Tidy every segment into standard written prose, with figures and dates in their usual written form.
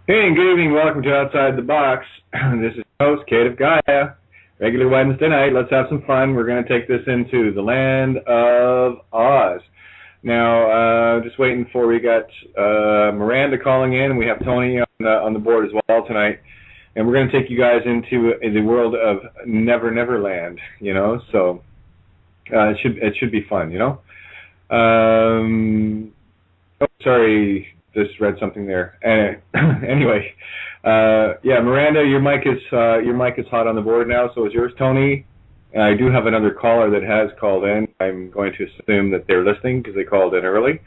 Hey, and good evening. Welcome to Outside the Box. This is your host, Kate of Gaia. Regular Wednesday night. Let's have some fun. We're going to take this into the land of Oz. Now, just waiting before we got Miranda calling in. We have Tony on the board as well tonight. And we're going to take you guys into the world of Never Never Land, you know. So it should be fun, you know. Oh, sorry. Just read something there. Anyway, yeah, Miranda, your mic is hot on the board now. So is yours, Tony. I do have another caller that has called in. I'm going to assume that they're listening because they called in early,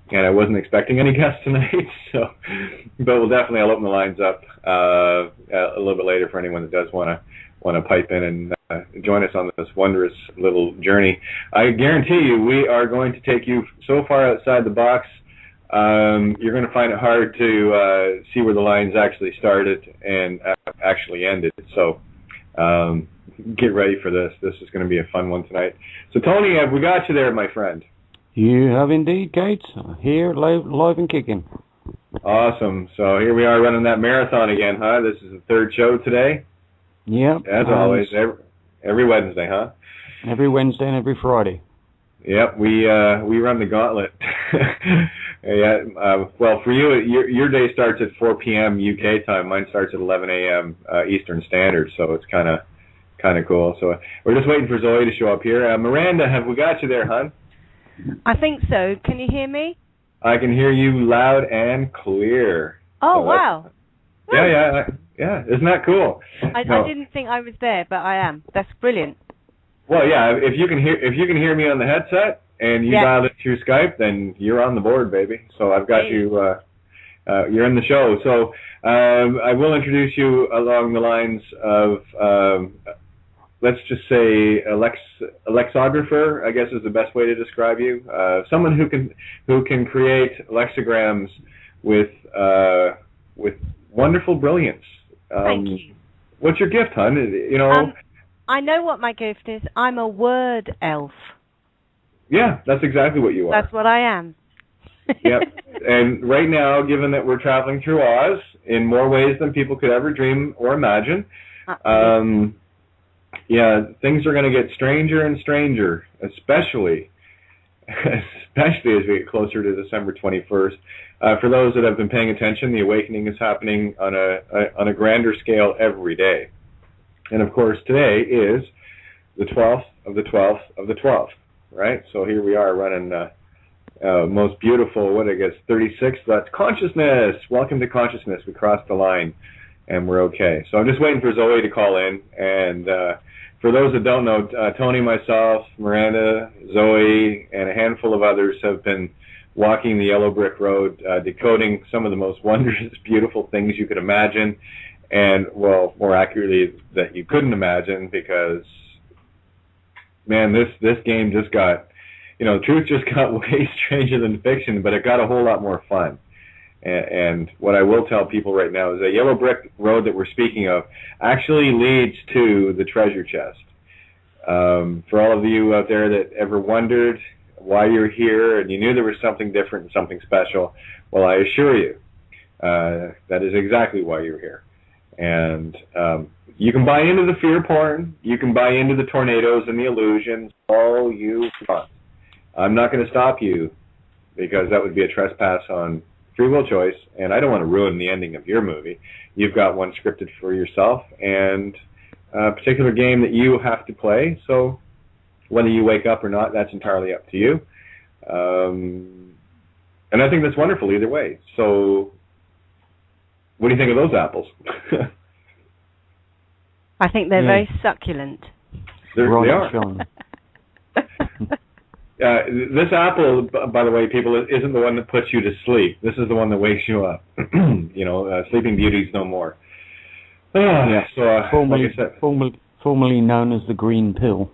and I wasn't expecting any guests tonight. So, but I'll open the lines up a little bit later for anyone that does want to pipe in and join us on this wondrous little journey. I guarantee you, we are going to take you so far outside the box. You're going to find it hard to see where the lines actually started and actually ended. So get ready for this. This is going to be a fun one tonight. So, Tony, have we got you there, my friend? You have indeed, Kate. Here, live and kicking. Awesome. So here we are running that marathon again, huh? This is the third show today? Yep. As always, every Wednesday, huh? Every Wednesday and every Friday. Yep, we run the gauntlet. Yeah, well, for you, your day starts at 4 p.m. UK time. Mine starts at 11 a.m. Eastern Standard, so it's kind of cool. So we're just waiting for Zoey to show up here. Miranda, have we got you there, hon? I think so. Can you hear me? I can hear you loud and clear. Oh, so wow. Yeah. Isn't that cool? I didn't think I was there, but I am. That's brilliant. Well, yeah. If you can hear me on the headset and you dialed it through Skype, then you're on the board, baby. So I've got you. You're in the show. So I will introduce you along the lines of let's just say lexicographer, I guess is the best way to describe you. Someone who can create lexicograms with wonderful brilliance. Thank you. What's your gift, hon? You know. I know what my gift is. I'm a word elf. Yeah, that's exactly what you are. That's what I am. Yep. And right now, given that we're traveling through Oz in more ways than people could ever dream or imagine, things are going to get stranger and stranger, especially as we get closer to December 21st. For those that have been paying attention, the awakening is happening on a grander scale every day. And of course, today is the 12th of the 12th of the 12th, right? So here we are running most beautiful, 36th? That's consciousness. Welcome to consciousness. We crossed the line, and we're okay. So I'm just waiting for Zoey to call in. And for those that don't know, Tony, myself, Miranda, Zoey, and a handful of others have been walking the yellow brick road, decoding some of the most wondrous, beautiful things you could imagine. And, well, more accurately, that you couldn't imagine, because, man, this game just got, the truth just got way stranger than fiction, but it got a whole lot more fun. And what I will tell people right now is that yellow brick road that we're speaking of actually leads to the treasure chest. For all of you out there that ever wondered why you're here and you knew there was something different and something special, well, I assure you, that is exactly why you're here. And you can buy into the fear porn, you can buy into the tornadoes and the illusions, all you want. I'm not going to stop you, because that would be a trespass on free will choice, and I don't want to ruin the ending of your movie. You've got one scripted for yourself, and a particular game that you have to play, so whether you wake up or not, that's entirely up to you. And I think that's wonderful either way. So what do you think of those apples? I think they're very succulent. They are. This apple, by the way, people, isn't the one that puts you to sleep. This is the one that wakes you up. Sleeping Beauties no more. Formerly, like I said, formerly known as the green pill.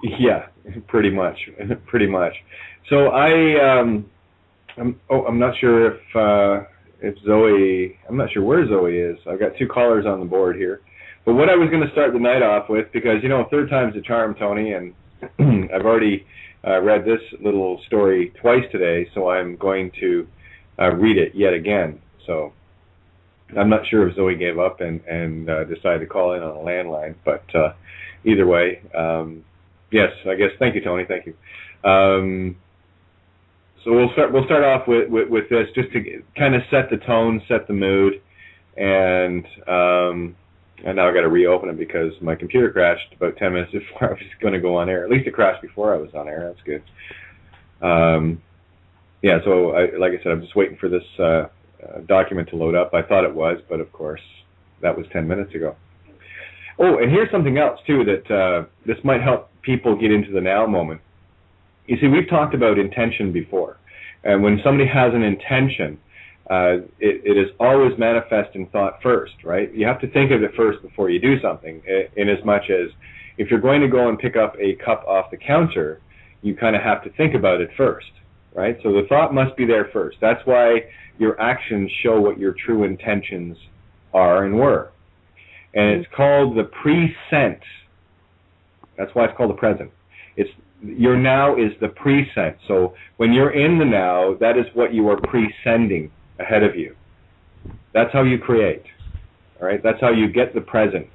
Yeah, pretty much. So I'm not sure if Zoey, I'm not sure where Zoey is. I've got two callers on the board here. But what I was going to start the night off with, because, third time's a charm, Tony, and I've already read this little story twice today, so I'm going to read it yet again. So I'm not sure if Zoey gave up and decided to call in on a landline, but either way, yes, I guess. Thank you, Tony. Thank you. So we'll start off with this just to kind of set the tone, set the mood, and now I got to reopen it because my computer crashed about 10 minutes before I was going to go on air. At least it crashed before I was on air. That's good. Yeah. So like I said, I'm just waiting for this document to load up. I thought it was, but of course that was 10 minutes ago. Oh, and here's something else too that this might help people get into the now moment. You see, we've talked about intention before, and when somebody has an intention, it is always manifest in thought first, right? You have to think of it first before you do something, in as much as if you're going to go and pick up a cup off the counter, you kind of have to think about it first, right? So the thought must be there first. That's why your actions show what your true intentions are and were. And it's called the present. That's why it's called the present. Your now is the present. So when you're in the now, that is what you are presending ahead of you. That's how you create. All right? That's how you get the present,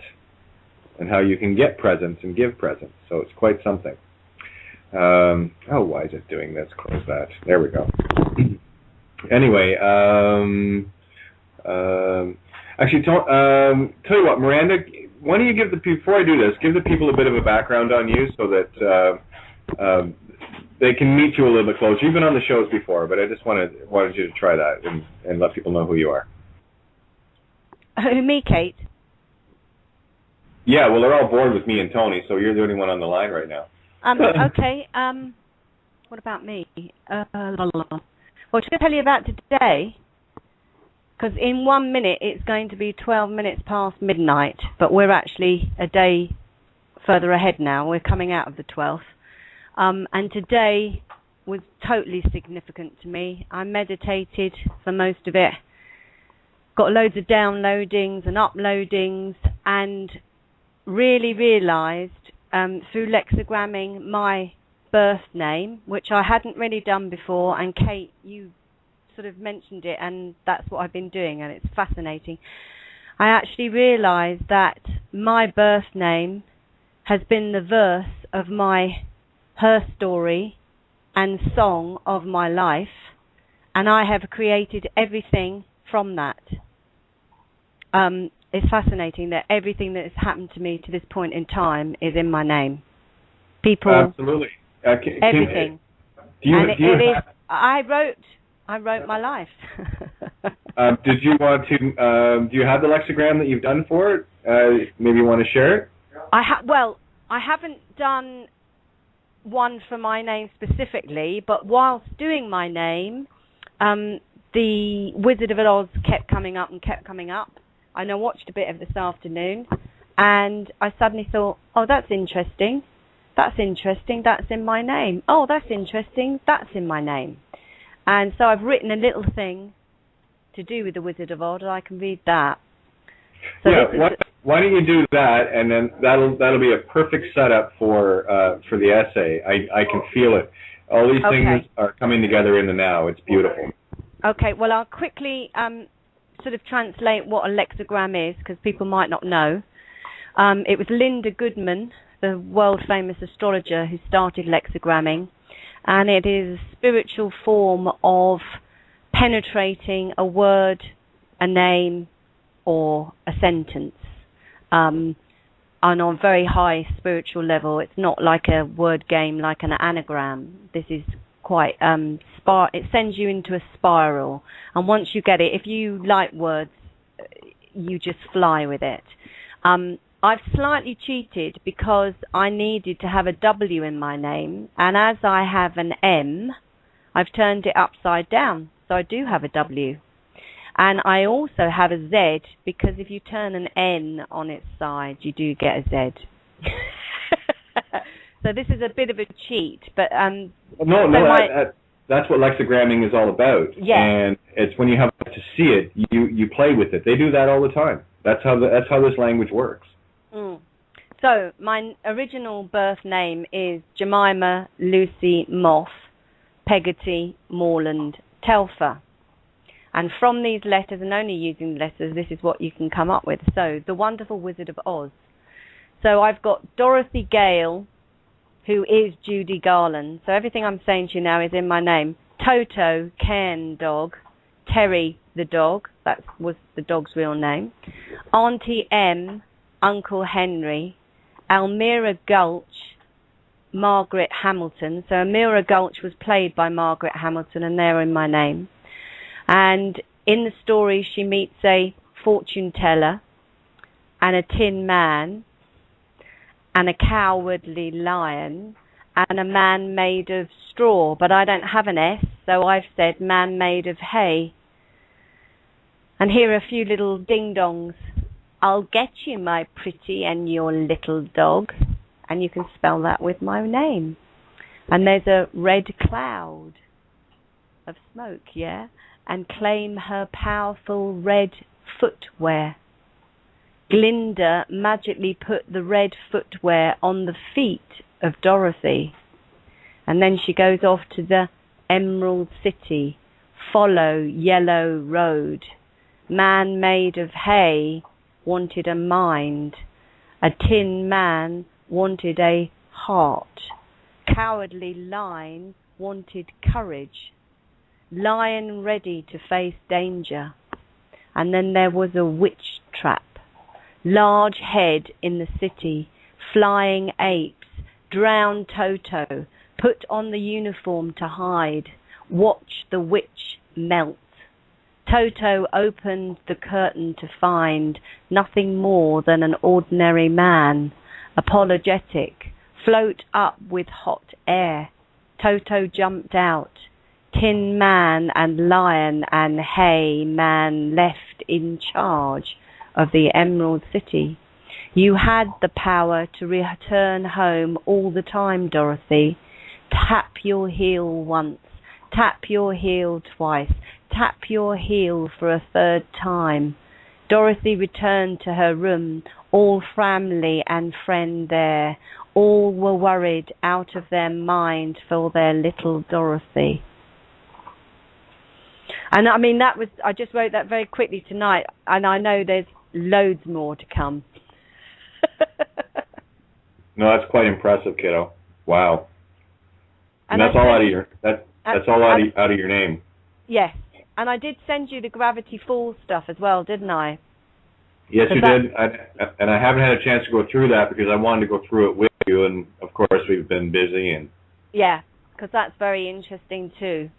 and how you can get presents and give presents. So it's quite something. Oh, why is it doing this? Close that. There we go. Anyway, actually, tell you what, Miranda, why don't you give before I do this, give the people a bit of a background on you so that they can meet you a little bit closer. You've been on the shows before, but I just wanted you to try that and let people know who you are. Who, me, Kate? Yeah, well, they're all bored with me and Tony, so you're the only one on the line right now. Okay. What about me? Well, to tell you about today, because in 1 minute it's going to be 12 minutes past midnight, but we're actually a day further ahead now. We're coming out of the 12th. And today was totally significant to me. I meditated for most of it, got loads of downloadings and uploadings, and really realised through lexigramming my birth name, which I hadn't really done before, and Kate, you sort of mentioned it, and that's what I've been doing, and it's fascinating. I actually realised that my birth name has been the verse of her story and song of my life, and I have created everything from that. It's fascinating that everything that has happened to me to this point in time is in my name. People, absolutely, everything. I wrote my life. Did you want to? Do you have the lexigram that you've done for it? Maybe you want to share it. Well, I haven't done one for my name specifically, but whilst doing my name, the Wizard of Oz kept coming up and kept coming up. I watched a bit of it this afternoon, and I suddenly thought, oh, that's interesting. That's interesting. That's in my name. Oh, that's interesting. That's in my name. And so I've written a little thing to do with the Wizard of Oz, and I can read that. So yeah, why don't you do that, and then that'll be a perfect setup for the essay. I can feel it. All these things are coming together in the now. It's beautiful. Okay. Well, I'll quickly sort of translate what a lexigram is, because people might not know. It was Linda Goodman, the world-famous astrologer, who started lexigramming, and it is a spiritual form of penetrating a word, a name, or a sentence on a very high spiritual level. It's not like a word game like an anagram. This is quite it sends you into a spiral, and once you get it, if you like words, you just fly with it. I've slightly cheated because I needed to have a W in my name, and as I have an M, I've turned it upside down, so I do have a W. And I also have a Z, because if you turn an N on its side, you do get a Z. So this is a bit of a cheat, but that's what lexigramming is all about. Yeah. And it's when you have to see it, you play with it. They do that all the time. That's how this language works. So my original birth name is Jemima Lucy Moth Peggotty Morland Telfer. And from these letters, and only using letters, this is what you can come up with. So, The Wonderful Wizard of Oz. So I've got Dorothy Gale, who is Judy Garland. So everything I'm saying to you now is in my name. Toto, Ken dog. Terry, the dog. That was the dog's real name. Auntie M, Uncle Henry. Almira Gulch, Margaret Hamilton. So Almira Gulch was played by Margaret Hamilton, and they're in my name. And in the story, she meets a fortune teller and a tin man and a cowardly lion and a man made of straw. But I don't have an S, so I've said man made of hay. And here are a few little ding-dongs. I'll get you, my pretty, and your little dog. And you can spell that with my name. And there's a red cloud of smoke, yeah? And claim her powerful red footwear. Glinda magically put the red footwear on the feet of Dorothy. And then she goes off to the Emerald City. Follow yellow road. Man made of hay wanted a mind. A tin man wanted a heart. Cowardly lion wanted courage. Lion ready to face danger. And then there was a witch trap. Large head in the city. Flying apes. Drowned Toto. Put on the uniform to hide. Watch the witch melt. Toto opened the curtain to find nothing more than an ordinary man. Apologetic. Float up with hot air. Toto jumped out. Tin Man and Lion and Hay Man left in charge of the Emerald City. You had the power to return home all the time, Dorothy. Tap your heel once. Tap your heel twice. Tap your heel for a third time. Dorothy returned to her room, all family and friend there. All were worried out of their mind for their little Dorothy. And I mean, I just wrote that very quickly tonight, and I know there's loads more to come. No, that's quite impressive, kiddo. Wow. And that's all out of your that's all out of your name. Yes. And I did send you the Gravity Falls stuff as well, didn't I? Yes, you did. And I haven't had a chance to go through that because I wanted to go through it with you, and of course we've been busy. And yeah, because that's very interesting too.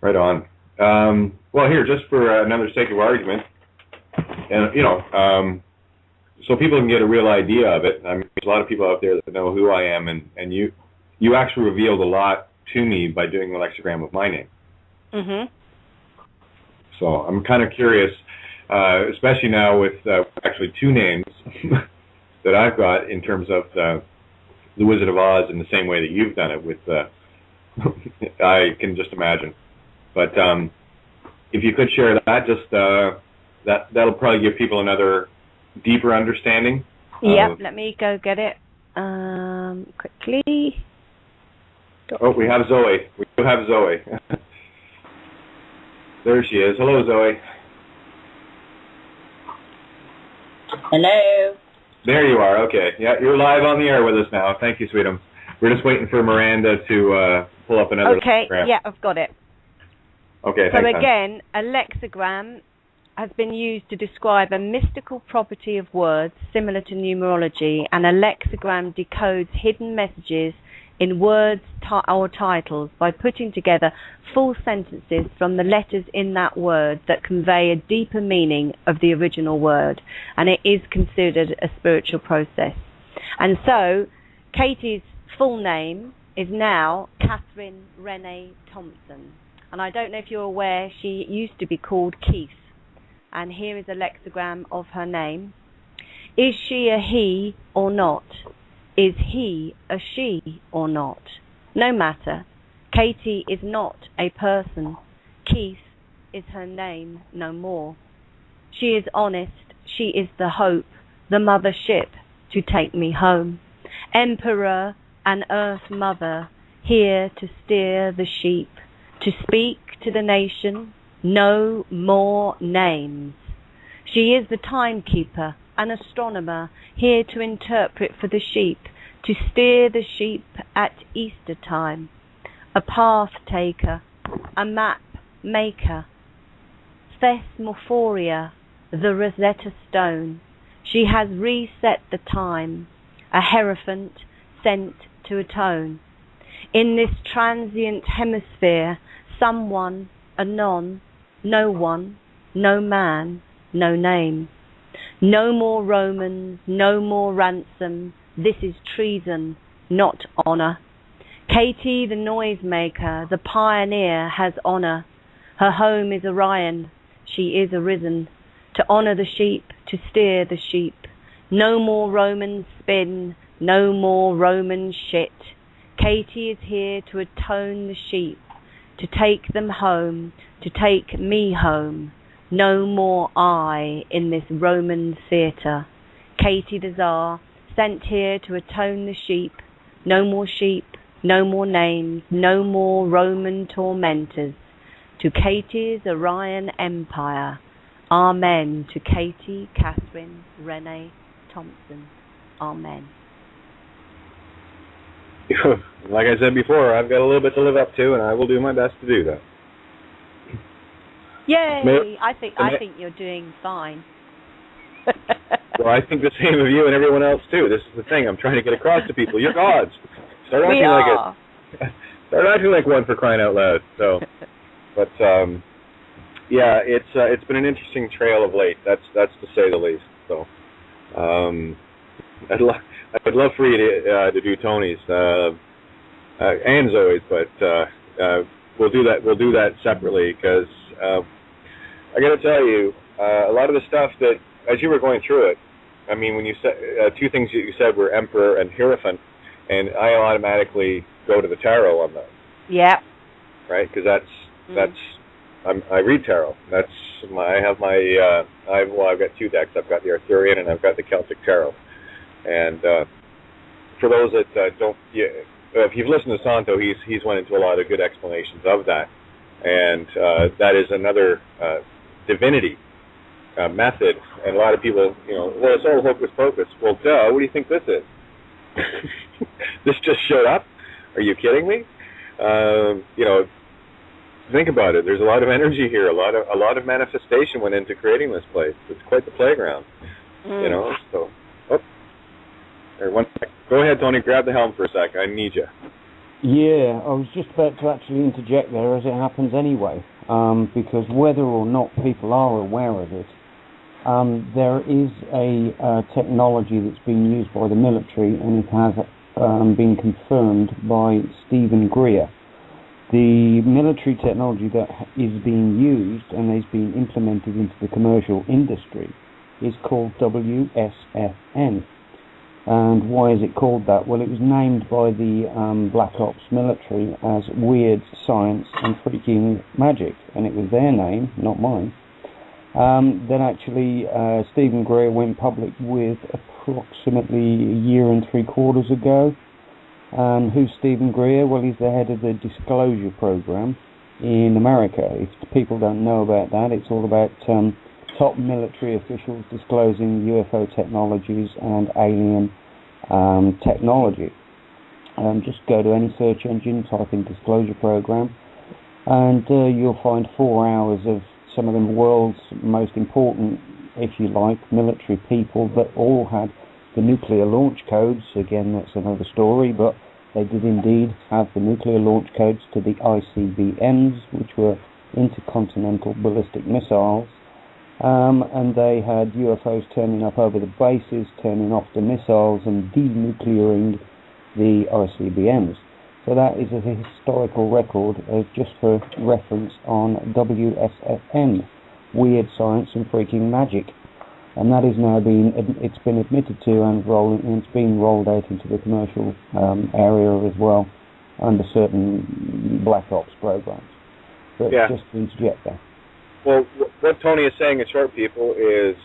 Right on. Well, here, just for another sake of argument, and so people can get a real idea of it. I mean, there's a lot of people out there that know who I am, and you actually revealed a lot to me by doing the lexigram with my name. Mhm. So I'm kind of curious, especially now with actually two names that I've got in terms of the Wizard of Oz in the same way that you've done it with. I can just imagine. But if you could share that, just that'll probably give people another deeper understanding. Yep, let me go get it quickly. Oh, we have Zoey. We do have Zoey. There she is. Hello, Zoey. Hello. There you are. Okay. Yeah, you're live on the air with us now. Thank you, sweetums. We're just waiting for Miranda to pull up another lexigram. Yeah, I've got it. Okay, so thanks, again, a lexigram has been used to describe a mystical property of words similar to numerology, and a lexigram decodes hidden messages in words or titles by putting together full sentences from the letters in that word that convey a deeper meaning of the original word, and it is considered a spiritual process. And so, Katie's full name is now Catherine Renee Thompson. And I don't know if you're aware, she used to be called Keith. And here is a lexigram of her name. Is she a he or not? Is he a she or not? No matter. Katie is not a person. Keith is her name, no more. She is honest. She is the hope, the mothership to take me home. Emperor and Earth Mother, here to steer the sheep, to speak to the nation, no more names. She is the timekeeper, an astronomer, here to interpret for the sheep, to steer the sheep at Easter time, a path taker, a map maker, Thesmophoria, the Rosetta Stone. She has reset the time, a hierophant sent to atone. In this transient hemisphere, someone, anon, no one, no man, no name. No more Romans, no more ransom. This is treason, not honour. Katie, the noisemaker, the pioneer, has honour. Her home is Orion. She is arisen to honour the sheep, to steer the sheep. No more Roman spin, no more Roman shit. Katie is here to atone the sheep, to take them home, to take me home. No more I in this Roman theatre. Katie the Tsar, sent here to atone the sheep. No more names, no more Roman tormentors. To Katie's Orion Empire. Amen. To Katie, Catherine, Renee, Thompson. Amen. Like I said before, I've got a little bit to live up to, and I will do my best to do that. Yay! I think you're doing fine. Well, I think the same of you and everyone else too. This is the thing I'm trying to get across to people. You're gods. Start acting like one, for crying out loud. So, but yeah, it's been an interesting trail of late. That's to say the least. So, I'd love for you to do Tony's and Zoey's, but we'll do that separately, because I got to tell you, a lot of the stuff that, as you were going through it, I mean, when you said two things that you said were Emperor and Hierophant, and I automatically go to the tarot on that. Yeah. Right, because I read tarot. I've got two decks. I've got the Arthurian and I've got the Celtic tarot. And for those that don't, if you've listened to Santo, he's went into a lot of good explanations of that, and that is another divinity method. And a lot of people, well, it's all hocus pocus. Well, duh. What do you think this is? This just showed up? Are you kidding me? Think about it. There's a lot of energy here. A lot of manifestation went into creating this place. It's quite the playground. So. Go ahead, Tony. Grab the helm for a sec. I need you. Yeah, I was just about to actually interject there, as it happens anyway, because whether or not people are aware of it, there is a technology that's been used by the military, and it has been confirmed by Stephen Greer. The military technology that is being used and is being implemented into the commercial industry is called WSFN. And why is it called that? Well, it was named by the Black Ops military as Weird Science and Freaking Magic, and it was their name, not mine. Then actually Stephen Greer went public with approximately a year and 3/4 ago. And who's Stephen Greer? Well, he's the head of the disclosure program in America. If people don't know about that, it's all about top military officials disclosing UFO technologies and alien technology. Just go to any search engine, type in disclosure program, and you'll find 4 hours of some of the world's most important, if you like, military people that all had the nuclear launch codes. Again, that's another story, but they did indeed have the nuclear launch codes to the ICBMs, which were intercontinental ballistic missiles. And they had UFOs turning up over the bases, turning off the missiles and denuclearing the ICBMs. So that is a historical record, just for reference, on WSFN, Weird Science and Freaking Magic. And that is now it's been admitted to and it's being rolled out into the commercial area as well under certain Black Ops programs. But just to interject there. Well, what Tony is saying in short, people, is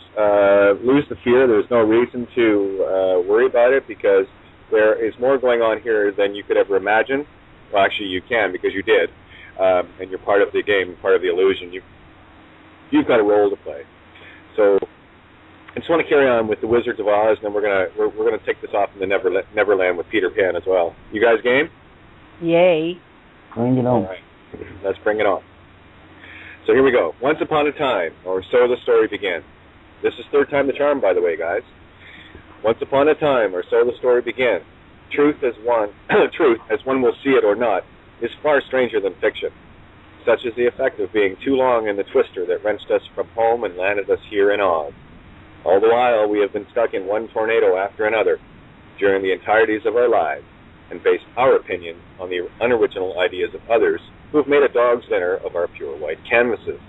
lose the fear. There's no reason to worry about it, because there is more going on here than you could ever imagine. Well, actually, you can, because you did, and you're part of the game, part of the illusion. you've got a role to play. So I just want to carry on with the Wizards of Oz, and then we're gonna take this off in the Neverland with Peter Pan as well. You guys game? Yay! Bring it on. All right, let's bring it on. So here we go. Once upon a time, or so the story began. This is third time the charm, by the way, guys. Once upon a time, or so the story began. Truth, as one will see it or not, is far stranger than fiction. Such is the effect of being too long in the twister that wrenched us from home and landed us here in Oz. All the while, we have been stuck in one tornado after another during the entireties of our lives, and based our opinion on the unoriginal ideas of others who have made a dog's dinner of our pure white canvases.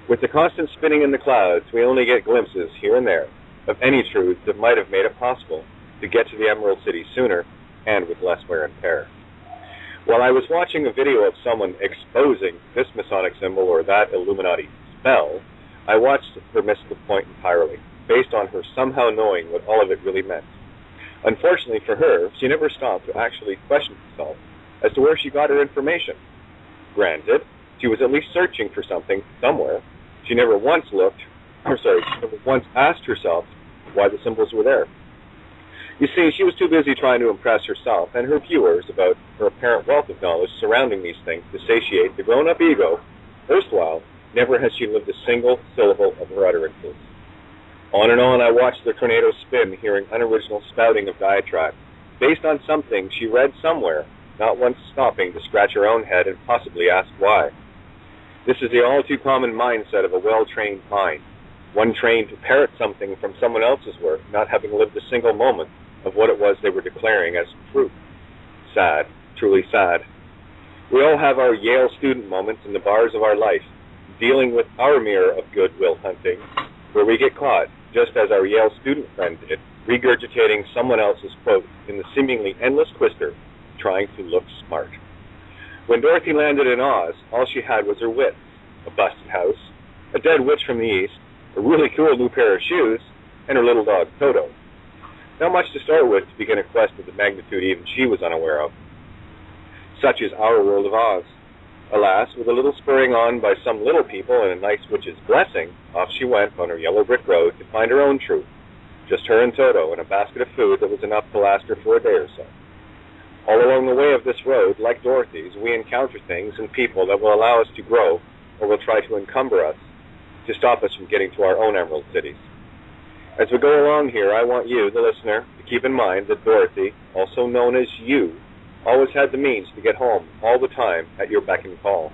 With the constant spinning in the clouds, we only get glimpses here and there of any truth that might have made it possible to get to the Emerald City sooner and with less wear and tear. While I was watching a video of someone exposing this Masonic symbol or that Illuminati spell, I watched her miss the point entirely, based on her somehow knowing what all of it really meant. Unfortunately for her, she never stopped to actually question herself as to where she got her information. Granted, she was at least searching for something somewhere. She never once asked herself why the symbols were there. You see, she was too busy trying to impress herself and her viewers about her apparent wealth of knowledge surrounding these things to satiate the grown-up ego. Erstwhile, never has she lived a single syllable of her utterances. On and on I watched the tornado spin, hearing unoriginal spouting of diatribe, based on something she read somewhere, not once stopping to scratch her own head and possibly ask why. This is the all-too-common mindset of a well-trained mind, one trained to parrot something from someone else's work, not having lived a single moment of what it was they were declaring as truth. Sad, truly sad. We all have our Yale student moments in the bars of our life, dealing with our mirror of goodwill hunting, where we get caught, just as our Yale student friend did, regurgitating someone else's quote in the seemingly endless twister, trying to look smart. When Dorothy landed in Oz, all she had was her wits, a busted house, a dead witch from the east, a really cool new pair of shoes, and her little dog, Toto. Not much to start with to begin a quest of the magnitude even she was unaware of. Such is our world of Oz. Alas, with a little spurring on by some little people and a nice witch's blessing, off she went on her yellow brick road to find her own truth. Just her and Toto and a basket of food that was enough to last her for a day or so. All along the way of this road, like Dorothy's, we encounter things and people that will allow us to grow or will try to encumber us, to stop us from getting to our own Emerald Cities. As we go along here, I want you, the listener, to keep in mind that Dorothy, also known as you, always had the means to get home all the time at your beck and call.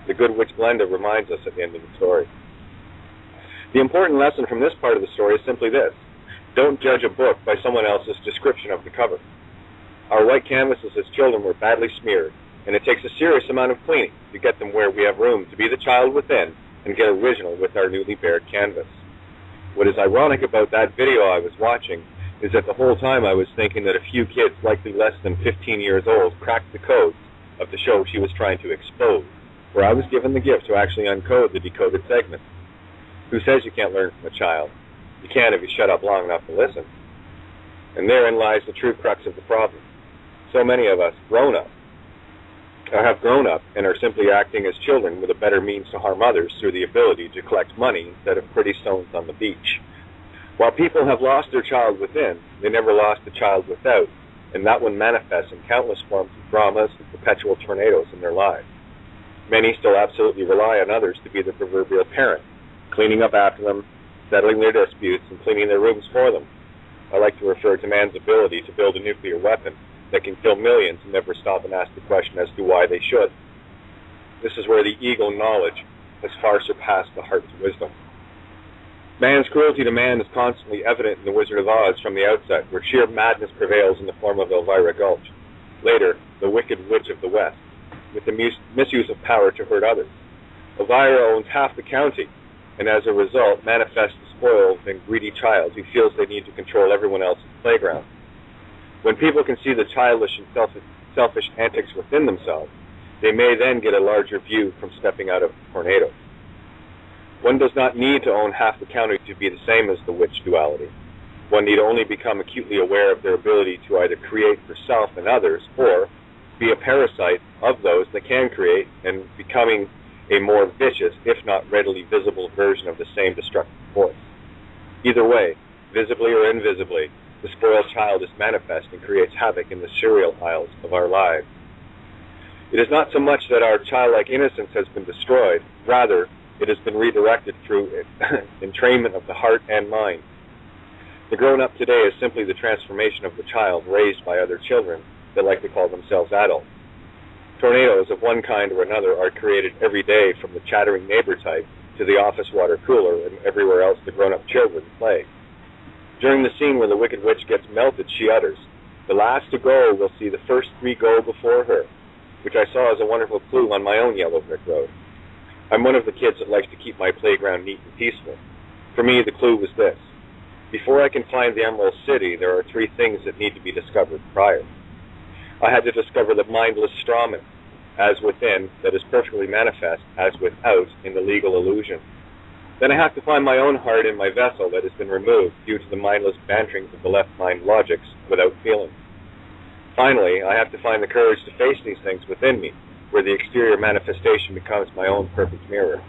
The good witch Glenda reminds us at the end of the story. The important lesson from this part of the story is simply this: don't judge a book by someone else's description of the cover. Our white canvases as children were badly smeared, and it takes a serious amount of cleaning to get them where we have room to be the child within and get original with our newly bared canvas. What is ironic about that video I was watching is that the whole time I was thinking that a few kids, likely less than 15 years old, cracked the codes of the show she was trying to expose, where I was given the gift to actually uncode the decoded segment. Who says you can't learn from a child? You can if you shut up long enough to listen. And therein lies the true crux of the problem. So many of us have grown up and are simply acting as children with a better means to harm others through the ability to collect money instead of pretty stones on the beach. While people have lost their child within, they never lost the child without, and that one manifests in countless forms of dramas and perpetual tornadoes in their lives. Many still absolutely rely on others to be the proverbial parent, cleaning up after them, settling their disputes, and cleaning their rooms for them. I like to refer to man's ability to build a nuclear weapon that can kill millions and never stop and ask the question as to why they should. This is where the ego knowledge has far surpassed the heart's wisdom. Man's cruelty to man is constantly evident in The Wizard of Oz from the outset, where sheer madness prevails in the form of Elvira Gulch. Later, the wicked witch of the West, with the misuse of power to hurt others. Elvira owns half the county, and as a result manifests a spoiled and greedy child who feels they need to control everyone else's playground. When people can see the childish and selfish antics within themselves, they may then get a larger view from stepping out of a tornado. One does not need to own half the county to be the same as the witch duality. One need only become acutely aware of their ability to either create for self and others, or be a parasite of those that can create, and becoming a more vicious, if not readily visible version of the same destructive force. Either way, visibly or invisibly, the spoiled child is manifest and creates havoc in the cereal aisles of our lives. It is not so much that our childlike innocence has been destroyed, rather, it has been redirected through entrainment of the heart and mind. The grown-up today is simply the transformation of the child raised by other children that like to call themselves adults. Tornadoes of one kind or another are created every day, from the chattering neighbor type to the office water cooler and everywhere else the grown-up children play. During the scene where the Wicked Witch gets melted, she utters, "The last to go will see the first three go before her," which I saw as a wonderful clue on my own yellow brick road. I'm one of the kids that likes to keep my playground neat and peaceful. For me, the clue was this. Before I can find the Emerald City, there are three things that need to be discovered prior. I had to discover the mindless strawman, as within, that is perfectly manifest, as without, in the legal illusion. Then I have to find my own heart in my vessel that has been removed due to the mindless banterings of the left mind logics without feeling. Finally, I have to find the courage to face these things within me, where the exterior manifestation becomes my own perfect mirror.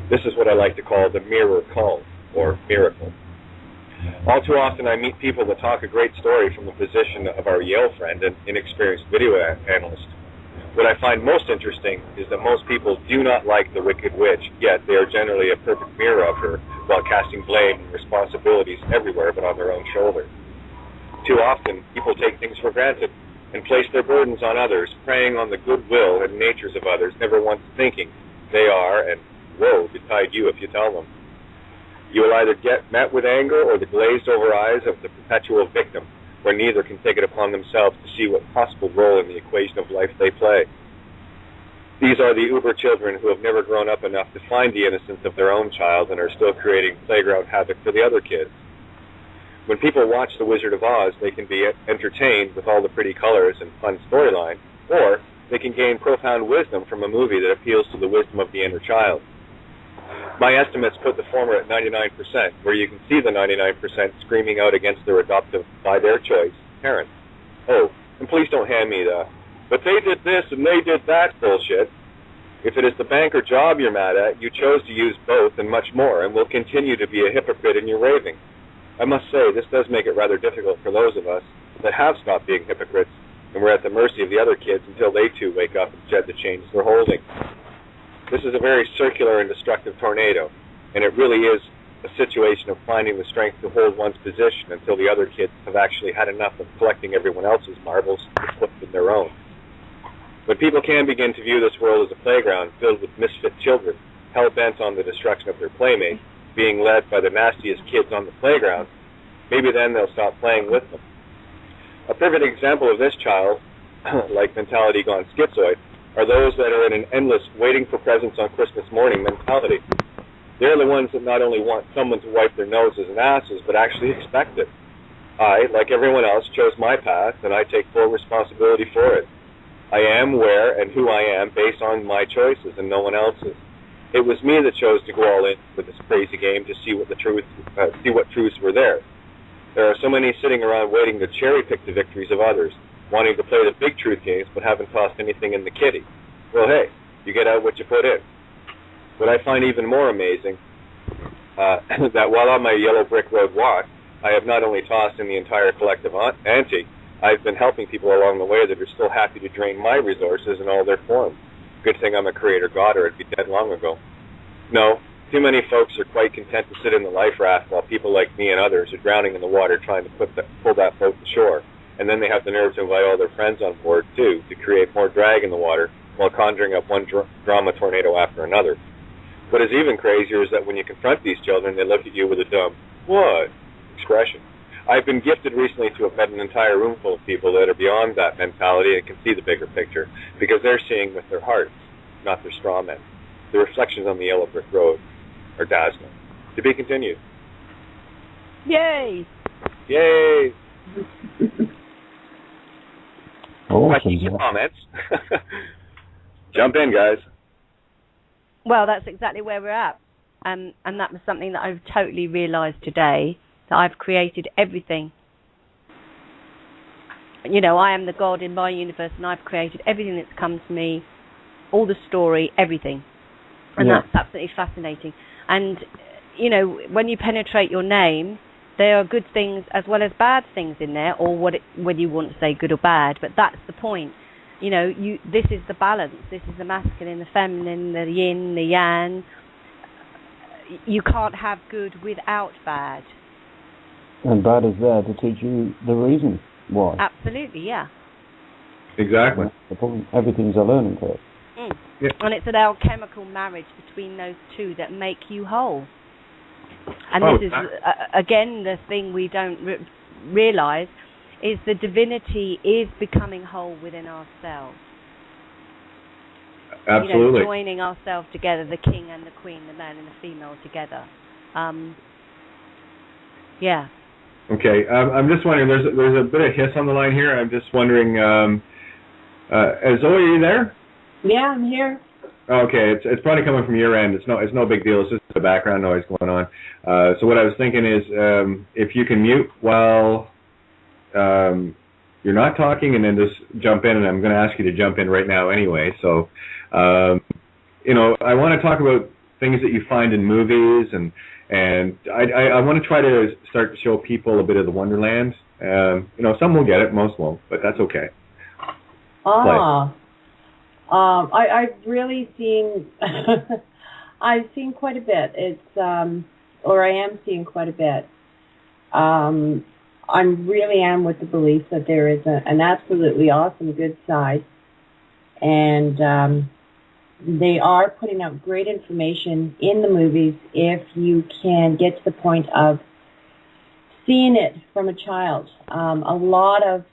This is what I like to call the mirror call, or miracle. All too often I meet people that talk a great story from the position of our Yale friend and inexperienced video analyst. What I find most interesting is that most people do not like the Wicked Witch, yet they are generally a perfect mirror of her, while casting blame and responsibilities everywhere but on their own shoulder. Too often, people take things for granted and place their burdens on others, preying on the goodwill and natures of others, never once thinking they are, and woe betide you if you tell them. You will either get met with anger or the glazed-over eyes of the perpetual victim, where neither can take it upon themselves to see what possible role in the equation of life they play. These are the uber children who have never grown up enough to find the innocence of their own child and are still creating playground havoc for the other kids. When people watch The Wizard of Oz, they can be entertained with all the pretty colors and fun storyline, or they can gain profound wisdom from a movie that appeals to the wisdom of the inner child. My estimates put the former at 99%, where you can see the 99% screaming out against their adoptive, by their choice, parents. Oh, and please don't hand me the, "but they did this and they did that" bullshit. If it is the bank or job you're mad at, you chose to use both and much more, and will continue to be a hypocrite in your raving. I must say, this does make it rather difficult for those of us that have stopped being hypocrites, and we're at the mercy of the other kids until they too wake up and shed the chains they're holding. This is a very circular and destructive tornado, and it really is a situation of finding the strength to hold one's position until the other kids have actually had enough of collecting everyone else's marbles to put in their own. When people can begin to view this world as a playground filled with misfit children, hell-bent on the destruction of their playmates, being led by the nastiest kids on the playground, maybe then they'll stop playing with them. A perfect example of this child-like mentality gone schizoid are those that are in an endless waiting for presents on Christmas morning mentality. They're the ones that not only want someone to wipe their noses and asses, but actually expect it. I, like everyone else, chose my path, and I take full responsibility for it. I am where and who I am based on my choices and no one else's. It was me that chose to go all in with this crazy game to see what truths were there. There are so many sitting around waiting to cherry-pick the victories of others, wanting to play the big truth games but haven't tossed anything in the kitty. Well, hey, you get out what you put in. What I find even more amazing, that while on my yellow brick road walk, I have not only tossed in the entire collective ante, I've been helping people along the way that are still happy to drain my resources in all their forms. Good thing I'm a creator god, or I'd be dead long ago. No, too many folks are quite content to sit in the life raft while people like me and others are drowning in the water trying to pull that boat to shore. And then they have the nerve to invite all their friends on board, too, to create more drag in the water while conjuring up one drama tornado after another. What is even crazier is that when you confront these children, they look at you with a dumb, "What?" expression. I've been gifted recently to have met an entire room full of people that are beyond that mentality and can see the bigger picture, because they're seeing with their hearts, not their straw men. The reflections on the yellow brick road are dazzling. To be continued. Yay! Yay! Awesome. Comments? Jump in, guys. Well, that's exactly where we're at. And that was something that I've totally realised today, that I've created everything. You know, I am the God in my universe, and I've created everything that's come to me, all the story, everything. And that's absolutely fascinating. And, you know, when you penetrate your name, there are good things as well as bad things in there, or whether you want to say good or bad, but that's the point. You know, this is the balance. This is the masculine, the feminine, the yin, the yang. You can't have good without bad. And bad is there to teach you the reason why. Absolutely, yeah. Exactly. The point. Everything's a learning curve. Yeah. And it's an alchemical marriage between those two that make you whole. And this is, again, the thing we don't realize is the divinity is becoming whole within ourselves. Absolutely. You know, joining ourselves together, the king and the queen, the man and the female together. Yeah. Okay. I'm just wondering, there's a bit of hiss on the line here. I'm just wondering, Zoey, are you there? Yeah, I'm here. Okay, it's probably coming from your end. It's no big deal. It's just the background noise going on. So what I was thinking is, if you can mute while you're not talking, and then just jump in, and I'm going to ask you to jump in right now anyway. So, you know, I want to talk about things that you find in movies, and I want to try to start to show people a bit of the Wonderland. You know, some will get it, most won't, but that's okay. I've really seen, I've seen quite a bit. Or I am seeing quite a bit. I really am with the belief that there is an absolutely awesome good side, and they are putting out great information in the movies if you can get to the point of seeing it from a child. A lot of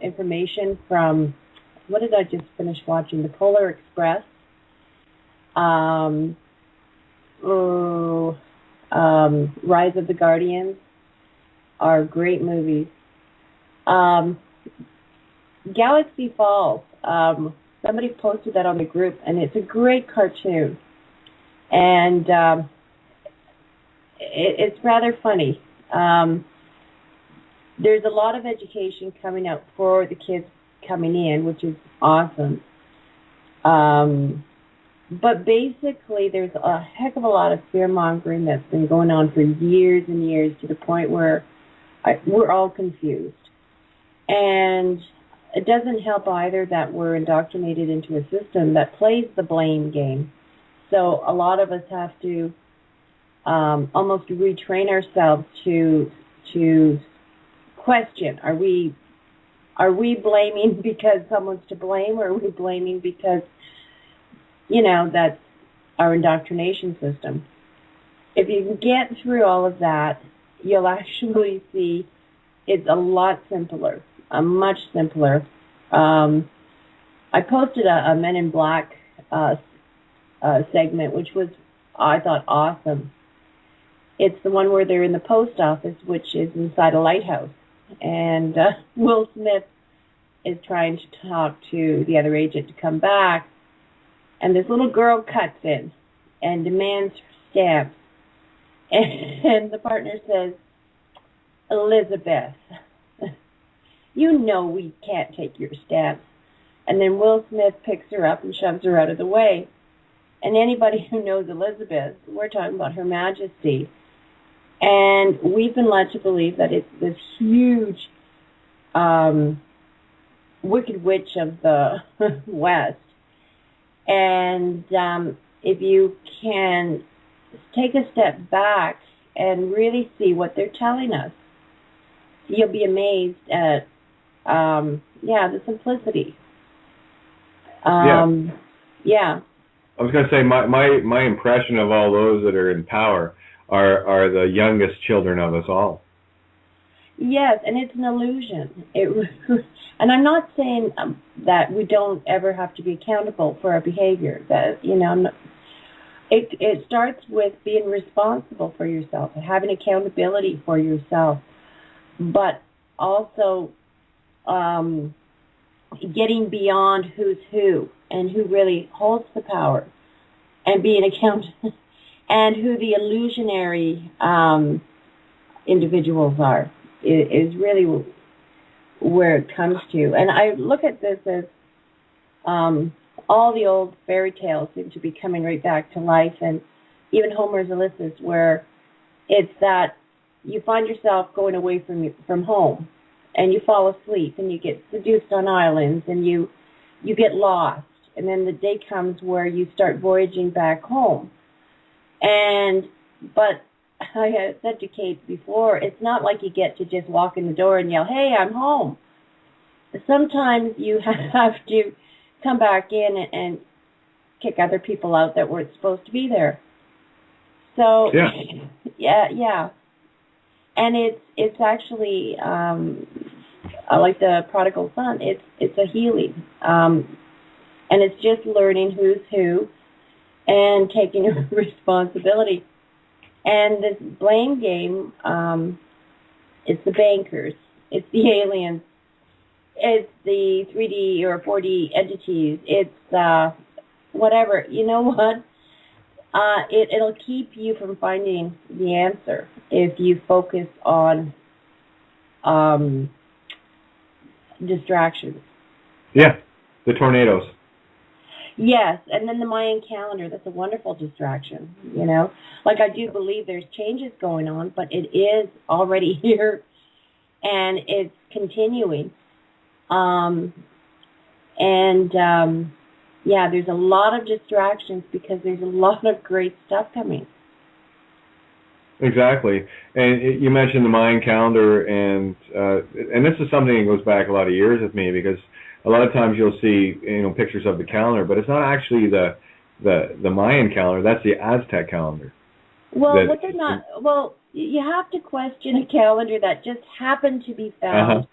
information from, what did I just finish watching? The Polar Express. Rise of the Guardians are great movies. Galaxy Falls. Somebody posted that on the group, and it's a great cartoon. And it's rather funny. There's a lot of education coming out for the kids coming in, which is awesome. But basically, there's a heck of a lot of fear-mongering that's been going on for years and years, to the point where we're all confused. And it doesn't help either that we're indoctrinated into a system that plays the blame game. So a lot of us have to almost retrain ourselves to question, are we blaming because someone's to blame, or are we blaming because, you know, that's our indoctrination system? If you can get through all of that, you'll actually see it's a lot simpler, much simpler. I posted a Men in Black segment, which was, I thought, awesome. It's the one where they're in the post office, which is inside a lighthouse. And Will Smith is trying to talk to the other agent to come back. And this little girl cuts in and demands stamps. And the partner says, Elizabeth, you know we can't take your stamps. And then Will Smith picks her up and shoves her out of the way. And anybody who knows Elizabeth, we're talking about Her Majesty. And we've been led to believe that it's this huge wicked witch of the West. And if you can take a step back and really see what they're telling us, you'll be amazed at, the simplicity. Yeah. I was going to say, my impression of all those that are in power are the youngest children of us all. Yes, and it's an illusion. And I'm not saying that we don't ever have to be accountable for our behavior. That, you know, it starts with being responsible for yourself and having accountability for yourself, but also getting beyond who's who and who really holds the power, and being accountable, and who the illusionary individuals are, is really where it comes to. And I look at this as all the old fairy tales seem to be coming right back to life, and even Homer's Ulysses, where it's that you find yourself going away from home, and you fall asleep, and you get seduced on islands, and you get lost, and then the day comes where you start voyaging back home. But I had said to Kate before, it's not like you get to just walk in the door and yell, "Hey, I'm home." Sometimes you have to come back in and kick other people out that weren't supposed to be there. So yeah. And it's actually I like the prodigal son. It's a healing, and it's just learning who's who and taking responsibility. And this blame game, it's the bankers, it's the aliens, it's the 3D or 4D entities, it's whatever. You know what? It'll keep you from finding the answer if you focus on distractions. Yeah, the tornadoes. Yes, and then the Mayan calendar, that's a wonderful distraction, you know. Like, I do believe there's changes going on, but it is already here, and it's continuing. Yeah, there's a lot of distractions because there's a lot of great stuff coming. Exactly. And you mentioned the Mayan calendar, and this is something that goes back a lot of years with me, because a lot of times you'll see, pictures of the calendar, but it's not actually the Mayan calendar. That's the Aztec calendar. Well, you have to question a calendar that just happened to be found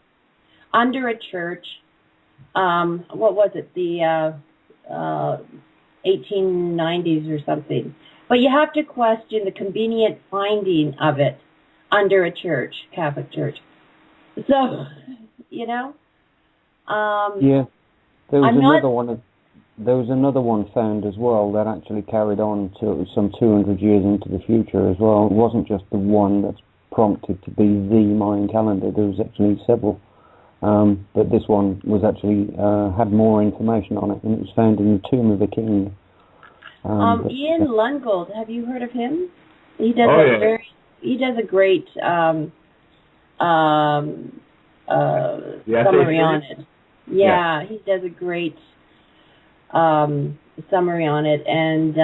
under a church. What was it? The 1890s or something. But you have to question the convenient finding of it under a church, Catholic church. So, yeah, there was another one found as well that actually carried on to some 200 years into the future as well. It wasn't just the one that's prompted to be the Mayan calendar. There was actually several, but this one was actually had more information on it, and it was found in the tomb of a king. Ian Lungold, have you heard of him? He does he does a great summary on it. Yeah, he does a great summary on it, and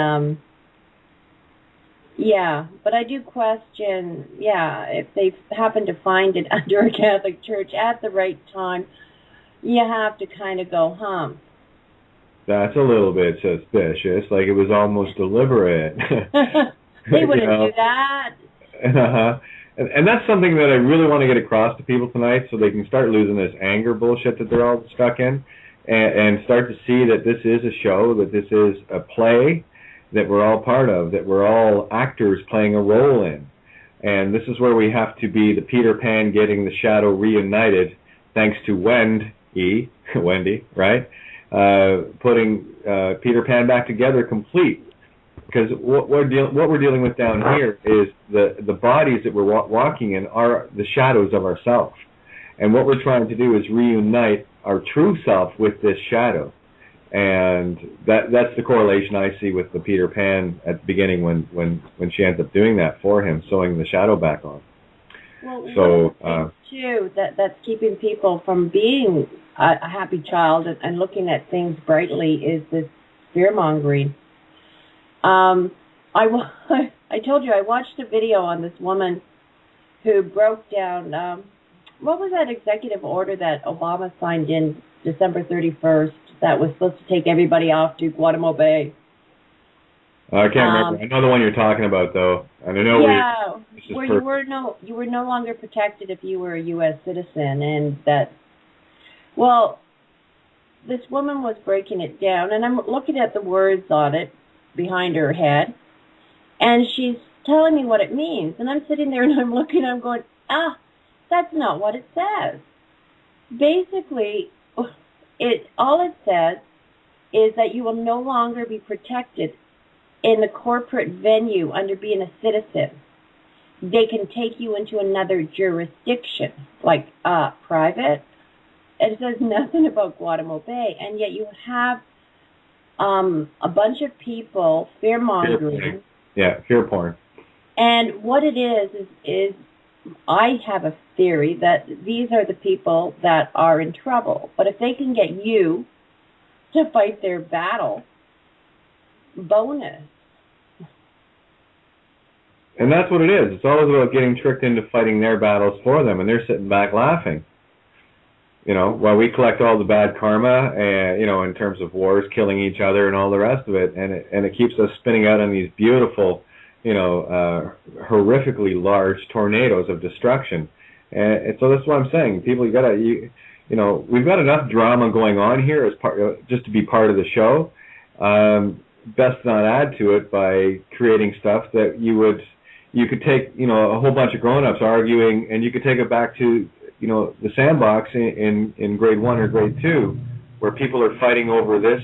but I do question, if they happen to find it under a Catholic church at the right time, you have to kind of go, That's a little bit suspicious, like it was almost deliberate. They wouldn't do that. And that's something that I really want to get across to people tonight, so they can start losing this anger bullshit that they're all stuck in, and start to see that this is a show, that this is a play that we're all part of, that we're all actors playing a role in. And this is where we have to be the Peter Pan getting the shadow reunited, thanks to Wendy, right? Putting Peter Pan back together complete. Because what we're dealing with down here is the bodies that we're walking in are the shadows of ourself. And what we're trying to do is reunite our true self with this shadow. And that's the correlation I see with the Peter Pan at the beginning when she ends up doing that for him, sewing the shadow back on. Well, one of the things, too, that's keeping people from being a happy child and looking at things brightly is this fear-mongering. I told you I watched a video on this woman who broke down, what was that executive order that Obama signed in December 31st that was supposed to take everybody off to Guantanamo Bay? I can't remember. I know the one you're talking about, though. And I know where you were no longer protected if you were a U.S. citizen, and that. Well, this woman was breaking it down, and I'm looking at the words on it behind her head, and she's telling me what it means, and I'm sitting there and I'm going, that's not what it says. Basically, all it says is that you will no longer be protected in the corporate venue under being a citizen. They can take you into another jurisdiction, like private. It says nothing about Guantanamo Bay, and yet you have a bunch of people fear-mongering. Fear porn. And what it is I have a theory that these are the people that are in trouble. But if they can get you to fight their battle, bonus. And that's what it is. It's always about getting tricked into fighting their battles for them, and they're sitting back laughing. While we collect all the bad karma, in terms of wars, killing each other, and all the rest of it, and it keeps us spinning out on these beautiful, horrifically large tornadoes of destruction. And so that's what I'm saying. People, we've got enough drama going on here as just to be part of the show. Best not add to it by creating stuff that you could take, a whole bunch of grown-ups arguing, and you could take it back to, the sandbox in grade 1 or grade 2, where people are fighting over this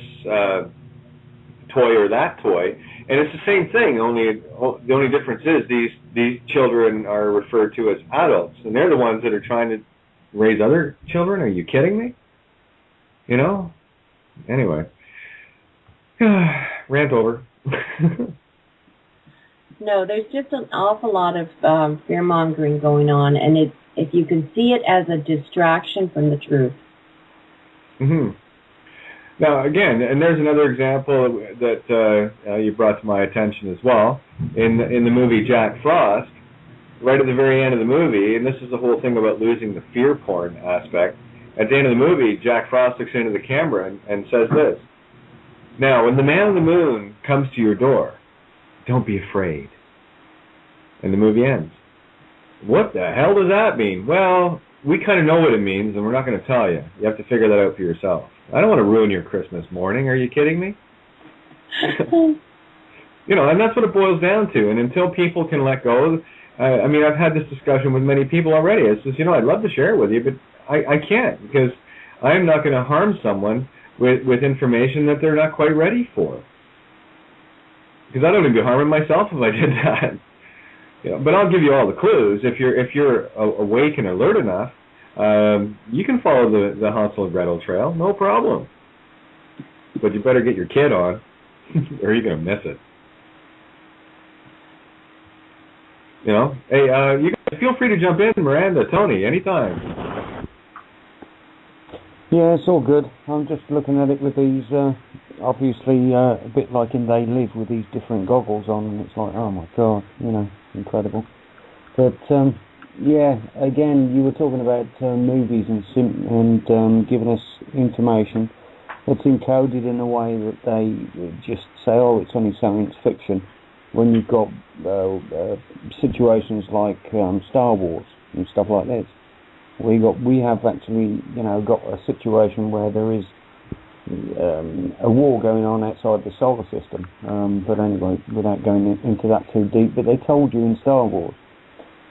toy or that toy, and it's the same thing. The only difference is these children are referred to as adults, and they're the ones that are trying to raise other children. Are you kidding me? Anyway, rant over. No, there's just an awful lot of fear-mongering going on, and if you can see it as a distraction from the truth. Mm-hmm. Now, again, and there's another example that you brought to my attention as well. In the movie Jack Frost, right at the very end of the movie, and this is the whole thing about losing the fear porn aspect, at the end of the movie, Jack Frost looks into the camera and says this: "Now, when the man on the moon comes to your door, don't be afraid." And the movie ends. What the hell does that mean? Well, we kind of know what it means, and we're not going to tell you. You have to figure that out for yourself. I don't want to ruin your Christmas morning. Are you kidding me? And that's what it boils down to. And until people can let go, I've had this discussion with many people already. It's just, I'd love to share it with you, but I can't, because I'm not going to harm someone with information that they're not quite ready for. Because I don't even be harming myself if I did that. But I'll give you all the clues. If you're awake and alert enough, you can follow the Hansel and Gretel trail, no problem. But you better get your kid on, or you're going to miss it. Hey, you guys feel free to jump in, Miranda, Tony, anytime. Yeah, it's all good. I'm just looking at it with these, obviously, a bit like in They Live, with these different goggles on, and it's like, oh my God, incredible. But, yeah, again, you were talking about movies and giving us information that's encoded in a way that they just say, oh, it's only science fiction, when you've got situations like Star Wars and stuff like this. We have actually, got a situation where there is a war going on outside the solar system. But anyway, without going into that too deep, but they told you in Star Wars.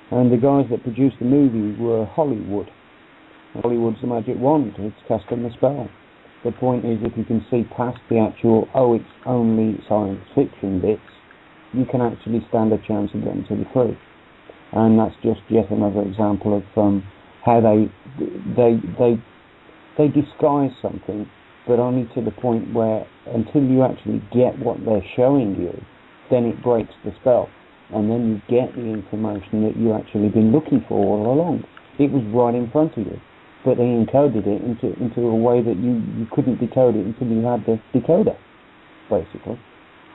And the guys that produced the movie were Hollywood. Hollywood's the magic wand. It's casting the spell. The point is, if you can see past the actual, it's only science fiction bits, you can actually stand a chance of getting to the truth. And that's just yet another example of how they disguise something, but only to the point where until you actually get what they're showing you, then it breaks the spell, and then you get the information that you actually been looking for all along. It was right in front of you, but they encoded it into a way that you couldn't decode it until you had the decoder, basically.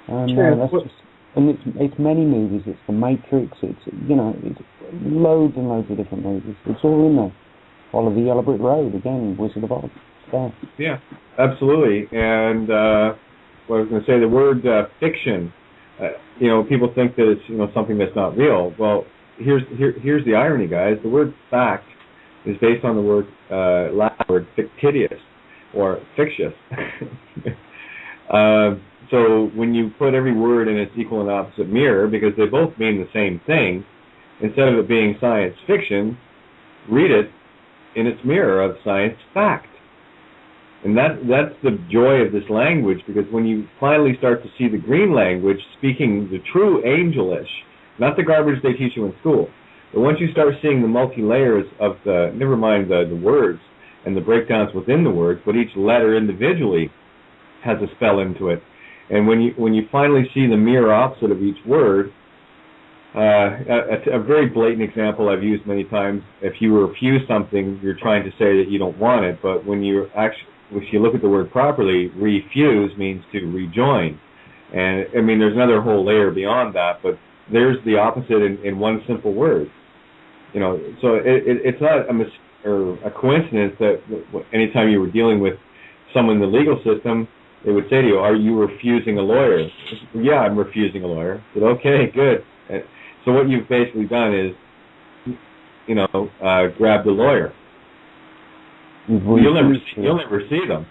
And that's just, and it's many movies. It's The Matrix. It's it's loads and loads of different movies. It's all in there. Follow the Yellow Brick Road again. Wizard of Oz. Yeah, absolutely. And what I was going to say, the word fiction. People think that it's something that's not real. Well, here's the irony, guys. The word fact is based on the word Latin word fictitious or fictitious. So when you put every word in its equal and opposite mirror, because they both mean the same thing, instead of it being science fiction, read it in its mirror of science fact. And that's the joy of this language, because when you finally start to see the green language speaking the true angelish, not the garbage they teach you in school, but once you start seeing the multi-layers of never mind the words and the breakdowns within the words, but each letter individually has a spell into it. And when you finally see the mirror opposite of each word, a very blatant example I've used many times, if you refuse something, you're trying to say that you don't want it, but if you look at the word properly, refuse means to rejoin. And I mean, there's another whole layer beyond that, but there's the opposite in one simple word. You know, so it's not a coincidence that anytime you were dealing with someone in the legal system, they would say to you, "Are you refusing a lawyer?" "Yeah, I'm refusing a lawyer." I said, "Okay, good." So what you've basically done is, grabbed a lawyer. You'll never see them.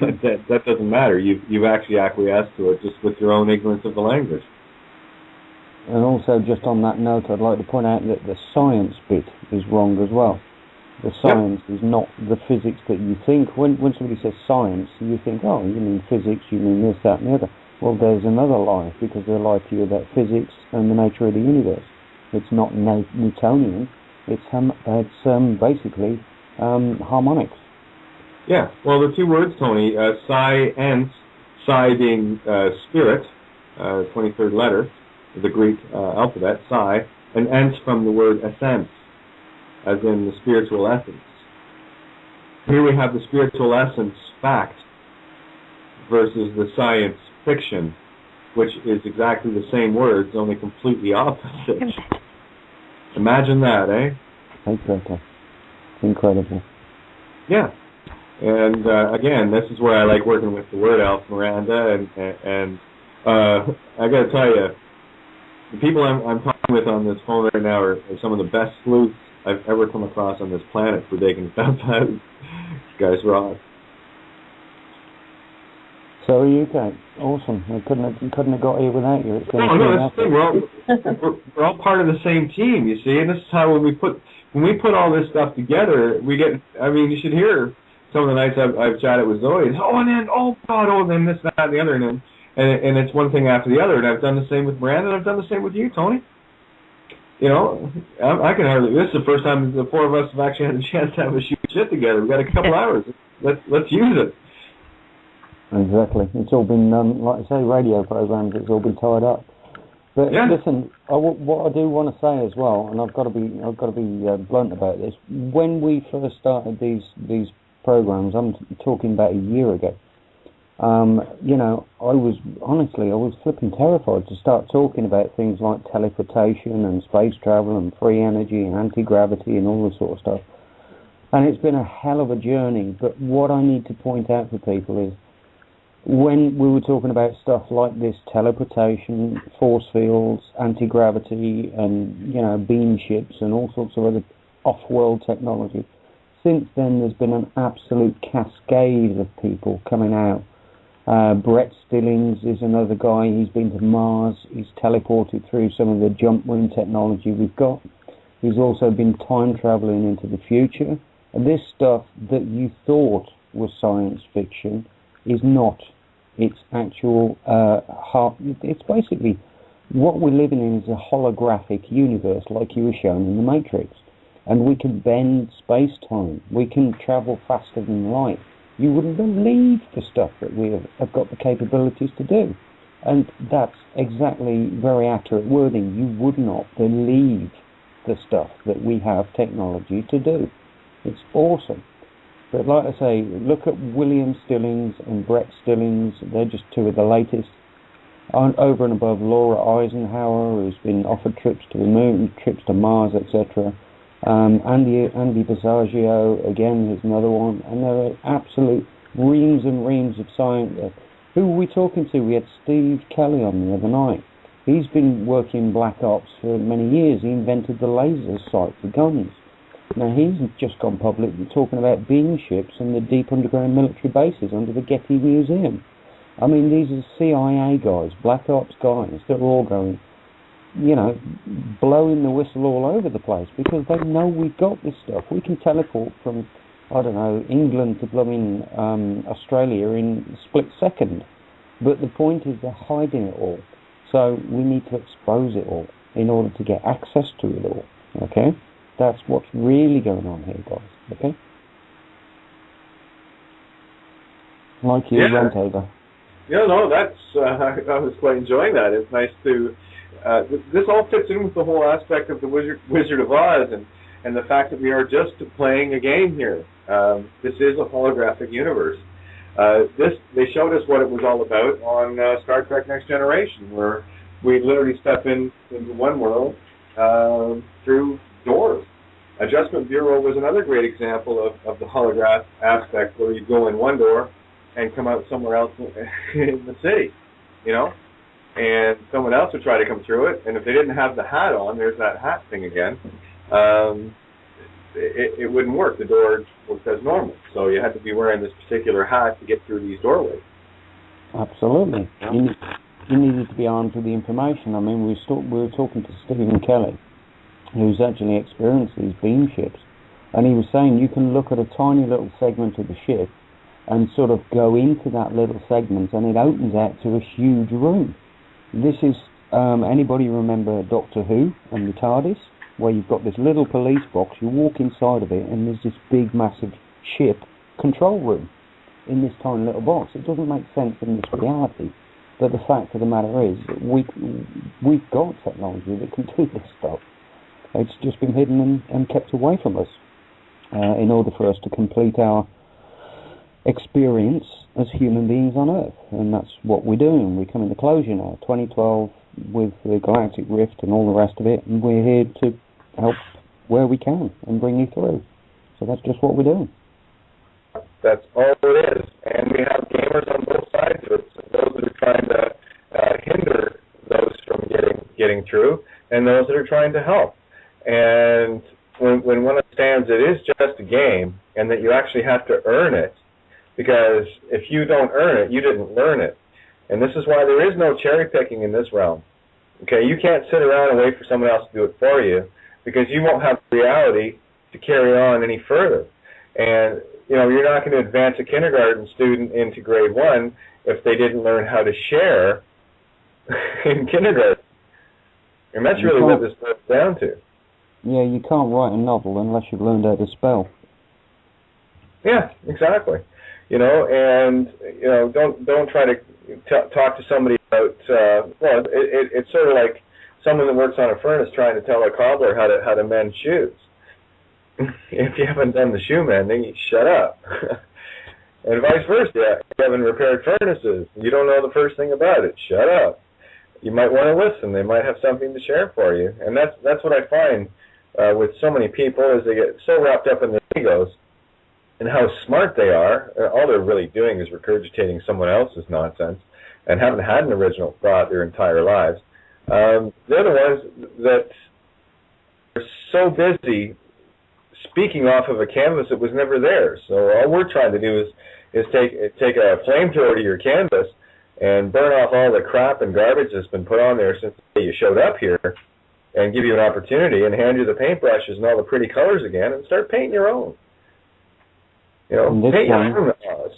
But that doesn't matter. You've actually acquiesced to it just with your own ignorance of the language. And also, just on that note, I'd like to point out that the science bit is wrong as well. The science is not the physics that you think. When somebody says science, you think, oh, you mean physics, you mean this, that, and the other. Well, there's another lie, because they lie to you about physics and the nature of the universe. It's not Newtonian. It's basically harmonics. Yeah, well, the two words, Tony, science, psi being spirit, 23rd letter of the Greek alphabet, psi, and ence from the word essence, as in the spiritual essence. Here we have the spiritual essence fact versus the science fiction, which is exactly the same words, only completely opposite. Imagine that, eh? Exactly. Incredible. Yeah. And again, this is where I like working with the word elf, Miranda, and I got to tell you, the people I'm talking with on this phone right now are some of the best sleuths I've ever come across on this planet for digging stuff out. These guys rock. So are you, Kate? Awesome. I couldn't have got here without you. That's the thing. We're all part of the same team, you see, and this is how when we put all this stuff together, we get. I mean, you should hear some of the nights I've chatted with Zoey. And then this, that, and the other, and it's one thing after the other. And I've done the same with Miranda, and I've done the same with you, Tony. You know, I can hardly. This is the first time the four of us have actually had a chance to have a shoot shit together. We've got a couple hours. Let's use it. Exactly. It's all been, like I say, radio programs. It's all been tied up. But listen, what I do want to say as well, and I've got to be blunt about this. When we first started these programs, I'm talking about a year ago. I was flipping terrified to start talking about things like teleportation and space travel and free energy and anti-gravity and all this sort of stuff. And it's been a hell of a journey. But what I need to point out for people is, when we were talking about stuff like this, teleportation, force fields, anti-gravity, and, beam ships and all sorts of other off-world technology, since then there's been an absolute cascade of people coming out. Brett Stillings is another guy. He's been to Mars. He's teleported through some of the jump room technology we've got. He's also been time traveling into the future. And this stuff that you thought was science fiction is not. It's actual it's basically what we're living in is a holographic universe, like you were shown in the Matrix. And we can bend space-time. We can travel faster than light. You wouldn't believe the stuff that we have got the capabilities to do. And that's exactly very accurate wording. You would not believe the stuff that we have technology to do. It's awesome. But like I say, look at William Stillings and Brett Stillings. They're just two of the latest. Over and above Laura Eisenhower, who's been offered trips to the moon, trips to Mars, etc. Andy Basiago, again, is another one. And there are absolute reams and reams of science. Who were we talking to? We had Steve Kelly on the other night. He's been working Black Ops for many years. He invented the laser sight for guns. Now, he's just gone public talking about beam ships and the deep underground military bases under the Getty Museum. I mean, these are CIA guys, Black Ops guys, that are all going, blowing the whistle all over the place because they know we've got this stuff. We can teleport from, England to blooming Australia in a split second. But the point is they're hiding it all. So we need to expose it all in order to get access to it all, okay? That's what's really going on here, guys, okay? Like you went over. Yeah, no, that's I was quite enjoying that. It's nice to. This all fits in with the whole aspect of the Wizard of Oz and the fact that we are just playing a game here. This is a holographic universe. They showed us what it was all about on Star Trek Next Generation, where we literally step into one world through doors. Adjustment Bureau was another great example of the holograph aspect, where you go in one door and come out somewhere else in the city, you know? And someone else would try to come through it, and if they didn't have the hat on, there's that hat thing again, it wouldn't work. The door worked as normal. So you had to be wearing this particular hat to get through these doorways. Absolutely. Yeah. You needed to be armed with the information. I mean, we were talking to Stephen Kelly, who's actually experienced these beam ships, and he was saying you can look at a tiny little segment of the ship and sort of go into that little segment, and it opens out to a huge room. This is, anybody remember Doctor Who and the TARDIS, where you've got this little police box, you walk inside of it, and there's this big, massive ship control room in this tiny little box. It doesn't make sense in this reality, but the fact of the matter is that we've got technology that can do this stuff. It's just been hidden and kept away from us in order for us to complete our experience as human beings on Earth, and that's what we're doing. We come into closure now, 2012, with the Galactic Rift and all the rest of it, and we're here to help where we can and bring you through. So that's just what we're doing. That's all it is, and we have gamers on both sides of it. So those that are trying to hinder those from getting through, and those that are trying to help. And when one understands it is just a game, and that you actually have to earn it, because if you don't earn it, you didn't learn it. And this is why there is no cherry picking in this realm. Okay, you can't sit around and wait for someone else to do it for you, because you won't have the reality to carry on any further. And you know, you're not going to advance a kindergarten student into grade 1 if they didn't learn how to share in kindergarten. And that's really what this boils down to. Yeah, you can't write a novel unless you've learned how to spell. Yeah, exactly. You know, and you know, don't try to talk to somebody about. Well, it's sort of like someone that works on a furnace trying to tell a cobbler how to mend shoes. If you haven't done the shoe mending, you shut up. And vice versa. If you haven't repaired furnaces, you don't know the first thing about it, shut up. You might want to listen. They might have something to share for you. And that's what I find with so many people, is they get so wrapped up in their egos and how smart they are. All they're really doing is regurgitating someone else's nonsense and haven't had an original thought their entire lives. They're the ones that are so busy speaking off of a canvas that was never theirs. So all we're trying to do is take a flamethrower to your canvas and burn off all the crap and garbage that's been put on there since the day you showed up here, and give you an opportunity and hand you the paintbrushes and all the pretty colors again and start painting your own. You know, paint your own Oz.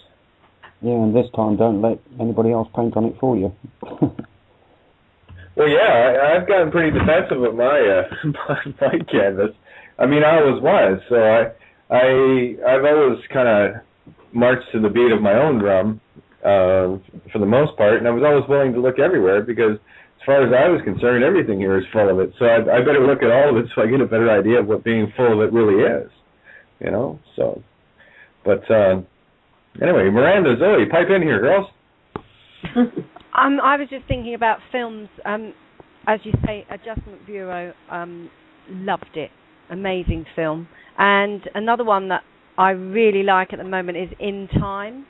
Yeah, and this time don't let anybody else paint on it for you. Well, yeah, I've gotten pretty defensive of my my canvas. I mean, I always was, so I've always kind of marched to the beat of my own drum for the most part, and I was always willing to look everywhere, because as far as I was concerned, everything here is full of it. So I better look at all of it so I get a better idea of what being full of it really is, you know. So, but anyway, Miranda, Zoey, pipe in here, girls. I was just thinking about films. As you say, Adjustment Bureau, loved it. Amazing film. And another one that I really like at the moment is In Time.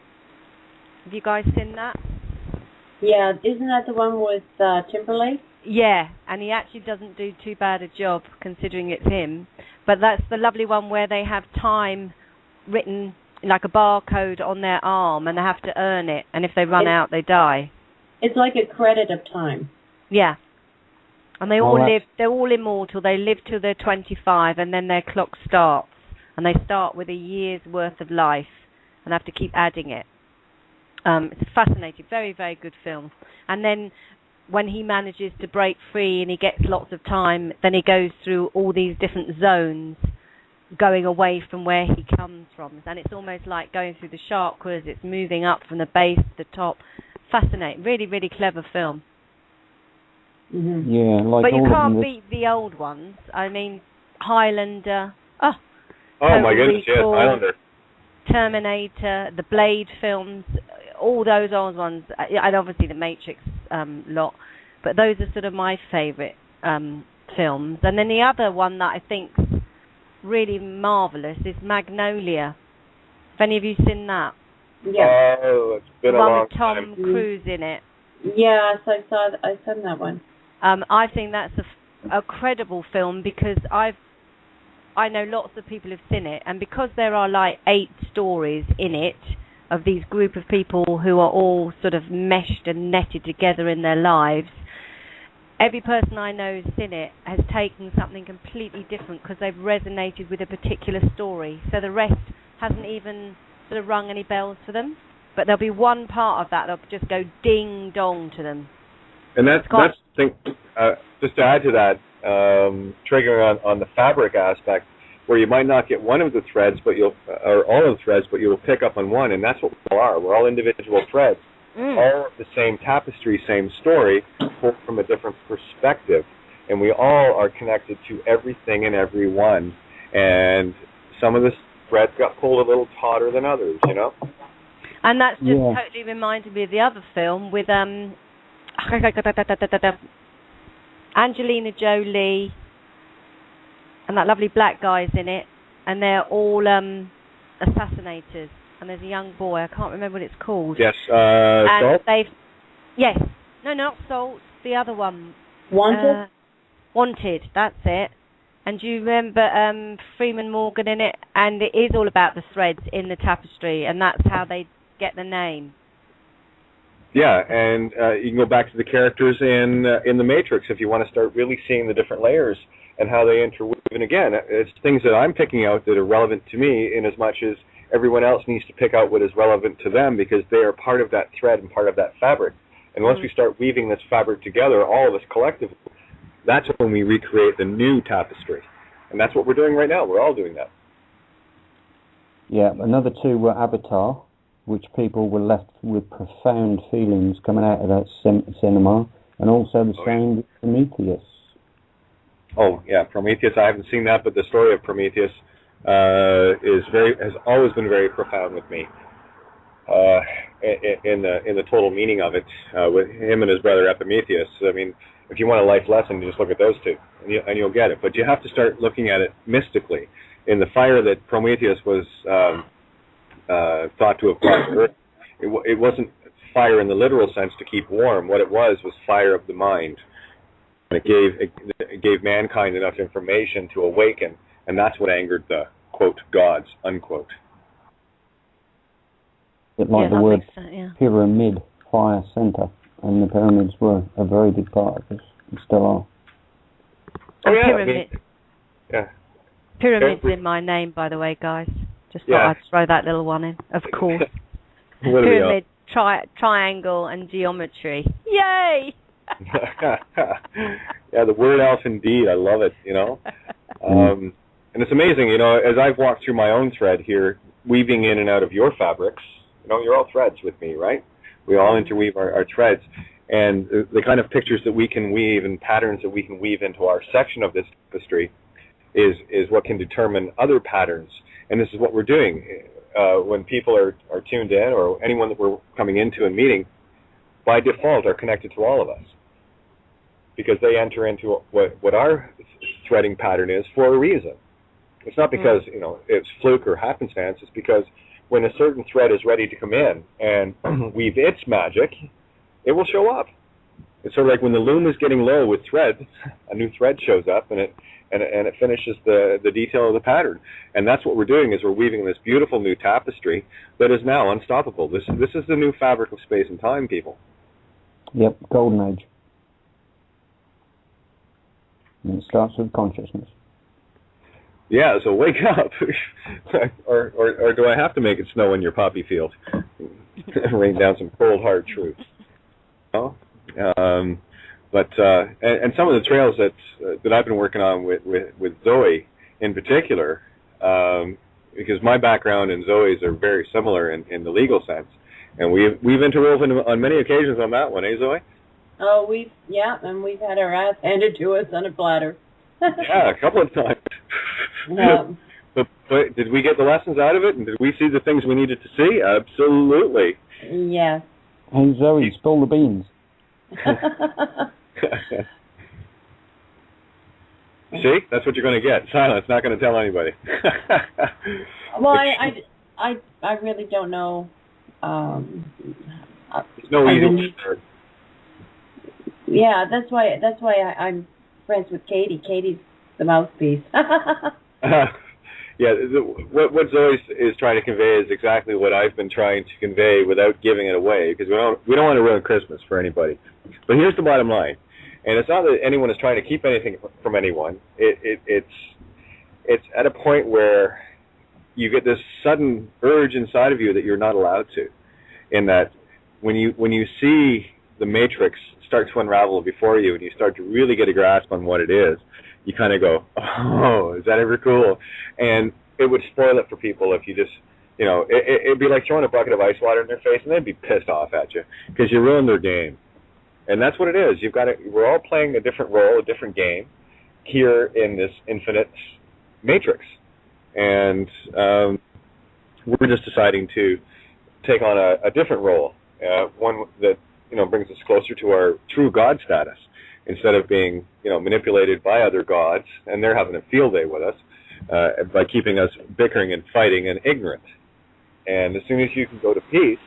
Have you guys seen that? Yeah, isn't that the one with Timberlake? Yeah, and he actually doesn't do too bad a job considering it's him. But that's the lovely one where they have time written like a barcode on their arm, and they have to earn it, and if they run out, they die. It's like a credit of time. Yeah. And they all live, they're all immortal. They live till they're 25, and then their clock starts. And they start with a year's worth of life, and have to keep adding it. It's fascinating, very, very good film. And then when he manages to break free and he gets lots of time, then he goes through all these different zones going away from where he comes from. And it's almost like going through the chakras. It's moving up from the base to the top. Fascinating. Really, really clever film. Mm-hmm. Yeah, like but you can't beat the old ones. I mean, Highlander. Oh my goodness, yes, Highlander. Terminator, the Blade films, all those old ones, and obviously the Matrix lot. But those are sort of my favourite films. And then the other one that I think's really marvellous is Magnolia. Have any of you seen that? Yeah. Oh, it's been a long time. With Tom Cruise in it. Yes, I saw that one. I think that's a credible film because I know lots of people have seen it, and because there are like 8 stories in it of these group of people who are all sort of meshed and netted together in their lives, every person I know who's seen it has taken something completely different because they've resonated with a particular story. So the rest hasn't even sort of rung any bells for them, but there'll be one part of that that'll just go ding dong to them. And that's the thing. Just to add to that, triggering on the fabric aspect, where you might not get one of the threads, or all of the threads, but you'll pick up on one, and that's what we are. We're all individual threads, all of the same tapestry, same story, pulled from a different perspective, and we all are connected to everything and everyone. And some of the threads got pulled a little tauter than others, you know. And that's just totally reminded me of the other film with Angelina Jolie, and that lovely black guy's in it, and they're all assassinators, and there's a young boy, I can't remember what it's called. Yes, Salt? No, not Salt, the other one. Wanted? Wanted, that's it. And do you remember Freeman Morgan in it? And it is all about the threads in the tapestry, and that's how they get the name. Yeah, and you can go back to the characters in the Matrix if you want to start really seeing the different layers and how they interweave. And again, it's things that I'm picking out that are relevant to me in as much as everyone else needs to pick out what is relevant to them because they are part of that thread and part of that fabric. And once we start weaving this fabric together, all of us collectively, that's when we recreate the new tapestry. And that's what we're doing right now. We're all doing that. Yeah, another 2 were Avatar, which people were left with profound feelings coming out of that cinema, and also the same with Prometheus. Oh, yeah, Prometheus, I haven't seen that, but the story of Prometheus has always been very profound with me. In the total meaning of it, with him and his brother Epimetheus. I mean, if you want a life lesson, you just look at those two, and you'll get it. But you have to start looking at it mystically. In the fire that Prometheus was thought to have brought to Earth, it wasn't fire in the literal sense to keep warm. What it was fire of the mind. And it gave mankind enough information to awaken, and that's what angered the, quote, gods, unquote. It like the word pyramid, fire center, and the pyramids were a very big part of this, and still are. Pyramid's in my name, by the way, guys. Just thought I'd throw that little one in, of course. Pyramid, triangle, and geometry. Yay! Yeah, the word elf indeed. I love it, you know. And it's amazing, you know, as I've walked through my own thread here, weaving in and out of your fabrics, you know, you're all threads with me, right? We all interweave our threads. And the kind of pictures that we can weave and patterns that we can weave into our section of this tapestry is what can determine other patterns. And this is what we're doing. When people are tuned in, or anyone that we're coming into and meeting, by default are connected to all of us. Because they enter into what our threading pattern is for a reason. It's not because, you know, it's fluke or happenstance. It's because when a certain thread is ready to come in and weave its magic, it will show up. It's sort of like when the loom is getting low with thread, a new thread shows up and it finishes the detail of the pattern. And that's what we're doing, is we're weaving this beautiful new tapestry that is now unstoppable. This is the new fabric of space and time, people. Yep, golden age. And it starts with consciousness. Yeah, so wake up. or do I have to make it snow in your poppy field? Rain down some cold, hard truths. Oh? But some of the trails that I've been working on with Zoey in particular, because my background and Zoey's are very similar in the legal sense, and we've interwoven on many occasions on that one, eh, Zoey? Oh, and we've had our ass handed to us on a platter. Yeah, a couple of times. But did we get the lessons out of it, and did we see the things we needed to see? Absolutely. Yes. Hey, Zoey, spill the beans. See? That's what you're going to get. Silence, not going to tell anybody. Well, I really don't know. There's no easy answer. Yeah, that's why I'm friends with Katie. Katie's the mouthpiece. Yeah, what Zoe is trying to convey is exactly what I've been trying to convey without giving it away, because we don't want to ruin Christmas for anybody. But here's the bottom line, and it's not that anyone is trying to keep anything from anyone. It's at a point where you get this sudden urge inside of you that you're not allowed to, in that when you see the matrix start to unravel before you and you start to really get a grasp on what it is, you kind of go, oh, is that ever cool? And it would spoil it for people if you just, it'd be like throwing a bucket of ice water in their face, and they'd be pissed off at you because you ruined their game. And that's what it is. We're all playing a different role, a different game here in this infinite matrix. And we're just deciding to take on a different role, one that, brings us closer to our true God status, instead of being, manipulated by other gods, and they're having a field day with us by keeping us bickering and fighting and ignorant. And as soon as you can go to peace,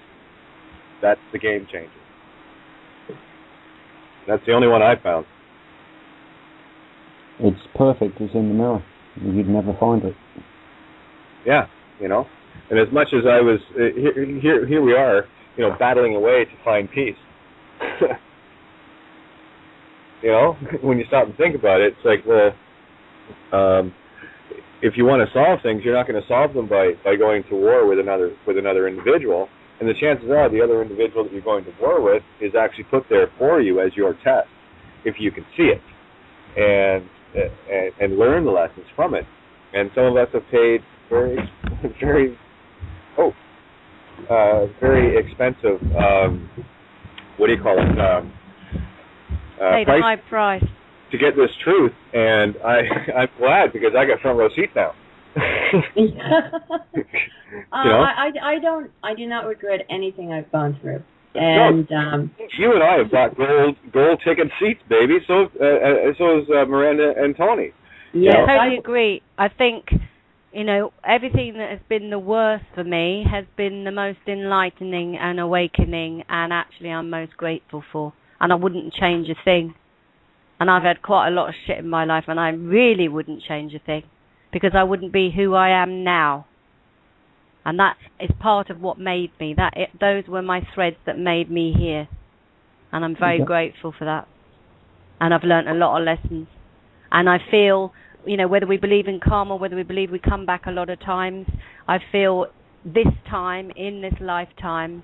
that's the game changer. That's the only one I've found. It's perfect. It's in the mirror. You'd never find it. Yeah, And as much as I was here we are, battling away to find peace. When you stop and think about it, it's like, well, if you want to solve things, you're not going to solve them by going to war with another individual. And the chances are the other individual that you're going to war with is actually put there for you as your test, if you can see it and learn the lessons from it. And some of us have paid very, very, very expensive, what do you call it? Paid a high price to get this truth, and I'm glad because I got front row seat now. I do not regret anything I've gone through. And you and I have got gold ticket seats, baby. So is Miranda and Tony. Yeah, I totally agree. I think everything that has been the worst for me has been the most enlightening and awakening, and actually I'm most grateful for. And I wouldn't change a thing. And I've had quite a lot of shit in my life, and I really wouldn't change a thing, because I wouldn't be who I am now. And that is part of what made me. Those were my threads that made me here. And I'm very grateful for that. And I've learned a lot of lessons. And I feel, whether we believe in karma, whether we believe we come back a lot of times, I feel this time, in this lifetime,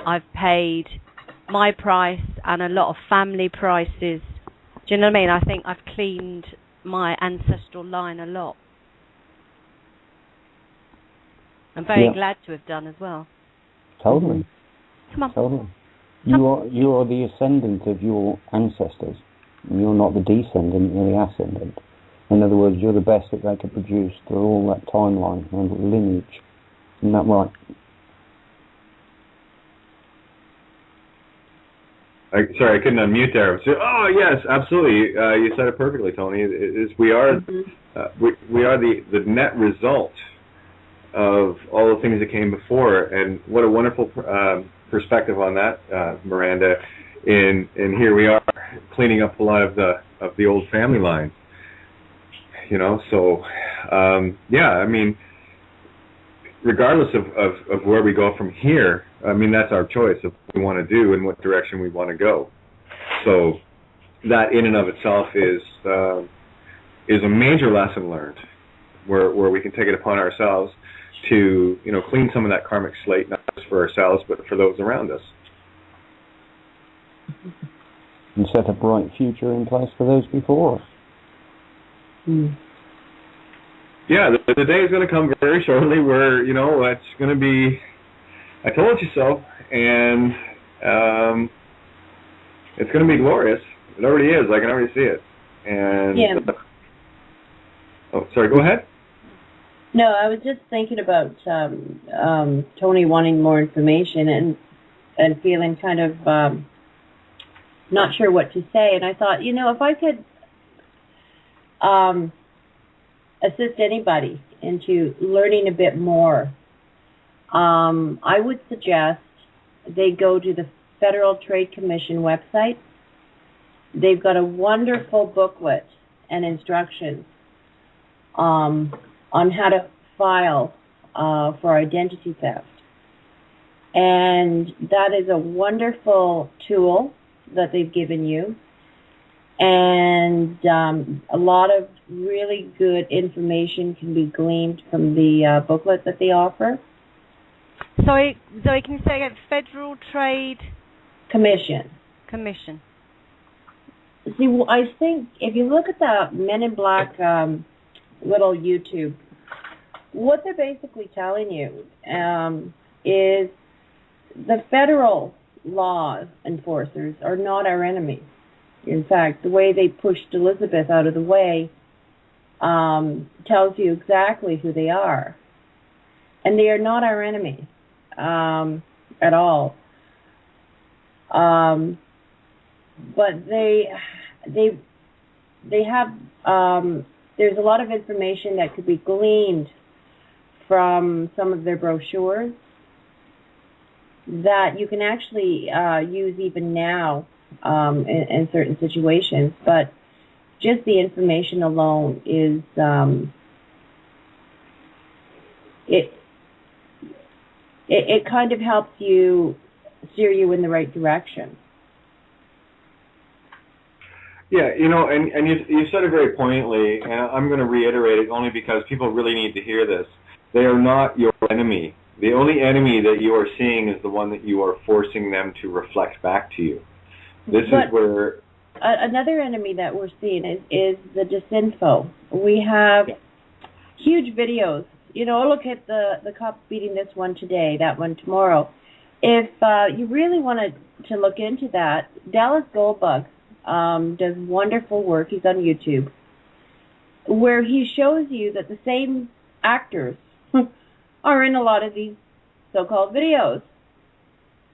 I've paid my price and a lot of family prices. Do you know what I mean? I think I've cleaned my ancestral line a lot. I'm very glad to have done as well. Totally. Come on. Totally. You are the ascendant of your ancestors. You're not the descendant, you're the ascendant. In other words, you're the best that they could produce through all that timeline and lineage. Isn't that right? Sorry, I couldn't unmute there. Oh yes, absolutely. You said it perfectly, Tony. We are the net result of all the things that came before, and what a wonderful perspective on that, Miranda. And here we are cleaning up a lot of the old family lines. So I mean, regardless of where we go from here, I mean, that's our choice of what we want to do and what direction we want to go. So that in and of itself is a major lesson learned, where we can take it upon ourselves to clean some of that karmic slate, not just for ourselves but for those around us, and set a bright future in place for those before us. Yeah, the day is going to come very shortly where, it's going to be, I told you so, and it's going to be glorious. It already is. I can already see it. And yeah. Oh, sorry, go ahead. No, I was just thinking about Tony wanting more information and feeling kind of not sure what to say. And I thought, if I could assist anybody into learning a bit more, I would suggest they go to the Federal Trade Commission website. They've got a wonderful booklet and instructions on how to file for identity theft. And that is a wonderful tool that they've given you. And a lot of really good information can be gleaned from the booklet that they offer. Sorry, Zoe, can you say again? Federal Trade Commission. See, I think if you look at the Men in Black little YouTube, what they're basically telling you is the federal law enforcers are not our enemies. In fact, the way they pushed Elizabeth out of the way tells you exactly who they are. And they are not our enemy at all. But they have, there's a lot of information that could be gleaned from some of their brochures that you can actually use even now in certain situations. But just the information alone is, it kind of helps you steer you in the right direction. Yeah, and you said it very poignantly, and I'm going to reiterate it only because people really need to hear this. They are not your enemy. The only enemy that you are seeing is the one that you are forcing them to reflect back to you. This is where... Another enemy that we're seeing is the disinfo. We have huge videos. Look at the cops beating this one today, that one tomorrow. If you really wanted to look into that, Dallas Goldbug does wonderful work. He's on YouTube, where he shows you that the same actors are in a lot of these so-called videos.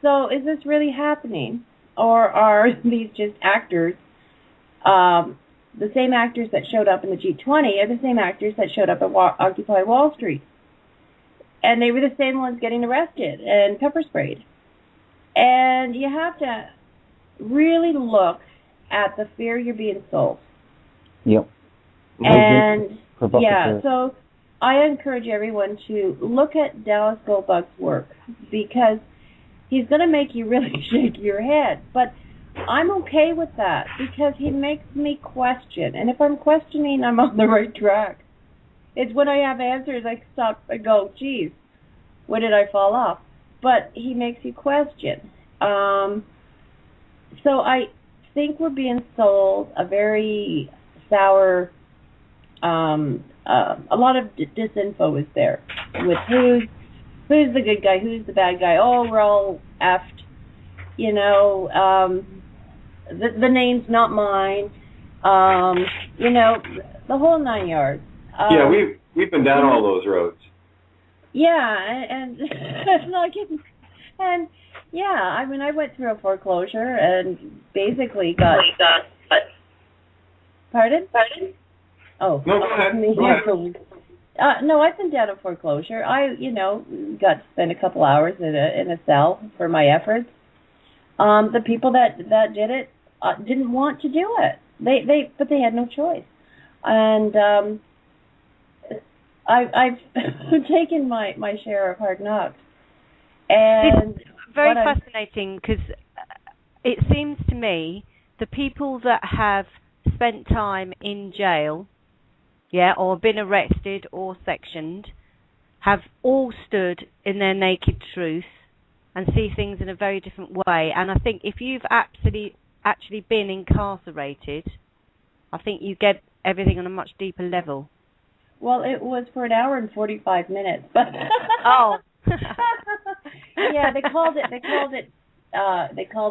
So is this really happening? Or are these just actors, the same actors that showed up in the G20 are the same actors that showed up at Occupy Wall Street? And they were the same ones getting arrested and pepper sprayed. And you have to really look at the fear you're being sold. Yep. And, yeah, so I encourage everyone to look at Dallas Goldbug's work because he's going to make you really shake your head. But I'm okay with that because he makes me question. And if I'm questioning, I'm on the right track. It's when I have answers, I stop and go, geez, where did I fall off? But he makes you question. So I think we're being sold a very sour, a lot of disinfo is there with who's the good guy, who's the bad guy. Oh, we're all effed. The name's not mine. The whole 9 yards. Yeah, we've been down all those roads. Yeah, and it's not kidding. And yeah, I mean, I went through a foreclosure and basically got. Pardon? Oh. No, go ahead. No, I've been down a foreclosure. I, got to spend a couple hours in a cell for my efforts. The people that did it didn't want to do it. But they had no choice. And I've taken my share of hard knocks. And it's very fascinating because it seems to me the people that have spent time in jail, or been arrested or sectioned, have all stood in their naked truth and see things in a very different way. And I think if you've actually been incarcerated, I think you get everything on a much deeper level. Well, it was for an hour and 45 minutes, but oh. Yeah, they called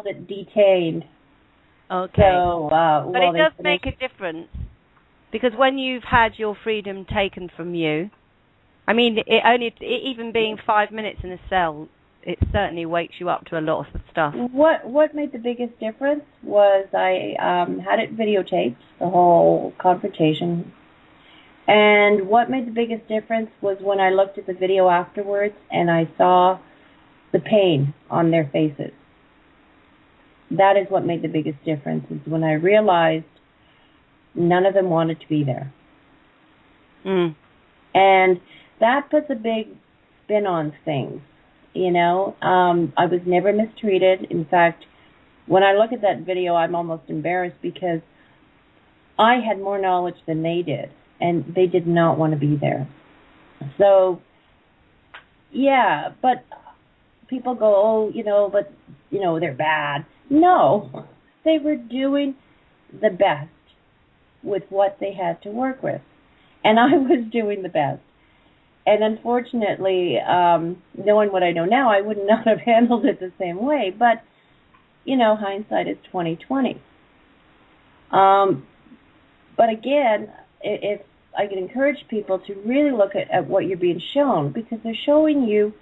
it detained. Okay. So, but it does make a difference, because when you've had your freedom taken from you, I mean, even being 5 minutes in a cell, it certainly wakes you up to a lot of stuff. What made the biggest difference was I had it videotaped, the whole confrontation. And what made the biggest difference was when I looked at the video afterwards and I saw the pain on their faces. That is what made the biggest difference, is when I realized none of them wanted to be there. Mm. And that puts a big spin on things, you know. I was never mistreated. In fact, when I look at that video, I'm almost embarrassed because I had more knowledge than they did, and they did not want to be there. So, yeah, but people go, oh, but, they're bad. No, they were doing the best with what they had to work with. And I was doing the best. And unfortunately, knowing what I know now, I would not have handled it the same way. But, hindsight is 20/20. But again, if I can encourage people to really look at what you're being shown, because they're showing you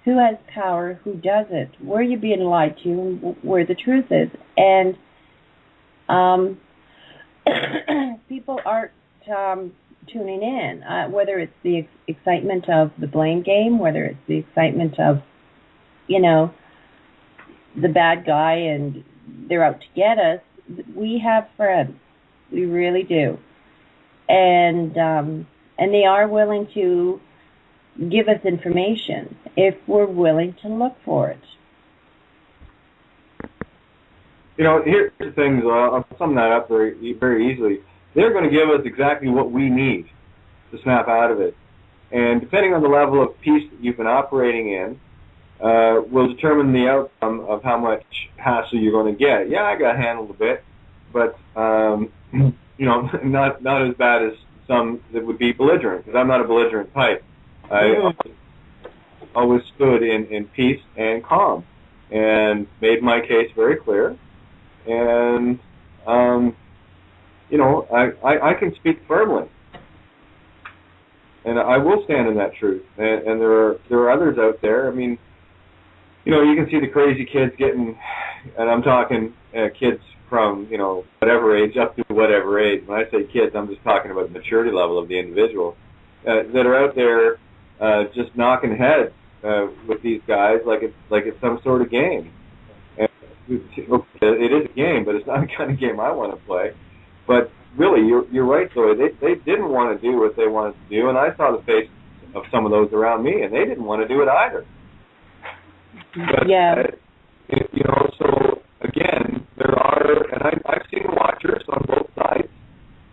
who has power, who doesn't, where you're being lied to, and where the truth is. And people aren't tuning in, whether it's the excitement of the blame game, whether it's the excitement of, the bad guy and they're out to get us. We have friends. We really do. And they are willing to give us information if we're willing to look for it. Here's the thing, I'll sum that up very, very easily. They're going to give us exactly what we need to snap out of it. And depending on the level of peace that you've been operating in, will determine the outcome of how much hassle you're going to get. Yeah, I got handled a bit, but, not as bad as some that would be belligerent, because I'm not a belligerent type. I always stood in peace and calm and made my case very clear. And, I can speak firmly. And I will stand in that truth. And there are others out there. I mean, you can see the crazy kids getting, and I'm talking kids from, whatever age up to whatever age. When I say kids, I'm just talking about the maturity level of the individual, that are out there just knocking heads with these guys like it's some sort of game. And it is a game, but it's not the kind of game I want to play. But really, you're right, Zoey. They didn't want to do what they wanted to do, and I saw the face of some of those around me, and they didn't want to do it either. But, yeah. So again, there are, and I've seen watchers on both sides,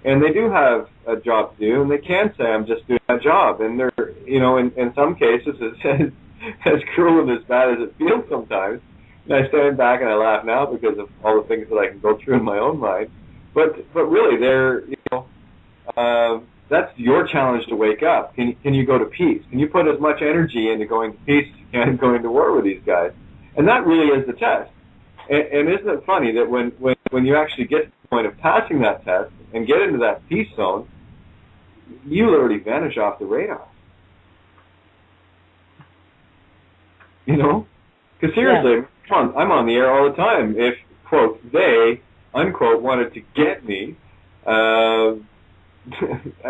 and they do have a job to do, and they can say, I'm just doing my job. And they're, in some cases, it's as cruel and as bad as it feels sometimes. And I stand back and I laugh now because of all the things that I can go through in my own mind. But really, they're, that's your challenge to wake up. Can you go to peace? Can you put as much energy into going to peace as you can going to war with these guys? And that really is the test. And isn't it funny that when you actually get to the point of passing that test and get into that peace zone, you literally vanish off the radar. Because seriously, I'm on the air all the time. If, quote, they, unquote, wanted to get me, I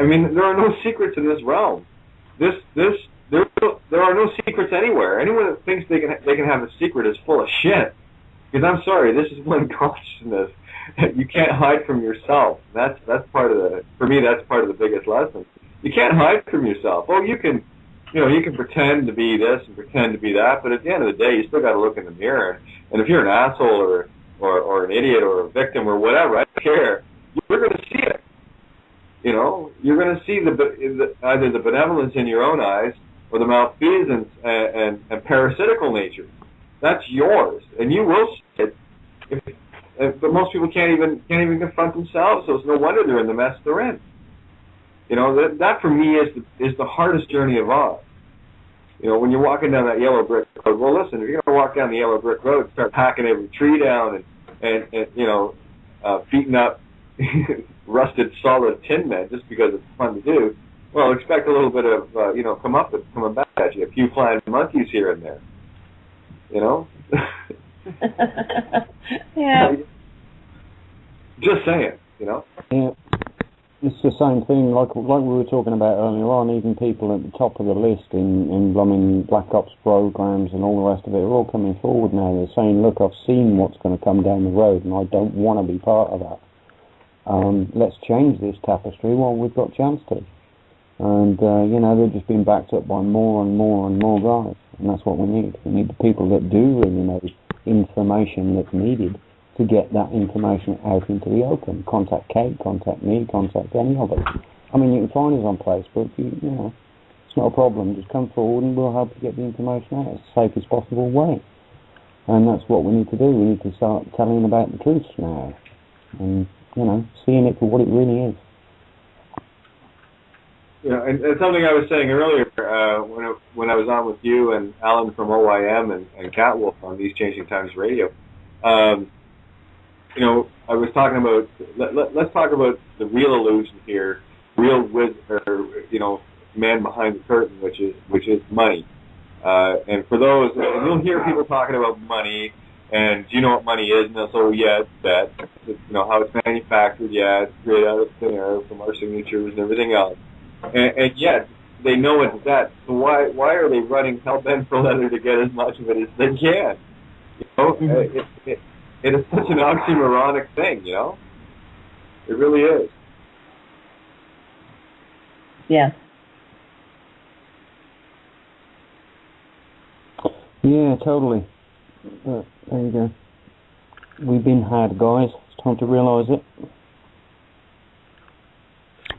mean, there are no secrets in this realm. There are no secrets anywhere. Anyone that thinks they can have a secret is full of shit. Because I'm sorry, this is one consciousness. You can't hide from yourself. That's part of for me, that's part of the biggest lesson. You can't hide from yourself. Oh, you can pretend to be this and pretend to be that, but at the end of the day, you still got to look in the mirror. And if you're an asshole or an idiot or a victim or whatever, I don't care. You're going to see it. You're going to see either the benevolence in your own eyes or the malfeasance and parasitical nature. That's yours, and you will see it. But most people can't even confront themselves, so it's no wonder they're in the mess they're in. You know, that for me is the hardest journey of all. You know, when you're walking down that yellow brick road, well, listen, if you're going to walk down the yellow brick road and start hacking every tree down and you know, beating up rusted solid tin men just because it's fun to do, well, expect a little bit of, you know, coming back at you, a few flying monkeys here and there. You know? Yeah. Just saying, you know? Yeah. It's the same thing, like we were talking about earlier on, even people at the top of the list in Black Ops programs and all the rest of it are all coming forward now. They're saying, look, I've seen what's going to come down the road and I don't want to be part of that. Let's change this tapestry while we've got a chance to. And, you know, they're just being backed up by more and more and more guys. And that's what we need. We need the people that do really know information that's needed to get that information out into the open. Contact Kate, contact me, contact any of us. I mean, you can find us on Facebook. You know, it's not a problem. Just come forward and we'll help you get the information out in the safest possible way. And that's what we need to do. We need to start telling about the truths now. And, you know, seeing it for what it really is. Yeah, and something I was saying earlier when I was on with you and Alan from OIM and Catwolf on These Changing Times Radio, you know, I was talking about, let's talk about the real illusion here, real you know, man behind the curtain, which is money. And for those, and you'll hear people talking about money, and do you know what money is? And they'll say, oh, yeah, it's that. You know, how it's manufactured, yeah, it's created out of thin air from our signatures and everything else. And yet, they know it's that. So why are they running hell-bent for leather to get as much of it as they can? You know, it is such an oxymoronic thing, you know? It really is. Yeah. Yeah, totally. There you go. We've been had, guys. It's time to realise it.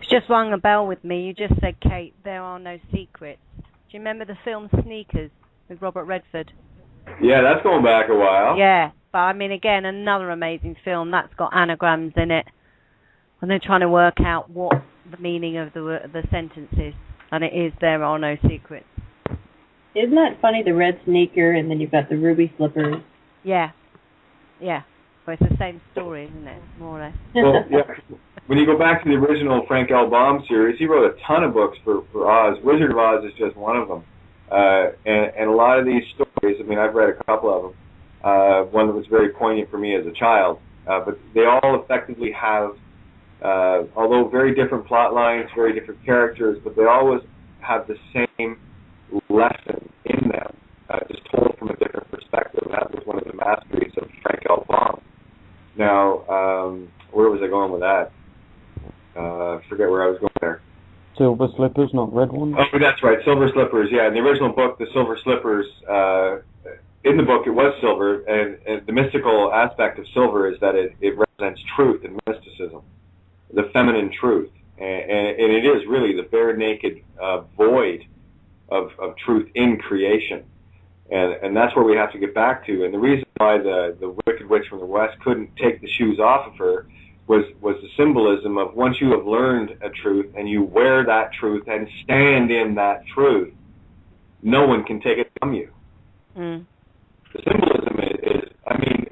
It's just rung a bell with me. You just said, Kate, there are no secrets. Do you remember the film Sneakers with Robert Redford? Yeah, that's going back a while. Yeah, but I mean, again, another amazing film that's got anagrams in it, and they're trying to work out what the meaning of the sentence is, and it is there are no secrets. Isn't that funny? The red sneaker, and then you've got the ruby slippers. Yeah, yeah. Well, it's the same story, isn't it? More or less. Well, yeah. When you go back to the original Frank L. Baum series, he wrote a ton of books for Oz. Wizard of Oz is just one of them. And a lot of these stories, I mean, I've read a couple of them. One that was very poignant for me as a child. But they all effectively have, although very different plot lines, very different characters, but they always have the same lesson in them, just told from a different perspective. That was one of the masteries of Frank L. Baum. Now, where was I going with that? I forget where I was going there. Silver slippers, not red ones? Oh, that's right, silver slippers, yeah. In the original book, the silver slippers, in the book it was silver, and the mystical aspect of silver is that it represents truth and mysticism, the feminine truth. And it is really the bare naked void of truth in creation. And that's where we have to get back to. And the reason why the Wicked Witch from the West couldn't take the shoes off of her was the symbolism of once you have learned a truth and you wear that truth and stand in that truth, no one can take it from you. Mm. The symbolism is I mean,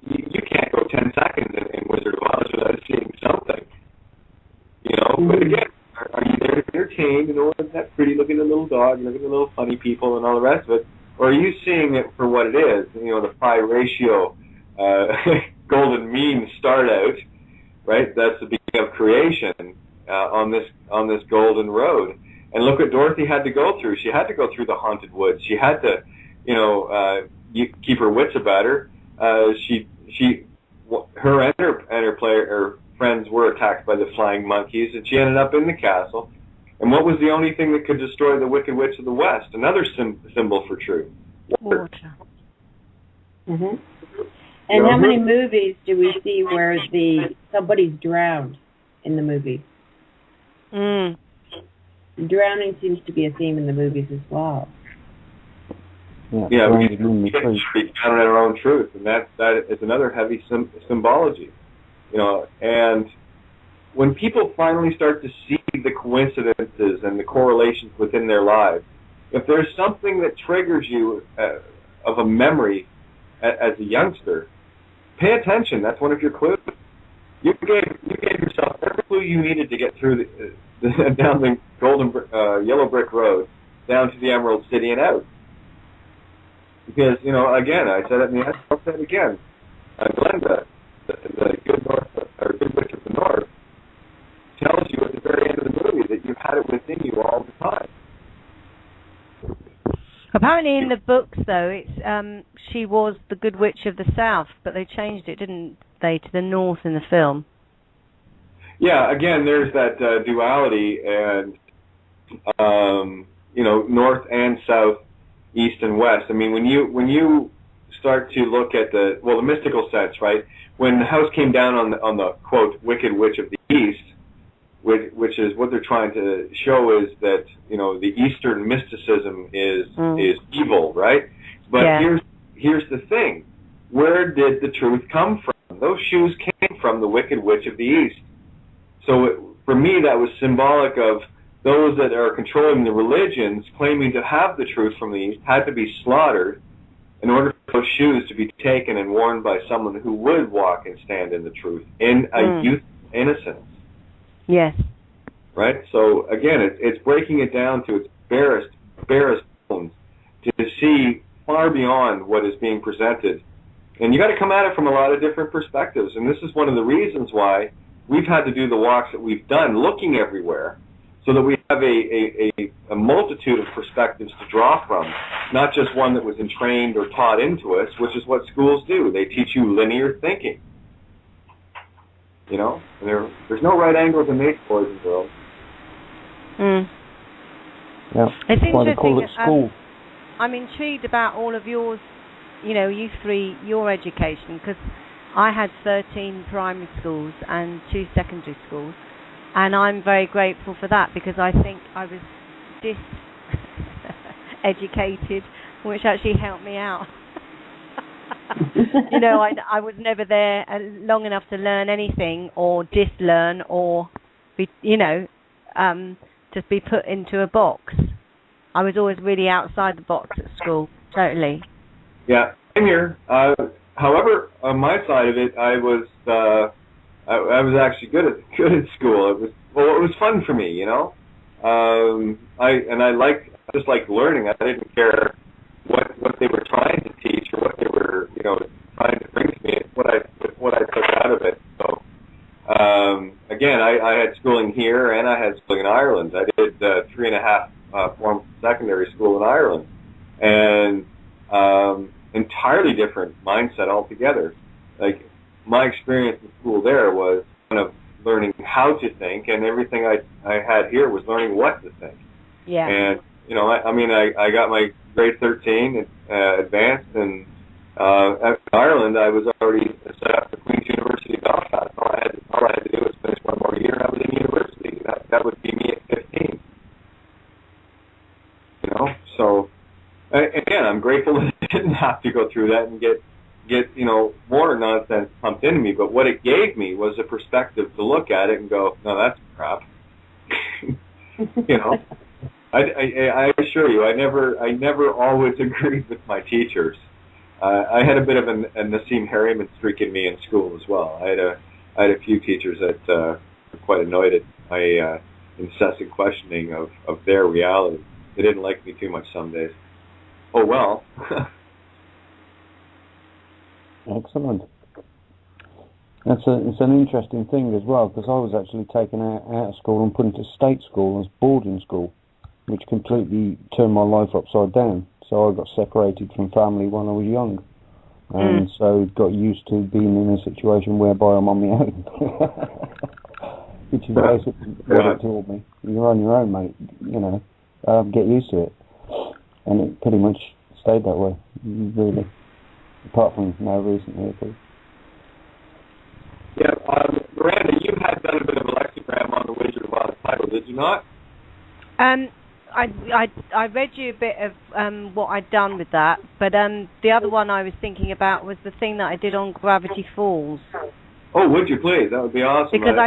you can't go 10 seconds in Wizard of Oz without seeing something. You know, but again, are you there to entertain, you know, that pretty looking little dog, look at the little funny people and all the rest of it? Or are you seeing it for what it is? You know, the pi ratio, golden mean start out, right? That's the beginning of creation on this golden road. And look what Dorothy had to go through. She had to go through the haunted woods. She had to, you know, keep her wits about her. Her and her friends were attacked by the flying monkeys, and she ended up in the castle. And what was the only thing that could destroy the Wicked Witch of the West? Another symbol for truth. Water. Mm-hmm. And how many movies do we see where somebody's drowned in the movie? Mm. Drowning seems to be a theme in the movies as well. Yeah, we get to speak down in our own truth, and that is another heavy symbology. You know, and when people finally start to see the coincidences and the correlations within their lives, if there's something that triggers you of a memory as a youngster, pay attention. That's one of your clues. You gave yourself every clue you needed to get through down the yellow brick road, down to the Emerald City and out. Because, again, I said it in the end, I'll say it again. Glenda, the good north, or good witch of the north, tells you at the very end of the movie that you've had it within you all the time. Apparently in the books, though, it's she was the good witch of the south, but they changed it, didn't they, to the north in the film? Yeah, again, there's that duality, and north and south, east and west. I mean, when you start to look at the mystical sense, right? When the house came down on the quote wicked witch of the east, which is what they're trying to show is that the Eastern mysticism is evil, right? But here's the thing: where did the truth come from? Those shoes came from the wicked witch of the east. So for me, that was symbolic of those that are controlling the religions, claiming to have the truth from the east, had to be slaughtered in order for those shoes to be taken and worn by someone who would walk and stand in the truth in a youth innocence. Yes. Right? So, again, it's breaking it down to its barest bones to see far beyond what is being presented. And you got to come at it from a lot of different perspectives. And this is one of the reasons why we've had to do the walks that we've done, looking everywhere, so that we have a multitude of perspectives to draw from, not just one that was entrained or taught into us, which is what schools do. They teach you linear thinking. And there's no right angles in nature, boys and girls. Yeah, it's why they call it school. I'm intrigued about all of yours, you three, your education, because I had 13 primary schools and 2 secondary schools, and I'm very grateful for that, because I think I was educated, which actually helped me out. I was never there long enough to learn anything or dislearn or be, just be put into a box. I was always really outside the box at school, totally. Yeah, same here. However, on my side of it, I was actually good at school. It was fun for me, I just liked learning. I didn't care what they were trying to teach or what they were trying to bring to me. It's what I took out of it. So again, I had schooling here and I had schooling in Ireland. I did 3.5 forms of secondary school in Ireland, and entirely different mindset altogether. Like, my experience in school there was kind of learning how to think, and everything I had here was learning what to think. Yeah. And I got my grade 13 advanced, and at Ireland I was already set up for Queen's University of Belfast. All I had to do was finish one more year, and I was in university. That would be me at 15. So again, I'm grateful that I didn't have to go through that and get more nonsense pumped into me. But what it gave me was a perspective to look at it and go, no, that's crap. I assure you, I never always agreed with my teachers. I had a bit of a Nassim Harriman streak in me in school as well. I had a few teachers that were quite annoyed at my incessant questioning of their reality. They didn't like me too much some days. Oh well. Excellent. It's an interesting thing as well, because I was actually taken out of school and put into state school as boarding school, which completely turned my life upside down. So I got separated from family when I was young, and so got used to being in a situation whereby I'm on my own, which is basically what it taught me. You're on your own, mate. Get used to it, and it pretty much stayed that way, really. Apart from now recently, I think. Yeah, Miranda, you had done a bit of a lexigram on the Wizard of Oz title, did you not? I read you a bit of what I'd done with that, but the other one I was thinking about was the thing that I did on Gravity Falls. Oh, would you please? That would be awesome. Because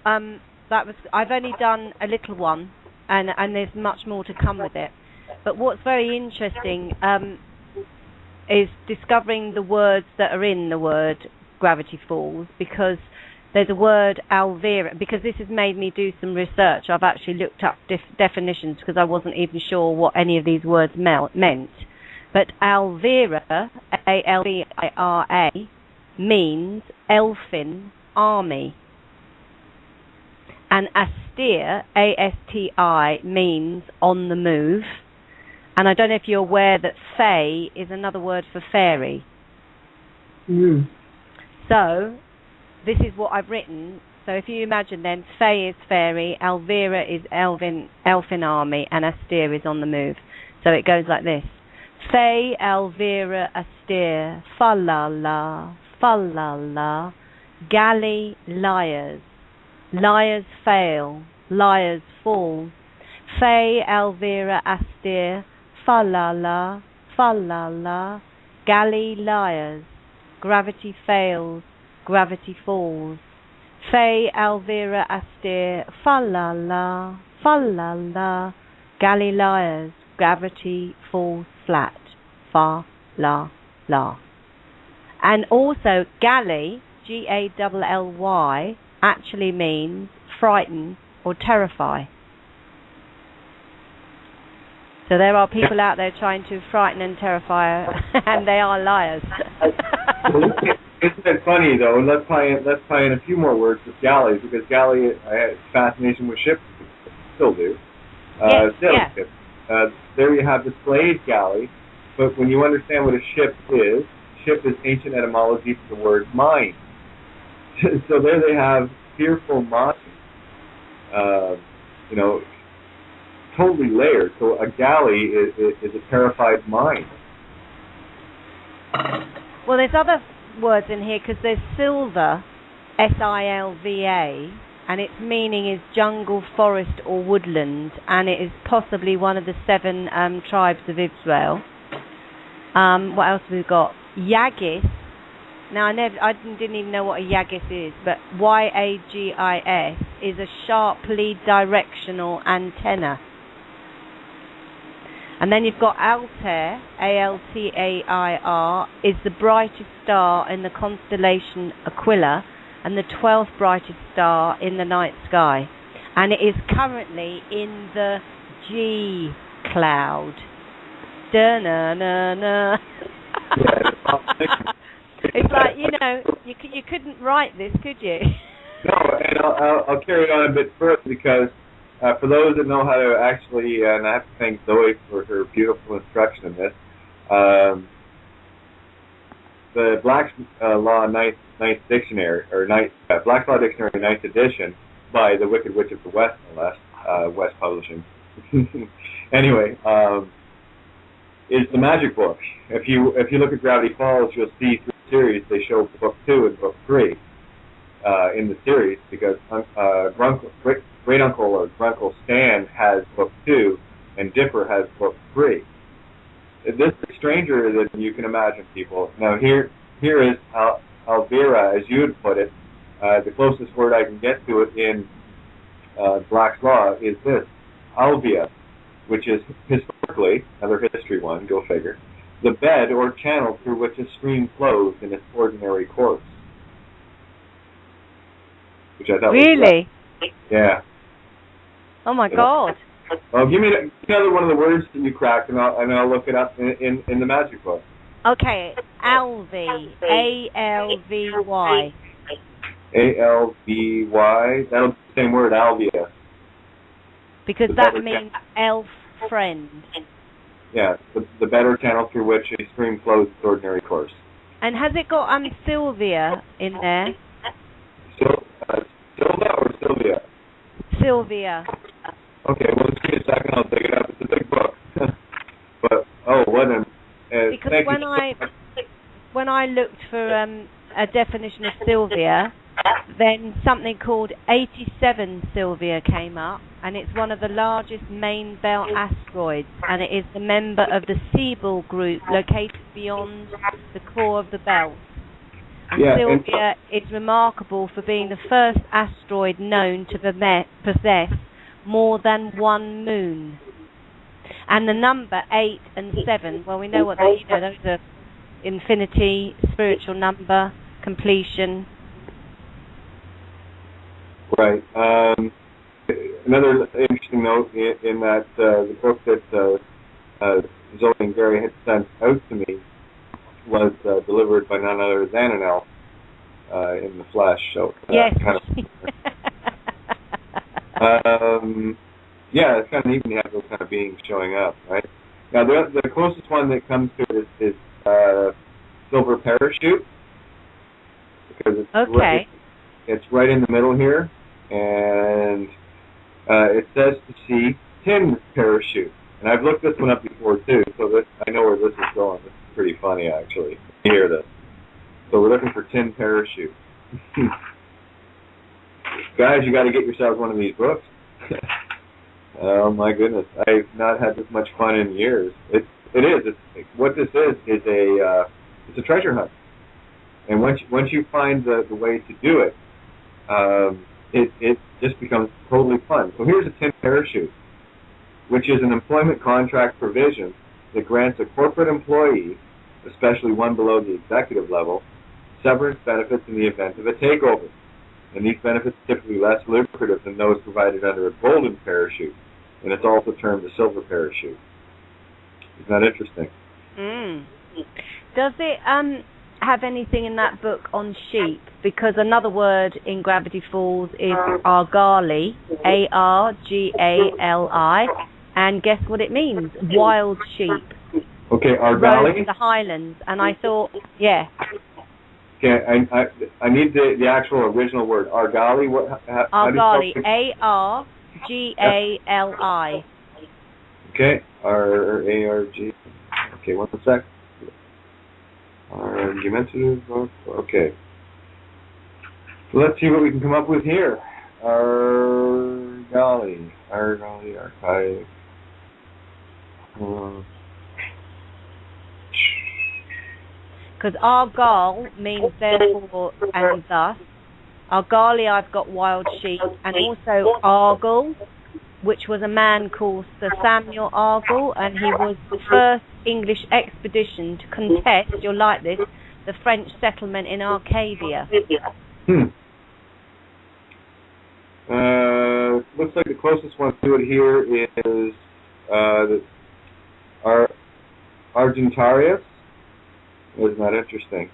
I've only done a little one, and there's much more to come with it. But what's very interesting is discovering the words that are in the word Gravity Falls, because there's a word Alvira, because this has made me do some research. I've actually looked up definitions because I wasn't even sure what any of these words meant. But Alvira, A-L-V-I-R-A, means elfin army. And Astir, A-S-T-I, means on the move. And I don't know if you're aware that Fae is another word for fairy. Mm. So, this is what I've written. So if you imagine then, Fae is fairy, Alvira is elfin army, and Astir is on the move. So it goes like this. Fae, Alvira, Astir, fa-la-la, fa-la-la, galley, liars. Liars fail, liars fall. Fae, Alvira, Astir, fa-la-la, fa-la-la, galley, liars. Gravity fails, gravity falls. Fae, Alvira, Astir, fa-la-la, fa-la-la, galley, liars. Gravity falls flat, fa-la-la. And also, galley, G-A-L-L-Y, actually means frighten or terrify. So there are people out there trying to frighten and terrify, and they are liars. Isn't it funny though? Let's tie in a few more words with galley, because galley, I had fascination with ships, still do. Ships. There you have the slave galley, but when you understand what a ship is ancient etymology for the word mind. So there they have fearful mind, totally layered. So a galley is a terrified mind. Well, there's other words in here, because there's silva, S-I-L-V-A, and its meaning is jungle, forest, or woodland, and it is possibly one of the 7 tribes of Israel. What else have we got? Yagis. Now, I didn't even know what a Yagis is, but Y-A-G-I-S is a sharply directional antenna. And then you've got Altair, A-L-T-A-I-R, is the brightest star in the constellation Aquila and the 12th brightest star in the night sky. And it is currently in the G cloud. Da-na-na-na. It's like, you couldn't write this, could you? No, and I'll carry it on a bit further, because for those that know how to actually, and I have to thank Zoey for her beautiful instruction in this, the Black's Law Ninth Dictionary, or Black's Law Dictionary 9th edition, by the Wicked Witch of the West, no less, West Publishing. Anyway, is the magic book. If you look at Gravity Falls, you'll see through the series they show book 2 and book 3 in the series, because great uncle or Grunkle Stan has book 2 and Dipper has book 3. This is stranger than you can imagine, people. Now here is Alvira, as you would put it. The closest word I can get to it in Black's Law is this, Alvia, which is historically, another history one, go figure, the bed or channel through which a stream flows in its ordinary course. Which I thought really? Was yeah. Oh my God. Well, give me another one of the words that you cracked, and I'll look it up in the magic book. Okay, Alvy, A-L-V-Y. A-L-V-Y. That'll be the same word, Alvia. Because that means elf friend. Yeah, the better channel through which a stream flows its ordinary course. And has it got Sylvia in there? Silva or Sylvia? Sylvia. Okay, well, just give me a second. I'll take it up. It's a big book. But because when I looked for a definition of Sylvia, then something called 87 Sylvia came up, and it's one of the largest main belt asteroids, and it is a member of the Siebel group located beyond the core of the belt. And Sylvia is remarkable for being the first asteroid known to possess more than one moon. And the number 8 and 7, well, we know what those are: infinity, spiritual number, completion. Right. Another interesting note in that the book that Zoey and Gary had sent out to me was delivered by none other than an elf in the flesh. So yes. Kind of, yeah, it's kind of neat when you have those kind of beings showing up, right? Now, the closest one that comes to it is Silver Parachute, because it's right in the middle here, and it says to see Tin Parachute. And I've looked this one up before, too, so I know where this is going. This is pretty funny, actually. You hear this. So we're looking for Tin Parachute. Guys, you got to get yourselves one of these books. Oh, my goodness. I've not had this much fun in years. It is. What this is it's a treasure hunt. And once you find the way to do it, it just becomes totally fun. So here's a Tin Parachute, which is an employment contract provision that grants a corporate employee, especially one below the executive level, severance benefits in the event of a takeover. And these benefits are typically less lucrative than those provided under a golden parachute. And it's also termed a silver parachute. Isn't that interesting? Does it have anything in that book on sheep? Because another word in Gravity Falls is argali, A-R-G-A-L-I, and guess what it means? Wild sheep. Okay, argali? In the Highlands, and I thought, yeah. Okay, I need the actual original word. Argali, what? Argali, A-R-G-A-L-I. Okay, R-A-R-G. Okay, one sec. Argumentative, okay. So let's see what we can come up with here. Argali, archive. Because argal means therefore and thus. Argali, I've got wild sheep, and also Argal, which was a man called Sir Samuel Argal, and he was the first English expedition to contest, you'll like this, the French settlement in Arcadia. Looks like the closest one to it here is Argentarius. Isn't that interesting?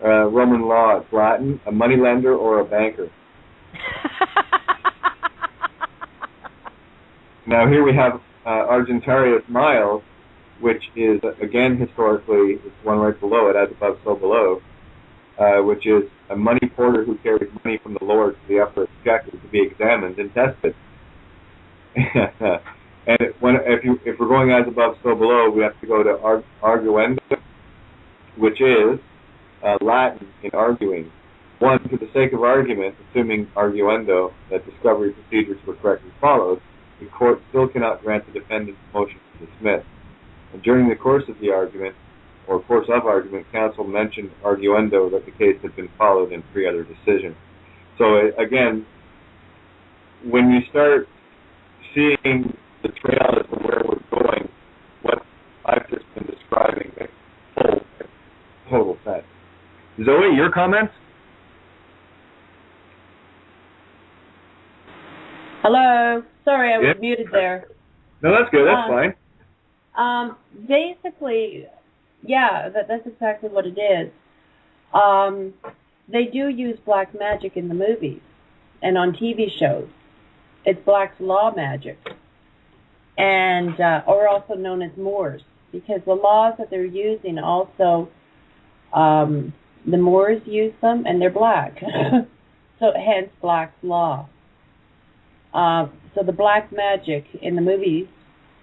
Roman law, it's Latin, a moneylender or a banker. Now here we have Argentarius Miles, which is, again, historically, it's one right below it, as above, so below, which is a money porter who carries money from the lower to the upper exchequer to be examined and tested. And if we're going as above, so below, we have to go to arguendo, which is Latin in arguing. One, for the sake of argument, assuming arguendo, that discovery procedures were correctly followed, the court still cannot grant the defendant's motion to dismiss. And during the course of the argument, or course of argument, counsel mentioned arguendo that the case had been followed in 3 other decisions. So again, when you start seeing the trail as to where we're going, what I've just been describing makes total sense. Zoey, your comments? Hello. Sorry, I was muted there. No, that's good. That's fine. Basically, yeah, that's exactly what it is. They do use black magic in the movies and on TV shows. It's Black's Law magic, and or also known as Moors, because the laws that they're using also, the Moors use them, and they're black. So hence Black's Law. So the black magic in the movies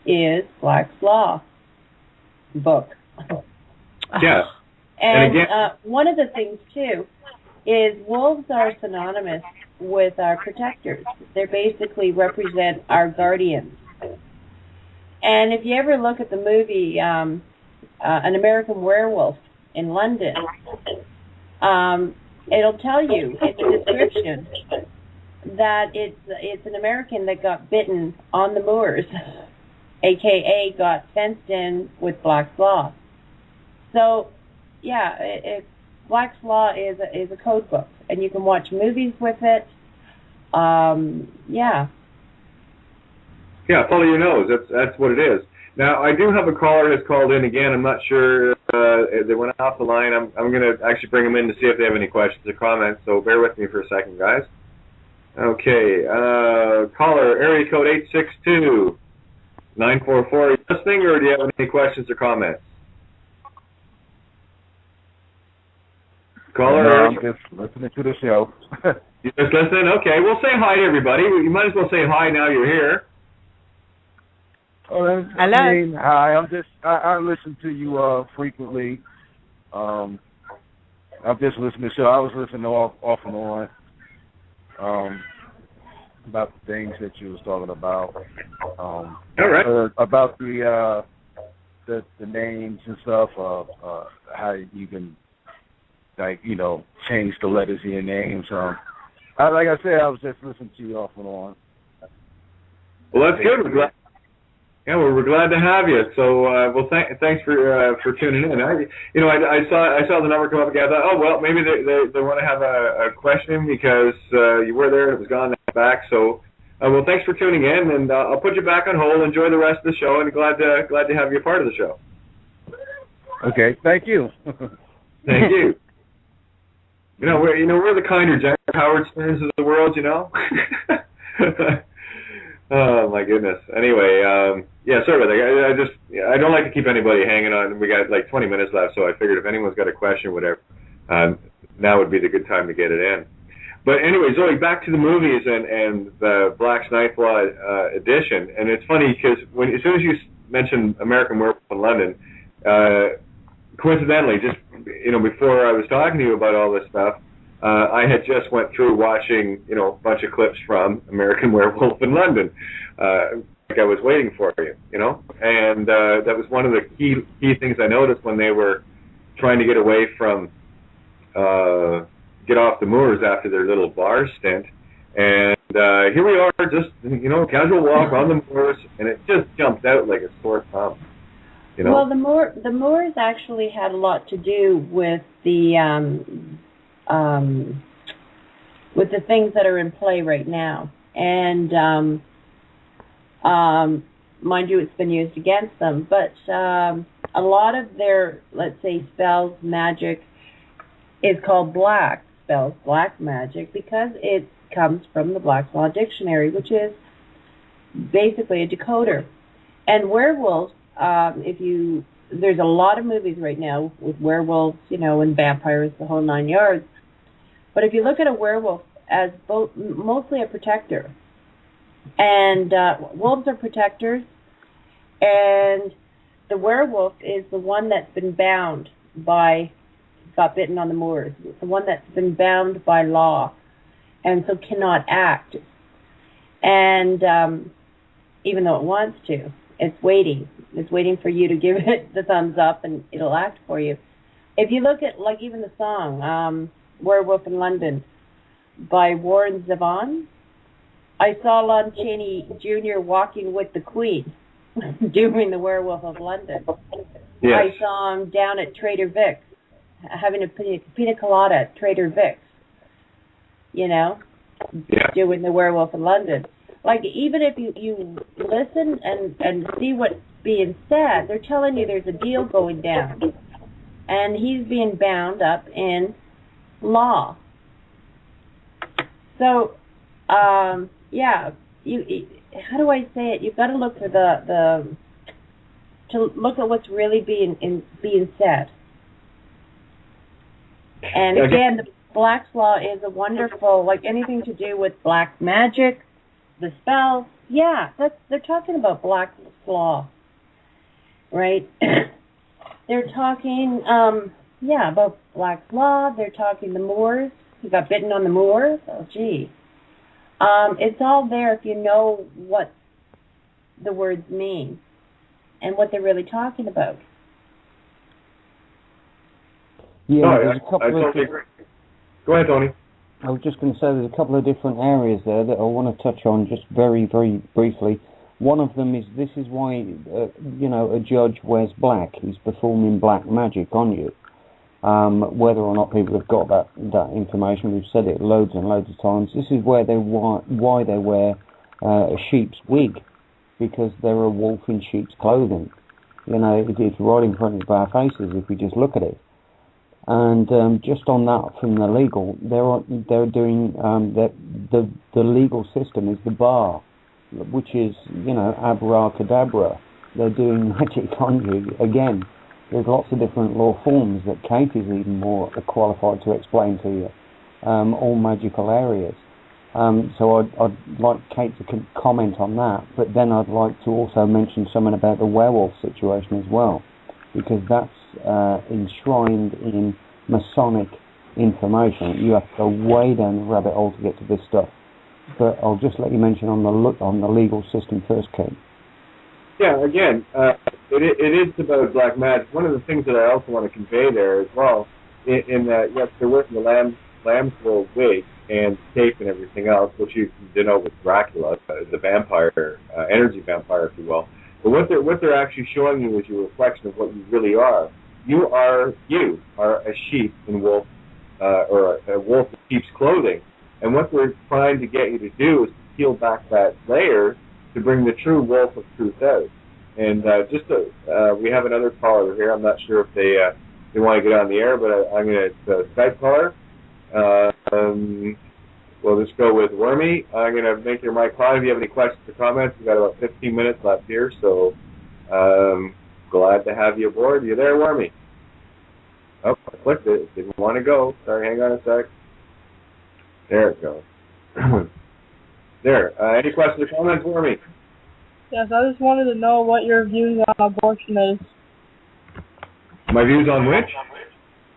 is Black's Law book. Yeah. And one of the things, too, is wolves are synonymous with our protectors. They basically represent our guardians. And if you ever look at the movie An American Werewolf in London, it'll tell you in the description that it's an American that got bitten on the moors, aka got fenced in with Black's Law. So, yeah, Black's Law is a code book, and you can watch movies with it. Yeah. Yeah, follow your nose. That's what it is. Now, I do have a caller who's called in again. I'm not sure they went off the line. I'm going to actually bring them in to see if they have any questions or comments, so bear with me for a second, guys. Okay, caller, area code 862-944. Are you listening, or do you have any questions or comments? Caller? No, I'm just listening to the show. You just listening? Okay, well, say hi to everybody. You might as well say hi now you're here. Hello. Hi. I listen to you frequently. I'm just listening to the show. I was listening off and on about the things that you was talking about. All right. About the names and stuff. How you can change the letters in your names. Like I said, I was just listening to you off and on. Well, that's good. We're glad to have you. So, thanks for tuning in. I saw the number come up again. I thought, oh well, maybe they want to have a question because you were there and it was gone back. So, thanks for tuning in, and I'll put you back on hold. Enjoy the rest of the show, and glad to have you a part of the show. Okay, thank you. Thank you. We're the kinder, Jack Howard Sterns of the world, Oh my goodness. Anyway, sorry about that. I don't like to keep anybody hanging on. We got like 20 minutes left, so I figured if anyone's got a question or whatever, now would be the good time to get it in. But anyway, Zoey, back to the movies and the Black's Ninth Law edition. And it's funny because as soon as you mentioned American Werewolf in London, coincidentally, just before I was talking to you about all this stuff, I had just went through watching, a bunch of clips from American Werewolf in London, like I was waiting for you, and that was one of the key things I noticed when they were trying to get away from, get off the moors after their little bar stint, and here we are, just, casual walk on the moors, and it just jumped out like a sore thumb. Well, the moors actually had a lot to do with the things that are in play right now, and mind you, it's been used against them. But a lot of their, let's say, spells, magic, is called black spells, black magic, because it comes from the Black's Law Dictionary, which is basically a decoder. And werewolves. There's a lot of movies right now with werewolves, and vampires, the whole 9 yards. But if you look at a werewolf as mostly a protector, and wolves are protectors, and the werewolf is the one that's been got bitten on the moors. It's the one that's been bound by law, and so cannot act. And even though it wants to, it's waiting. It's waiting for you to give it the thumbs up, and it'll act for you. If you look at, like, even the song, Werewolf in London by Warren Zevon, I saw Lon Chaney Jr. walking with the Queen doing the Werewolf of London. Yes. I saw him down at Trader Vic's having a pina colada at Trader Vic's, doing the Werewolf in London. Like, even if you listen and see what's being said, they're telling you there's a deal going down. And he's being bound up in law. So, how do I say it? You've got to look for to look at what's really being said. And again, the Black's Law is a wonderful, like anything to do with black magic, the spells, they're talking about Black's Law, right? They're talking, about Black's Law. They're talking the Moors. He got bitten on the Moors. Oh, gee. It's all there if you know what the words mean and what they're really talking about. Yeah, No, there's a couple I of totally agree. Go ahead, Tony. I was just going to say there's a couple of different areas there that I want to touch on just very, very briefly. One of them is this is why, a judge wears black. He's performing black magic on you. Whether or not people have got that information, we've said it loads and loads of times. This is why they wear a sheep's wig, because they're a wolf in sheep's clothing. It's right in front of our faces if we just look at it. And just on that, from the legal, they're doing the legal system is the bar, which is abracadabra. They're doing magic on you again. There's lots of different law forms that Kate is even more qualified to explain to you, all magical areas. So I'd like Kate to comment on that, but then I'd like to also mention something about the werewolf situation as well, because that's enshrined in Masonic information. You have to go way down the rabbit hole to get to this stuff. But I'll just let you mention on the legal system first, Kate. Yeah, again, it is about black magic. One of the things that I also want to convey there as well, in that, yes, they're wearing the lamb's wool wig and cape and everything else, which you denote with Dracula, the vampire, energy vampire, if you will. But what they're actually showing you is your reflection of what you really are. You are a sheep in wolf, or a wolf in sheep's clothing. And what they're trying to get you to do is to peel back that layer to bring the true wolf of truth out. And we have another caller here. I'm not sure if they want to get on the air, but I'm going to Skype caller. We'll just go with Wormy. I'm going to make your mic live. If you have any questions or comments, we've got about 15 minutes left here, so glad to have you aboard. You there, Wormy? Oh, I clicked it. Didn't want to go. Sorry, hang on a sec. There it goes. There. Any questions or comments, Wormy? Yes, I just wanted to know what your views on abortion is. My views on which?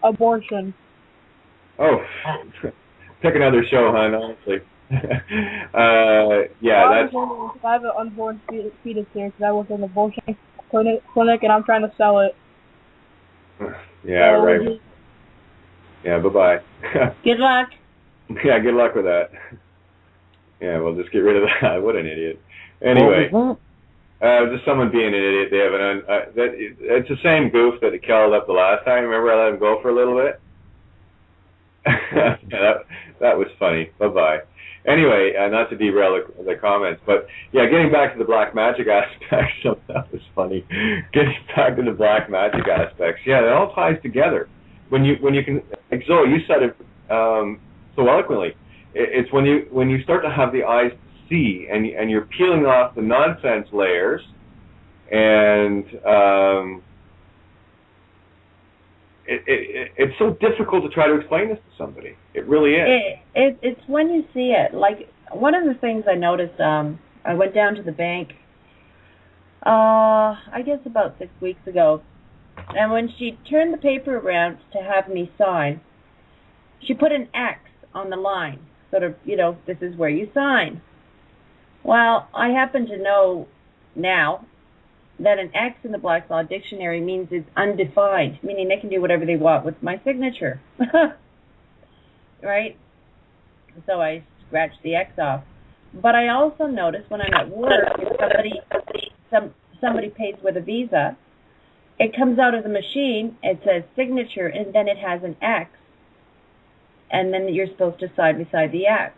Abortion. Oh, pick another show, hon, honestly. Yeah, that's... I have an unborn fetus here because I work in an abortion clinic and I'm trying to sell it. Yeah, right. Yeah, bye-bye. Good luck. Yeah, good luck with that. Yeah, we'll just get rid of that. What an idiot. Anyway, just someone being an idiot. They have it's the same goof that he killed up the last time. Remember I let him go for a little bit? Yeah, that was funny. Bye-bye. Anyway, not to derail the comments, but yeah, getting back to the black magic aspects, that was funny. Getting back to the black magic aspects, yeah, it all ties together. When you can, like Zoe, you said it so eloquently. It's when you start to have the eyes to see, and you're peeling off the nonsense layers, and it's so difficult to try to explain this to somebody. It really is. It's when you see it. Like, one of the things I noticed, I went down to the bank, I guess about 6 weeks ago, and when she turned the paper around to have me sign, she put an X on the line, sort of, this is where you sign. Well, I happen to know now that an X in the Black's Law Dictionary means it's undefined, meaning they can do whatever they want with my signature. Right? So I scratched the X off. But I also noticed when I'm at work, if somebody pays with a Visa, it comes out of the machine, it says signature, and then it has an X. And then you're supposed to sign beside the X.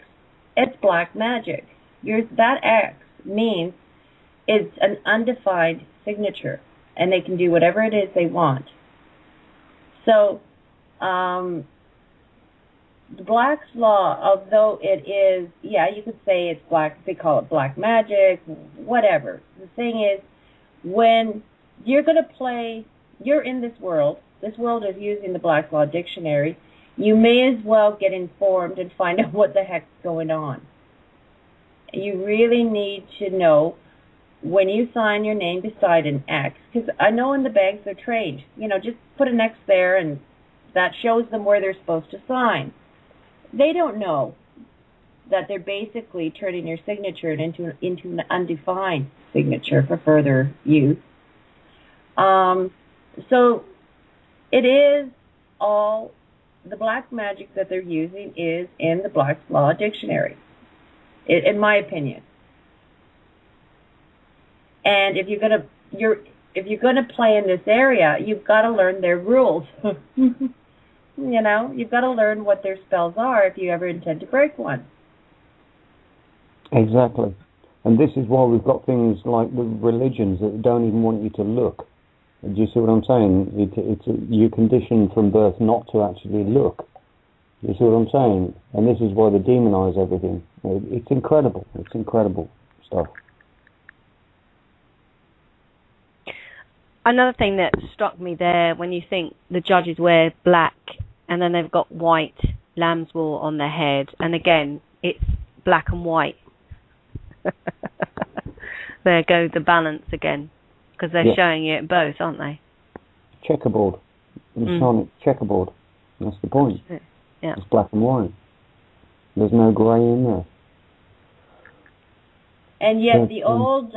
It's black magic. That X means it's an undefined signature, and they can do whatever it is they want. So, the Black's Law, although it is, you could say it's black, they call it black magic, whatever. The thing is, when you're going to play, you're in this world is using the Black's Law Dictionary, you may as well get informed and find out what the heck's going on. You really need to know when you sign your name beside an X, because I know in the banks they're trained. Just put an X there and that shows them where they're supposed to sign. They don't know that they're basically turning your signature into an undefined signature for further use. So it is all the black magic that they're using is in the Black's Law Dictionary, in my opinion. And if you're gonna play in this area, you've got to learn their rules. You know, you've got to learn what their spells are if you ever intend to break one. Exactly. And this is why we've got things like the religions that don't even want you to look. Do you see what I'm saying? You're conditioned from birth not to actually look. You see what I'm saying? And this is why they demonize everything. It's incredible. It's incredible stuff. Another thing that struck me there, when you think the judges wear black and then they've got white lamb's wool on their head, and again, it's black and white. There goes the balance again, because they're showing you it both, aren't they? Checkerboard. Masonic checkerboard. That's the point. Yeah. It's black and white. There's no grey in there. And yet the old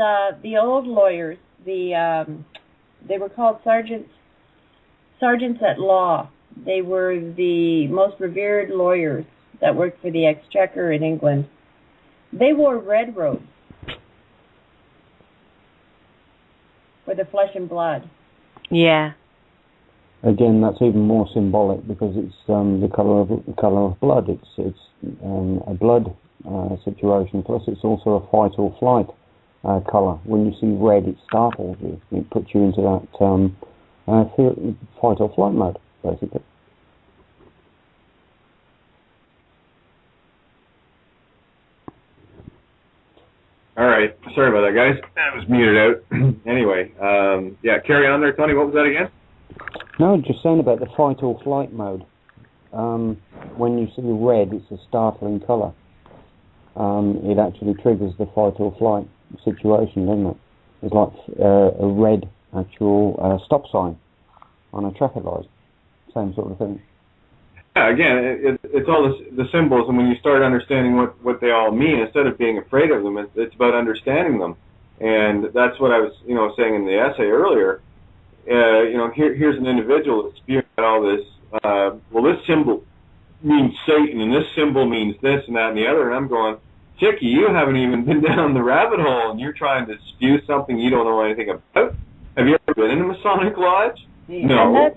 lawyers, they were called sergeants at law. They were the most revered lawyers that worked for the Exchequer in England. They wore red robes for the flesh and blood. Yeah. Again, that's even more symbolic because it's the color of blood. It's a blood situation. Plus, it's also a fight or flight color. When you see red, it startles you. It puts you into that fight or flight mode, basically. All right. Sorry about that, guys. I was muted out. Anyway, carry on there, Tony. What was that again? No, just saying about the fight or flight mode. When you see red, it's a startling colour. It actually triggers the fight or flight situation, doesn't it? It's like a red actual stop sign on a traffic light. Same sort of thing. Yeah, again, it's all the symbols, and when you start understanding what they all mean, instead of being afraid of them, it's about understanding them. And that's what I was, saying in the essay earlier. Here's an individual that's spewing out all this. This symbol means Satan, and this symbol means this and that and the other. And I'm going, Chicky, you haven't even been down the rabbit hole, and you're trying to spew something you don't know anything about. Have you ever been in a Masonic lodge? No.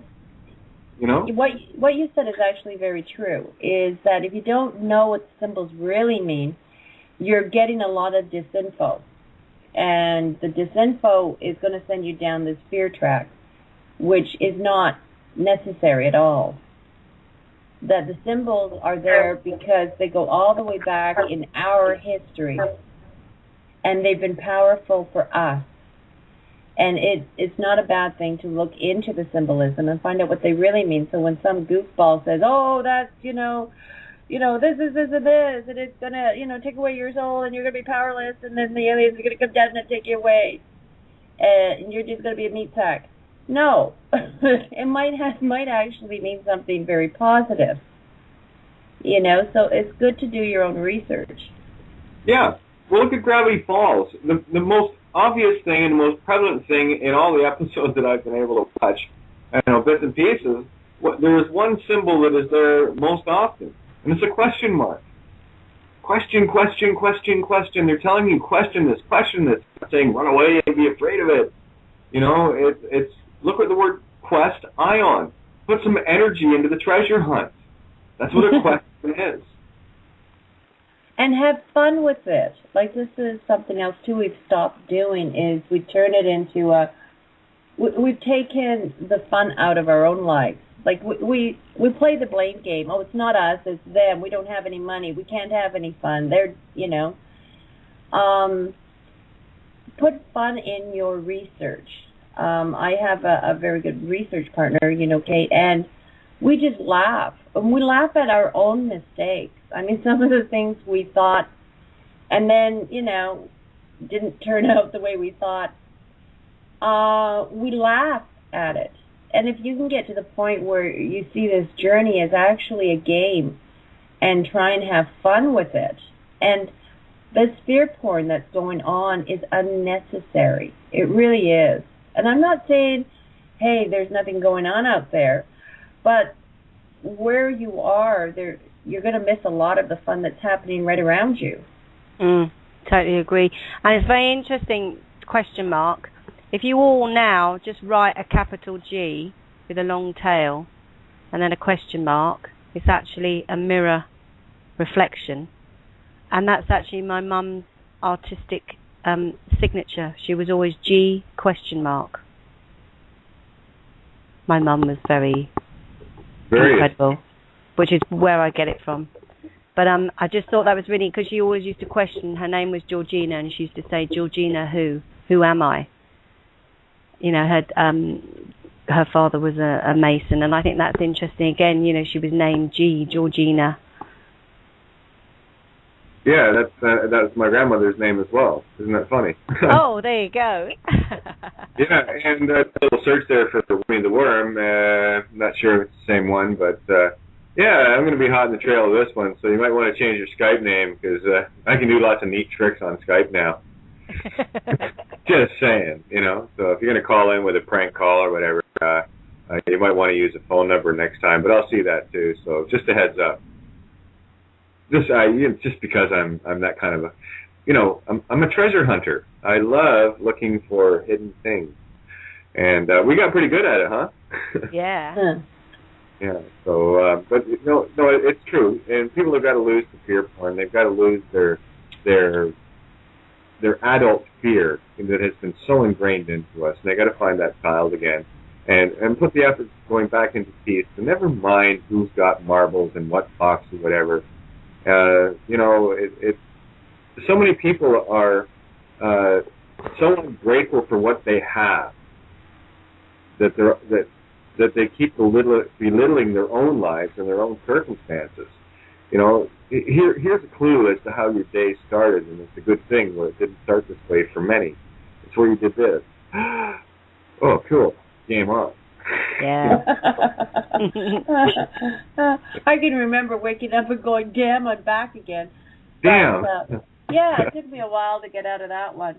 What you said is actually very true, is that if you don't know what symbols really mean, you're getting a lot of disinfo. And the disinfo is going to send you down this fear track, which is not necessary at all. That the symbols are there because they go all the way back in our history, and they've been powerful for us. And it's not a bad thing to look into the symbolism and find out what they really mean. So when some goofball says, "Oh, that's this is this and this, and it's gonna take away your soul, and you're gonna be powerless, and then the aliens are gonna come down and take you away, and you're just gonna be a meat sack." No, it might actually mean something very positive. So it's good to do your own research. Yeah. Well, look at Gravity Falls. The most obvious thing and the most prevalent thing in all the episodes that I've been able to watch, bits and pieces, there is one symbol that is there most often, and it's a question mark. Question, question, question, question. They're telling you question this, saying run away and be afraid of it. It's look at the word quest, ion. Put some energy into the treasure hunt. That's what a question is. And have fun with it. Like, this is something else, too, we've stopped doing, is we turn it into we've taken the fun out of our own lives. Like, we play the blame game. Oh, it's not us, it's them. We don't have any money. We can't have any fun. They're, put fun in your research. I have a very good research partner, Kate, and we just laugh. And we laugh at our own mistakes. I mean, some of the things we thought and then, didn't turn out the way we thought. We laugh at it. And if you can get to the point where you see this journey as actually a game and try and have fun with it, and the fear porn that's going on is unnecessary. It really is. And I'm not saying, hey, there's nothing going on out there, but where you are, you're going to miss a lot of the fun that's happening right around you. Totally agree. And it's very interesting, question mark. If you all now just write a capital G with a long tail and then a question mark, it's actually a mirror reflection. And that's actually my mum's artistic signature. She was always G question mark. My mum was very incredible, which is where I get it from. But I just thought that was really, because she always used to question, her name was Georgina, and she used to say, Georgina who? Who am I? You know, her father was a Mason, and I think that's interesting. Again, you know, she was named G, Georgina. Yeah, that's my grandmother's name as well. Isn't that funny? Oh, there you go. Yeah, and a little search there for Winnie the Worm. Not sure if it's the same one, but yeah, I'm going to be hot in the trail of this one, so you might want to change your Skype name, because I can do lots of neat tricks on Skype now. Just saying, you know. So if you're going to call in with a prank call or whatever, you might want to use a phone number next time, but I'll see that too, so just a heads up. Just because I'm that kind of a, you know, I'm a treasure hunter. I love looking for hidden things, and we got pretty good at it, huh? Yeah. Yeah. So, but no, it's true, and people have got to lose the fear porn. They've got to lose their adult fear that has been so ingrained into us, and they got to find that child again, and put the effort going back into peace. And never mind who's got marbles and what box or whatever. You know, so many people are so ungrateful for what they have that they keep belittling their own lives and their own circumstances. You know, here's a clue as to how your day started, and it's a good thing where it didn't start this way for many. It's where you did this. Oh, cool. Game on. Yeah. I can remember waking up and going, damn, I'm back again. Damn. But, yeah, it took me a while to get out of that one.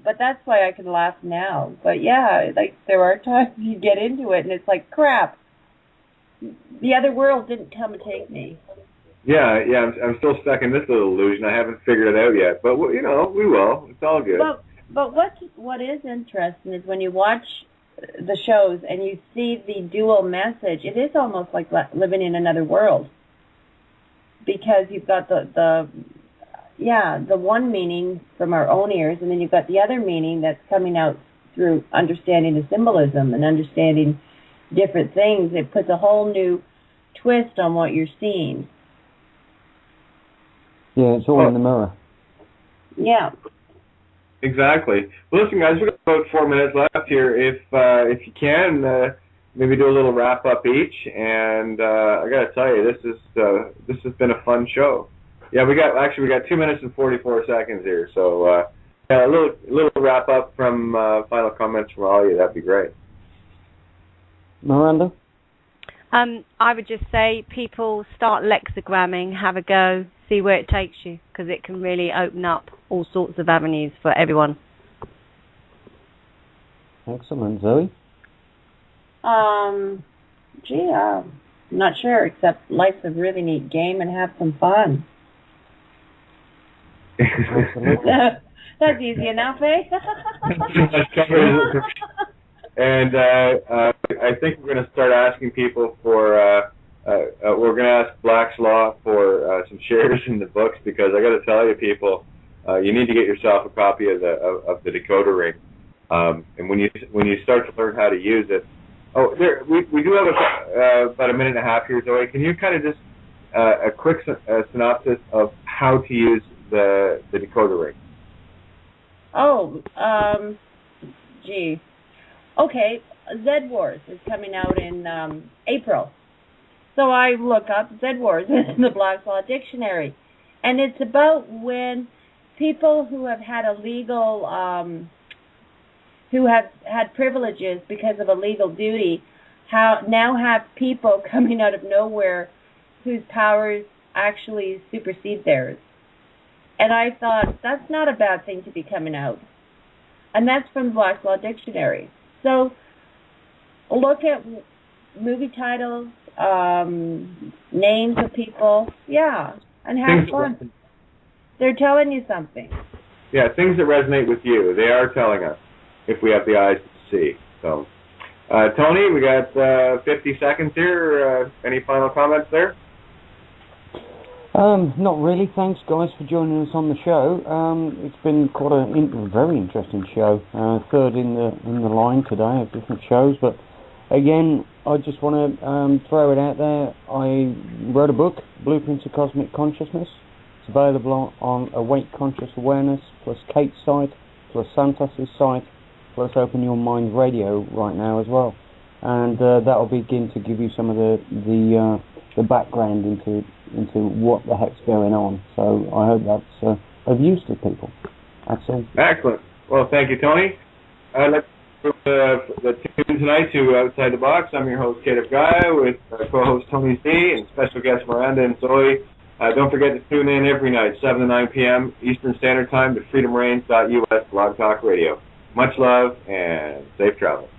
But that's why I can laugh now. But yeah, like there are times you get into it and it's like, crap. The other world didn't come and take me. Yeah, I'm still stuck in this little illusion. I haven't figured it out yet. But, you know, we will. It's all good. But what is interesting is when you watch the shows and you see the dual message, it is almost like living in another world, because you've got the one meaning from our own ears, and then you've got the other meaning that's coming out through understanding the symbolism and understanding different things. It puts a whole new twist on what you're seeing. Yeah, it's all in the mirror. Yeah. Exactly. Well, listen, guys, we've got about 4 minutes left here. If you can, maybe do a little wrap up each. And I got to tell you, this has been a fun show. Yeah, we got 2 minutes and 44 seconds here. So a little wrap up from final comments from all of you. That'd be great. Miranda? I would just say, people start lexigramming, have a go, see where it takes you, because it can really open up all sorts of avenues for everyone. Excellent. Zoe? I'm not sure, except life's a really neat game and have some fun. That's easy enough, eh? And I think we're going to start asking people for, we're going to ask Black's Law for some shares in the books, because I got to tell you, people, you need to get yourself a copy of the decoder ring. And when you start to learn how to use it, we do have about a minute and a half here, Zoe. Can you kind of just a quick synopsis of how to use the decoder ring? Gee. Okay, Z Wars is coming out in April. So I look up Z Wars in the Black's Law Dictionary. And it's about when people who have had a legal, who have had privileges because of a legal duty, now have people coming out of nowhere whose powers actually supersede theirs. And I thought, that's not a bad thing to be coming out. And that's from Black's Law Dictionary. So look at movie titles, names of people. Yeah, and have fun. They're telling you something. Yeah, things that resonate with you. They are telling us if we have the eyes to see. So, Tony, we got 50 seconds here. Any final comments there? Not really. Thanks, guys, for joining us on the show. It's been quite a very interesting show. Third in the line today of different shows. But again, I just want to throw it out there. I wrote a book, Blueprints of Cosmic Consciousness. It's available on Awake Conscious Awareness, plus Kate's site, plus Santos's site, plus Open Your Mind Radio right now as well. And that'll begin to give you some of the background into what the heck's going on. So I hope that's of use to people. That's all. Excellent. Well, thank you, Tony. I'd like to the tune tonight to Outside the Box. I'm your host, Kate of Gaia, with co-host Tony Zpe and special guests Miranda and Zoey. Don't forget to tune in every night, 7 to 9 p.m. Eastern Standard Time to freedomreigns.us Blog Talk Radio. Much love and safe travel.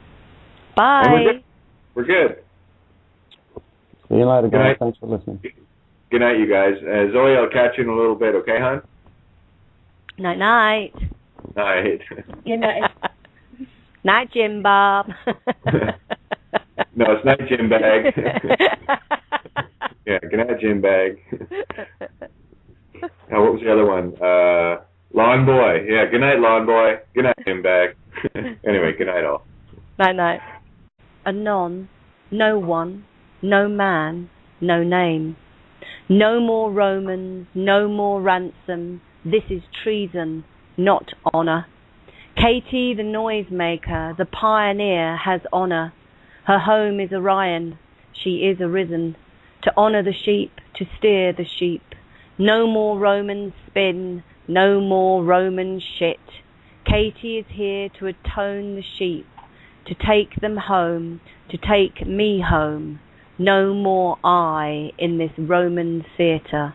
Bye. We're good. See you later, guys. Thanks for listening. Good night, you guys. Zoey, I'll catch you in a little bit, okay, hon? Night. Night. Good night. Night, Jim Bob. No, it's not Jim Bag. Yeah, good night, Jim Bag. Now, what was the other one? Lawn Boy. Yeah, good night, Lawn Boy. Good night, Jim Bag. Anyway, good night, all. Night. Anon, no one, no man, no name. No more Romans, no more ransom. This is treason, not honour. Katie, the noisemaker, the pioneer, has honour. Her home is Orion. She is arisen to honour the sheep, to steer the sheep. No more Roman spin, no more Roman shit. Katie is here to atone the sheep, to take them home, to take me home. No more I in this Roman theatre.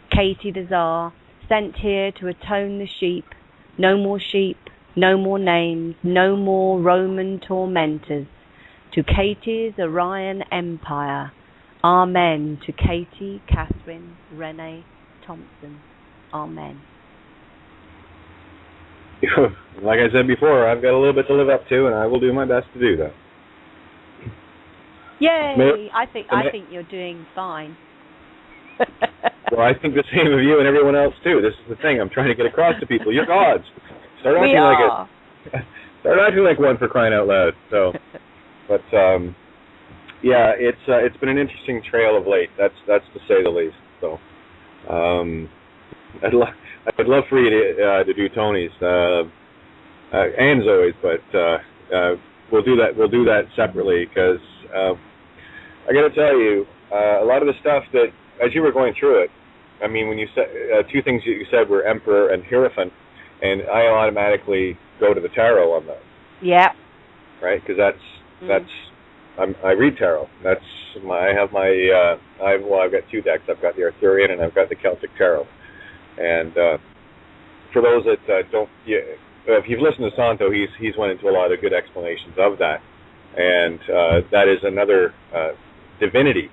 Katie the Tsar, sent here to atone the sheep. No more sheep, no more names, no more Roman tormentors. To Katie's Orion Empire. Amen. To Katie, Catherine, Renee, Thompson. Amen. Like I said before, I've got a little bit to live up to, and I will do my best to do that. Yay! I think you're doing fine. Well, I think the same of you and everyone else too. This is the thing I'm trying to get across to people. You're gods. Start acting like one, for crying out loud. So, but yeah, it's been an interesting trail of late. That's to say the least. So, I'd love for you to do Tony's and Zoe's, but we'll do that separately, because I got to tell you, a lot of the stuff that, as you were going through it, I mean, when you said two things that you said were Emperor and Hierophant, and I automatically go to the tarot on that. Yeah. Right, because I read tarot. I've got two decks. I've got the Arthurian and I've got the Celtic tarot. And for those that if you've listened to Santo, he's went into a lot of good explanations of that, and that is another divinity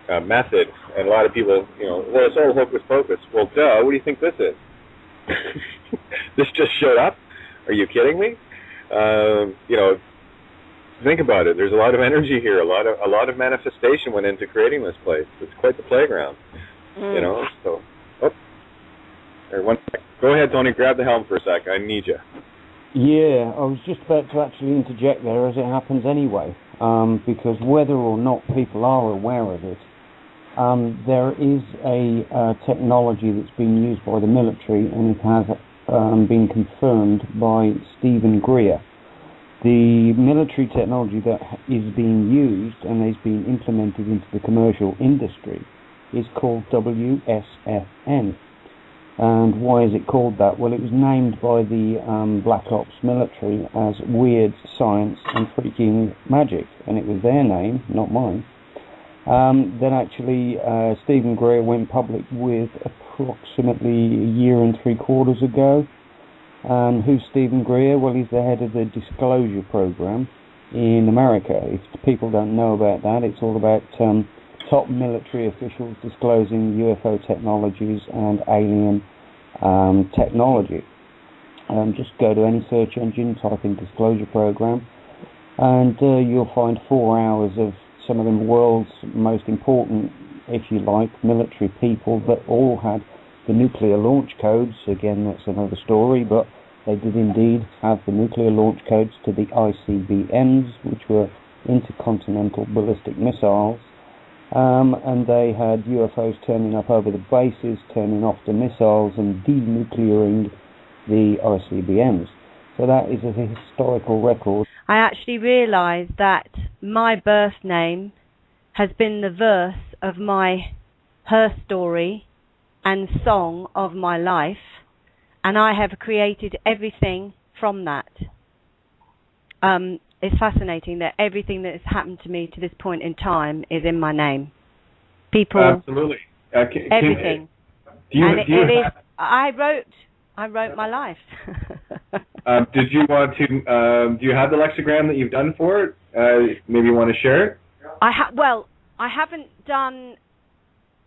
method. And a lot of people, well, it's all hocus pocus. Well, duh. What do you think this is? This just showed up? Are you kidding me? Think about it. There's a lot of energy here. A lot of manifestation went into creating this place. It's quite the playground. So. Go ahead, Tony. Grab the helm for a sec. I need you. Yeah, I was just about to actually interject there, as it happens anyway, because whether or not people are aware of it, there is a technology that's been used by the military, and it has been confirmed by Stephen Greer. The military technology that is being used and is being implemented into the commercial industry is called WSFN. And why is it called that? Well, it was named by the Black Ops military as Weird Science and Freaking Magic, and it was their name, not mine. Then actually Stephen Greer went public with approximately a year and 3/4 ago. Who's Stephen Greer? Well, he's the head of the Disclosure Program, in America. If people don't know about that, it's all about top military officials disclosing UFO technologies and alien technology. Just go to any search engine, type in disclosure program, and you'll find 4 hours of some of the world's most important, if you like, military people that all had the nuclear launch codes. Again, that's another story, but they did indeed have the nuclear launch codes to the ICBMs, which were intercontinental ballistic missiles, and they had UFOs turning up over the bases, turning off the missiles and denuclearing the ICBMs. So that is a historical record. I actually realised that my birth name has been the verse of her story and song of my life, and I have created everything from that. It's fascinating that everything that has happened to me to this point in time is in my name. People, absolutely, everything. I wrote my life. Did you want to? Do you have the lexigram that you've done for it? Maybe you want to share it. I haven't done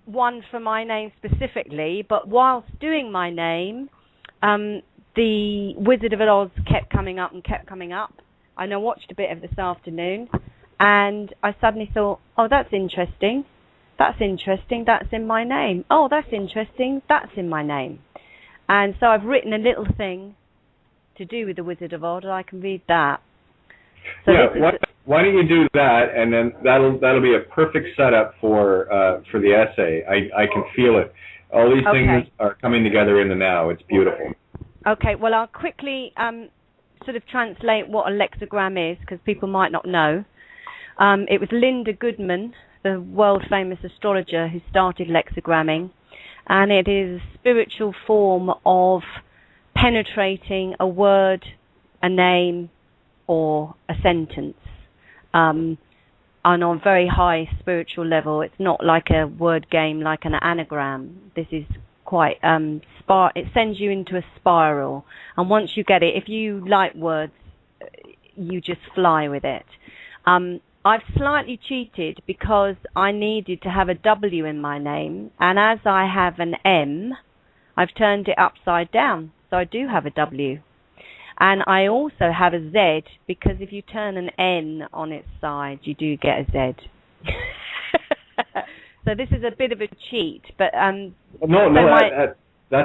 one for my name specifically, but whilst doing my name, the Wizard of Oz kept coming up and kept coming up. And I watched a bit of this afternoon, and I suddenly thought, oh, that's interesting. That's interesting. That's in my name. Oh, that's interesting. That's in my name. And so I've written a little thing to do with the Wizard of Oz, and I can read that. So yeah, why don't you do that, and then that'll be a perfect setup for the essay. I can feel it. All these things are coming together in the now. It's beautiful. Okay, well, I'll quickly sort of translate what a lexigram is, because people might not know. It was Linda Goodman, the world-famous astrologer, who started lexigramming, and it is a spiritual form of penetrating a word, a name, or a sentence, and on a very high spiritual level. It's not like a word game like an anagram. This is quite it sends you into a spiral, and once you get it, if you like words, you just fly with it. I've slightly cheated because I needed to have a W in my name, and as I have an M, I've turned it upside down, so I do have a W. And I also have a Z, because if you turn an N on its side, you do get a Z. So this is a bit of a cheat, but that's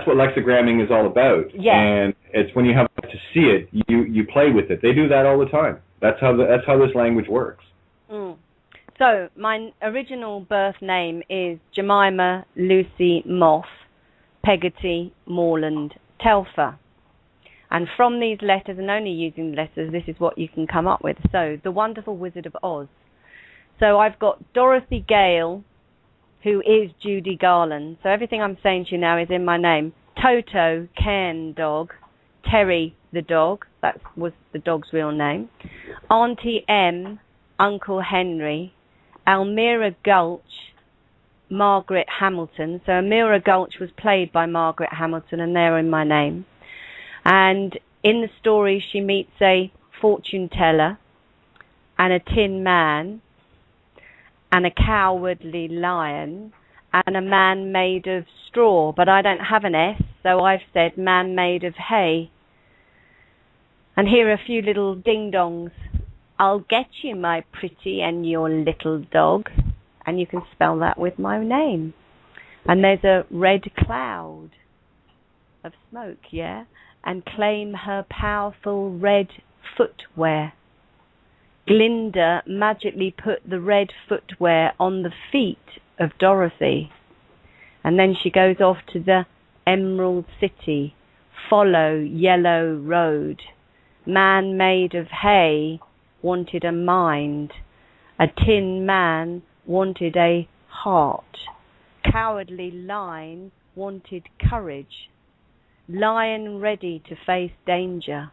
what lexigramming is all about. Yeah. And it's when you have to see it, you play with it. They do that all the time. That's how this language works. Mm. So my original birth name is Jemima Lucy Moth Peggotty Morland Telfer. And from these letters, and only using the letters, this is what you can come up with. So, the Wonderful Wizard of Oz. So I've got Dorothy Gale, who is Judy Garland. So everything I'm saying to you now is in my name. Toto, Cairn dog. Terry, the dog. That was the dog's real name. Auntie M, Uncle Henry. Almira Gulch, Margaret Hamilton. So Almira Gulch was played by Margaret Hamilton, and they're in my name. And in the story, she meets a fortune teller and a tin man and a cowardly lion and a man made of straw. But I don't have an S, so I've said man made of hay. And here are a few little ding-dongs. I'll get you, my pretty, and your little dog. And you can spell that with my name. And there's a red cloud of smoke, yeah? And claim her powerful red footwear. Glinda magically put the red footwear on the feet of Dorothy. And then she goes off to the Emerald City. Follow yellow road. Man made of hay wanted a mind. A tin man wanted a heart. Cowardly lion wanted courage. Lion ready to face danger.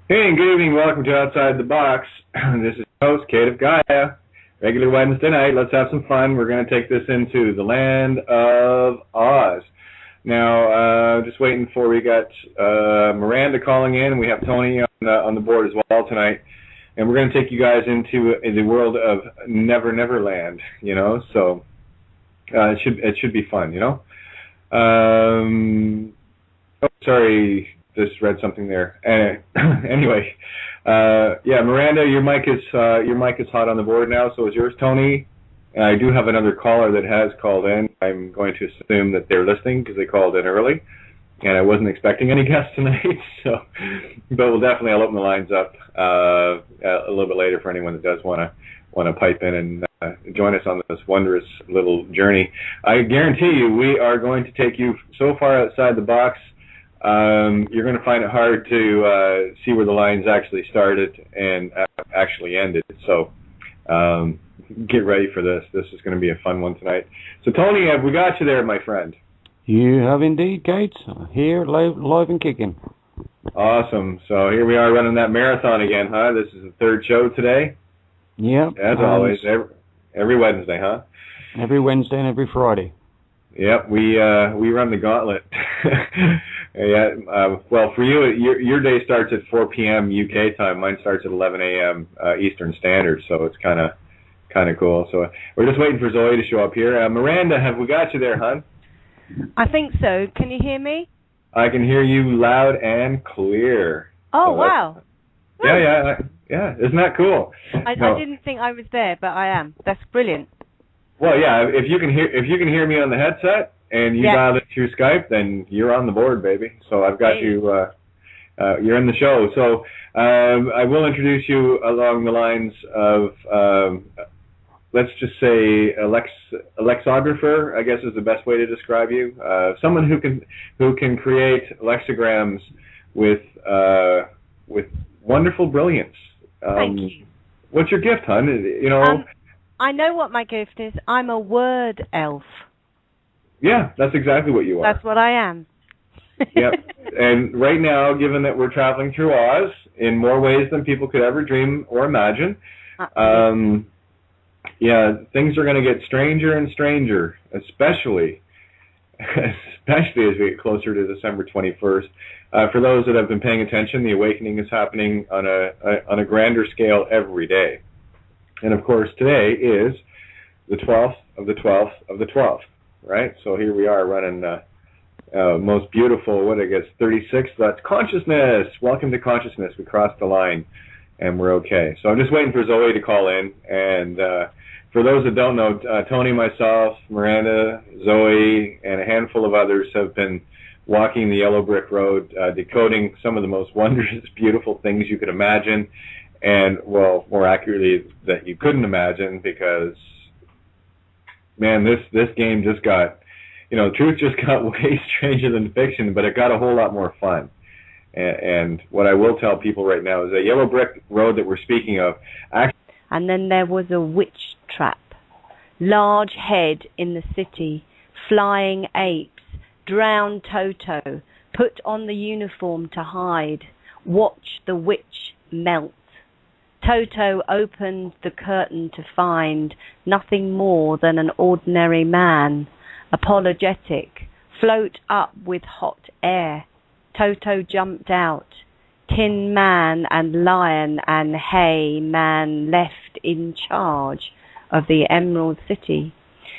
Hey, and good evening. Welcome to Outside the Box. This is your host, Kate of Gaia. Regular Wednesday night. Let's have some fun. We're going to take this into the land of Oz. Now, just waiting for, we got Miranda calling in. We have Tony on the board as well tonight. And we're going to take you guys into the world of Never Never Land, you know. So it should be fun, you know. Oh, sorry. Just read something there. Anyway, yeah, Miranda, your mic is hot on the board now. So is yours, Tony? I do have another caller that has called in. I'm going to assume that they're listening because they called in early, and I wasn't expecting any guests tonight. So, but I'll open the lines up a little bit later for anyone that does want to pipe in and join us on this wondrous little journey. I guarantee you, we are going to take you so far outside the box. You're going to find it hard to see where the lines actually started and actually ended. So get ready for this. This is going to be a fun one tonight. So, Tony, have we got you there, my friend? You have indeed, Kate. Here, live and kicking. Awesome. So here we are running that marathon again, huh? This is the third show today? Yep. As always, every Wednesday, huh? Every Wednesday and every Friday. Yep, we run the gauntlet. Yeah. Well, for you, your day starts at 4 p.m. UK time. Mine starts at 11 a.m. Eastern Standard. So it's kind of cool. So we're just waiting for Zoey to show up here. Miranda, have we got you there, hon? I think so. Can you hear me? I can hear you loud and clear. Oh, so wow. Yeah. Isn't that cool? I didn't think I was there, but I am. That's brilliant. Well, yeah. If you can hear me on the headset and you dialed it through Skype, then you're on the board, baby. So I've got you. You're in the show. So I will introduce you along the lines of let's just say lexographer, I guess is the best way to describe you. Someone who can create lexicograms with wonderful brilliance. Thank you. What's your gift, hon? You know. I know what my gift is. I'm a word elf. Yeah, that's exactly what you are. That's what I am. Yep. And right now, given that we're traveling through Oz in more ways than people could ever dream or imagine, things are going to get stranger and stranger, especially as we get closer to December 21st. For those that have been paying attention, the awakening is happening on a grander scale every day. And of course, today is the 12th of the 12th of the 12th, right? So here we are running most beautiful, 36th. That's consciousness. Welcome to consciousness. We crossed the line, and we're okay. So I'm just waiting for Zoey to call in. And for those that don't know, Tony, myself, Miranda, Zoey, and a handful of others have been walking the yellow brick road, decoding some of the most wondrous, beautiful things you could imagine. And, well, more accurately, that you couldn't imagine, because, man, this game just got, truth just got way stranger than fiction, but it got a whole lot more fun. And what I will tell people right now is that yellow brick road that we're speaking of. And then there was a witch trap. Large head in the city, flying apes, drowned Toto, put on the uniform to hide, watch the witch melt. Toto opened the curtain to find nothing more than an ordinary man, apologetic, float up with hot air. Toto jumped out. Tin Man and Lion and Hay Man left in charge of the Emerald City.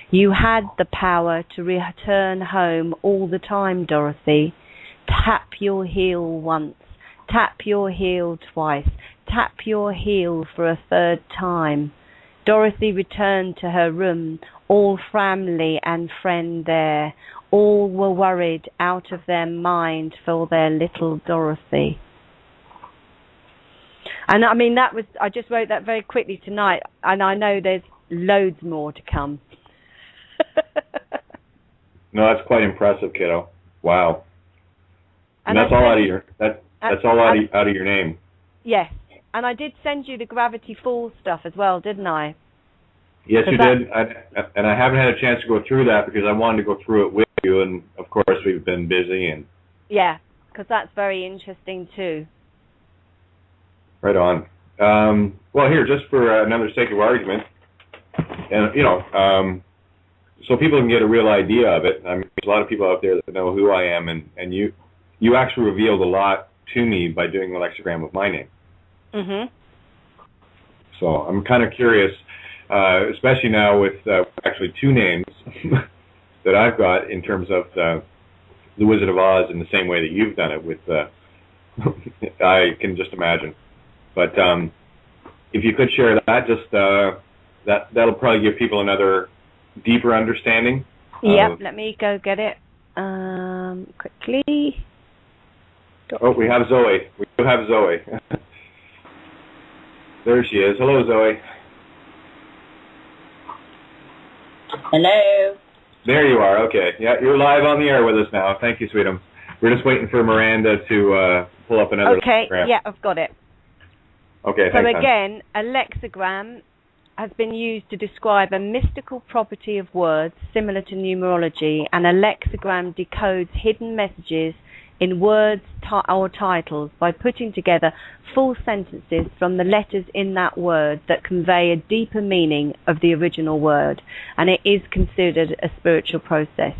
You had the power to return home all the time, Dorothy. Tap your heel once, tap your heel twice, tap your heel for a third time. Dorothy returned to her room, all family and friend there. All were worried out of their mind for their little Dorothy. And I mean, I just wrote that very quickly tonight, and I know there's loads more to come. No, that's quite impressive, kiddo. Wow. And that's all out of your name. Yes. And I did send you the Gravity Falls stuff as well, didn't I? Yes, you did. And I haven't had a chance to go through that because I wanted to go through it with you, and of course we've been busy. And yeah, because that's very interesting too. Right on. Well, here, just for another sake of argument, and so people can get a real idea of it. I mean, there's a lot of people out there that know who I am, and you actually revealed a lot to me by doing the lexigram of my name. Mhm. So I'm kind of curious, especially now with actually two names that I've got in terms of the Wizard of Oz in the same way that you've done it with. I can just imagine. But if you could share that, just that'll probably give people another deeper understanding. Yep, let me go get it quickly. Oh, we have Zoey. We do have Zoey. There she is. Hello, Zoey. Hello. There you are. Okay. Yeah, you're live on the air with us now. Thank you, sweetum. We're just waiting for Miranda to pull up another lexigram. Yeah, I've got it. Okay, so thanks, again, a lexigram has been used to describe a mystical property of words similar to numerology, and a lexigram decodes hidden messages in words or titles by putting together full sentences from the letters in that word that convey a deeper meaning of the original word, and it is considered a spiritual process.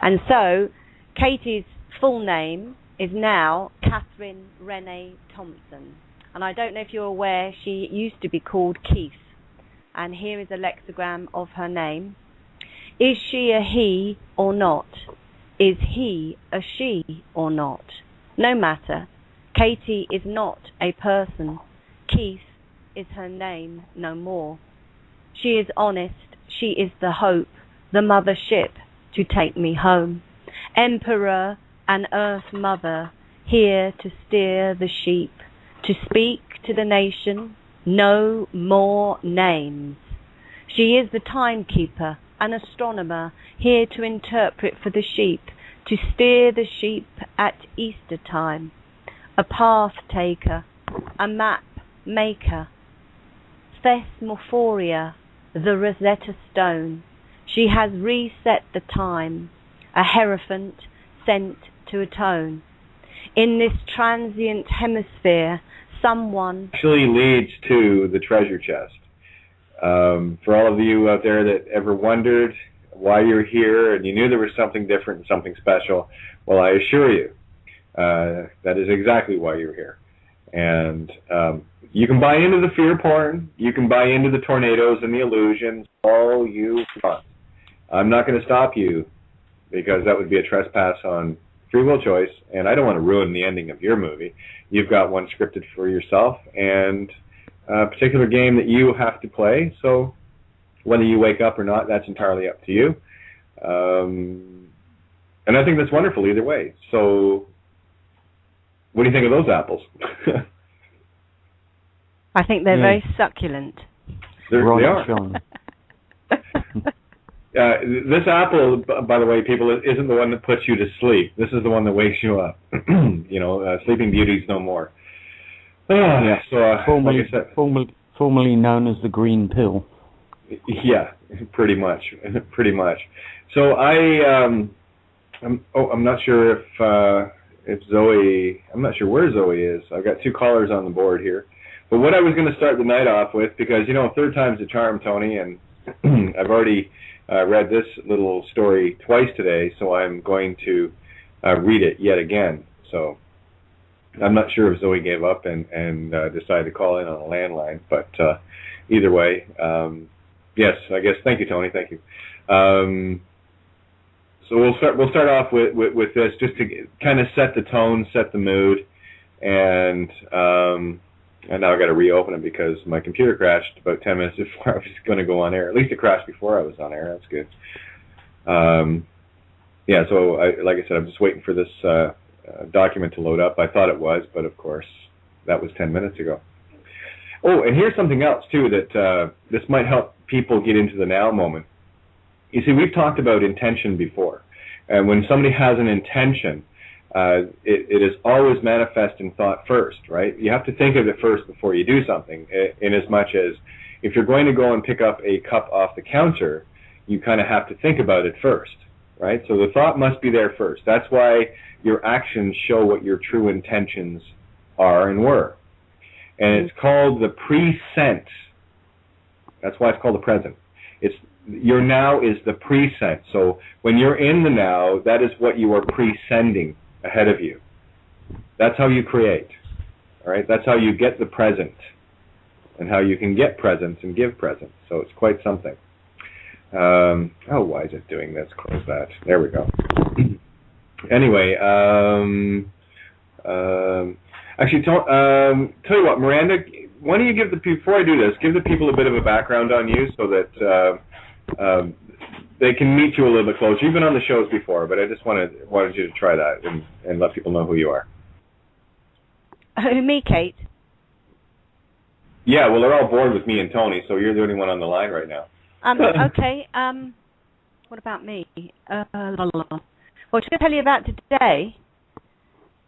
And so, Katie's full name is now Catherine Renee Thompson. And I don't know if you're aware, she used to be called Keith. And here is a lexigram of her name. Is she a he or not? Is he a she or not? No matter. Katie is not a person. Keith is her name, no more. She is honest. She is the hope, the mother ship to take me home. Emperor and Earth Mother, here to steer the sheep, to speak to the nation, no more names. She is the timekeeper, an astronomer, here to interpret for the sheep, to steer the sheep at Easter time. A path taker, a map maker, Thesmophoria, the Rosetta Stone. She has reset the time, a hierophant sent to atone. In this transient hemisphere, someone actually leads to the treasure chest. For all of you out there that ever wondered why you're here and you knew there was something different and something special, well, I assure you, that is exactly why you're here. And you can buy into the fear porn, you can buy into the tornadoes and the illusions, all you want. I'm not going to stop you, because that would be a trespass on free will choice, and I don't want to ruin the ending of your movie. You've got one scripted for yourself, and a particular game that you have to play, so whether you wake up or not, that's entirely up to you. And I think that's wonderful either way. So what do you think of those apples? I think they're very succulent. They are. This apple, by the way, people, isn't the one that puts you to sleep. This is the one that wakes you up. Sleeping Beauty's no more. Yeah. So, formerly, like I said, formerly known as the green pill. Yeah, pretty much. So I'm not sure if Zoey. I'm not sure where Zoey is. I've got two callers on the board here. But what I was going to start the night off with, because third time's a charm, Tony, and I've already read this little story twice today, so I'm going to read it yet again. So I'm not sure if Zoey gave up and decided to call in on a landline, but either way, yes, I guess. Thank you, Tony. Thank you. So we'll start off with this, just to kind of set the tone, set the mood, and now I got to reopen it because my computer crashed about 10 minutes before I was going to go on air. At least it crashed before I was on air. That's good. Yeah. So like I said, I'm just waiting for this document to load up. I thought it was, but of course that was 10 minutes ago. Oh, and here's something else too that this might help people get into the now moment. You see, we've talked about intention before, and when somebody has an intention, it is always manifest in thought first, right? You have to think of it first before you do something, in as much as if you're going to go and pick up a cup off the counter, you kind of have to think about it first, right? So the thought must be there first. That's why your actions show what your true intentions are and were. and it's called the present. That's why it's called the present. Your now is the present. So when you're in the now, that is what you are presending ahead of you. That's how you create. All right? That's how you get the present, and how you can get presents and give presents. So it's quite something. Why is it doing this? Close that. There we go. Anyway, actually, tell you what, Miranda, why don't you before I do this, give the people a bit of a background on you so that they can meet you a little bit closer. You've been on the shows before, but I just wanted you to try that and let people know who you are. Who, me, Kate? Yeah, well, they're all bored with me and Tony, so you're the only one on the line right now. Okay. What about me? Well, to tell you about today,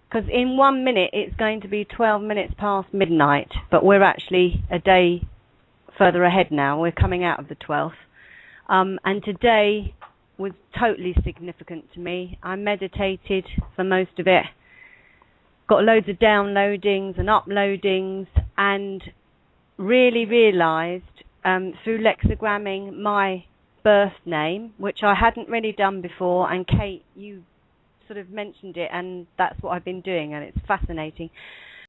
because in 1 minute it's going to be 12 minutes past midnight, but we're actually a day further ahead now. We're coming out of the 12th. And today was totally significant to me. I meditated for most of it, got loads of downloadings and uploadings, and really realised through lexigramming my birth name, which I hadn't really done before, and Kate, you sort of mentioned it, and that's what I've been doing, and it's fascinating.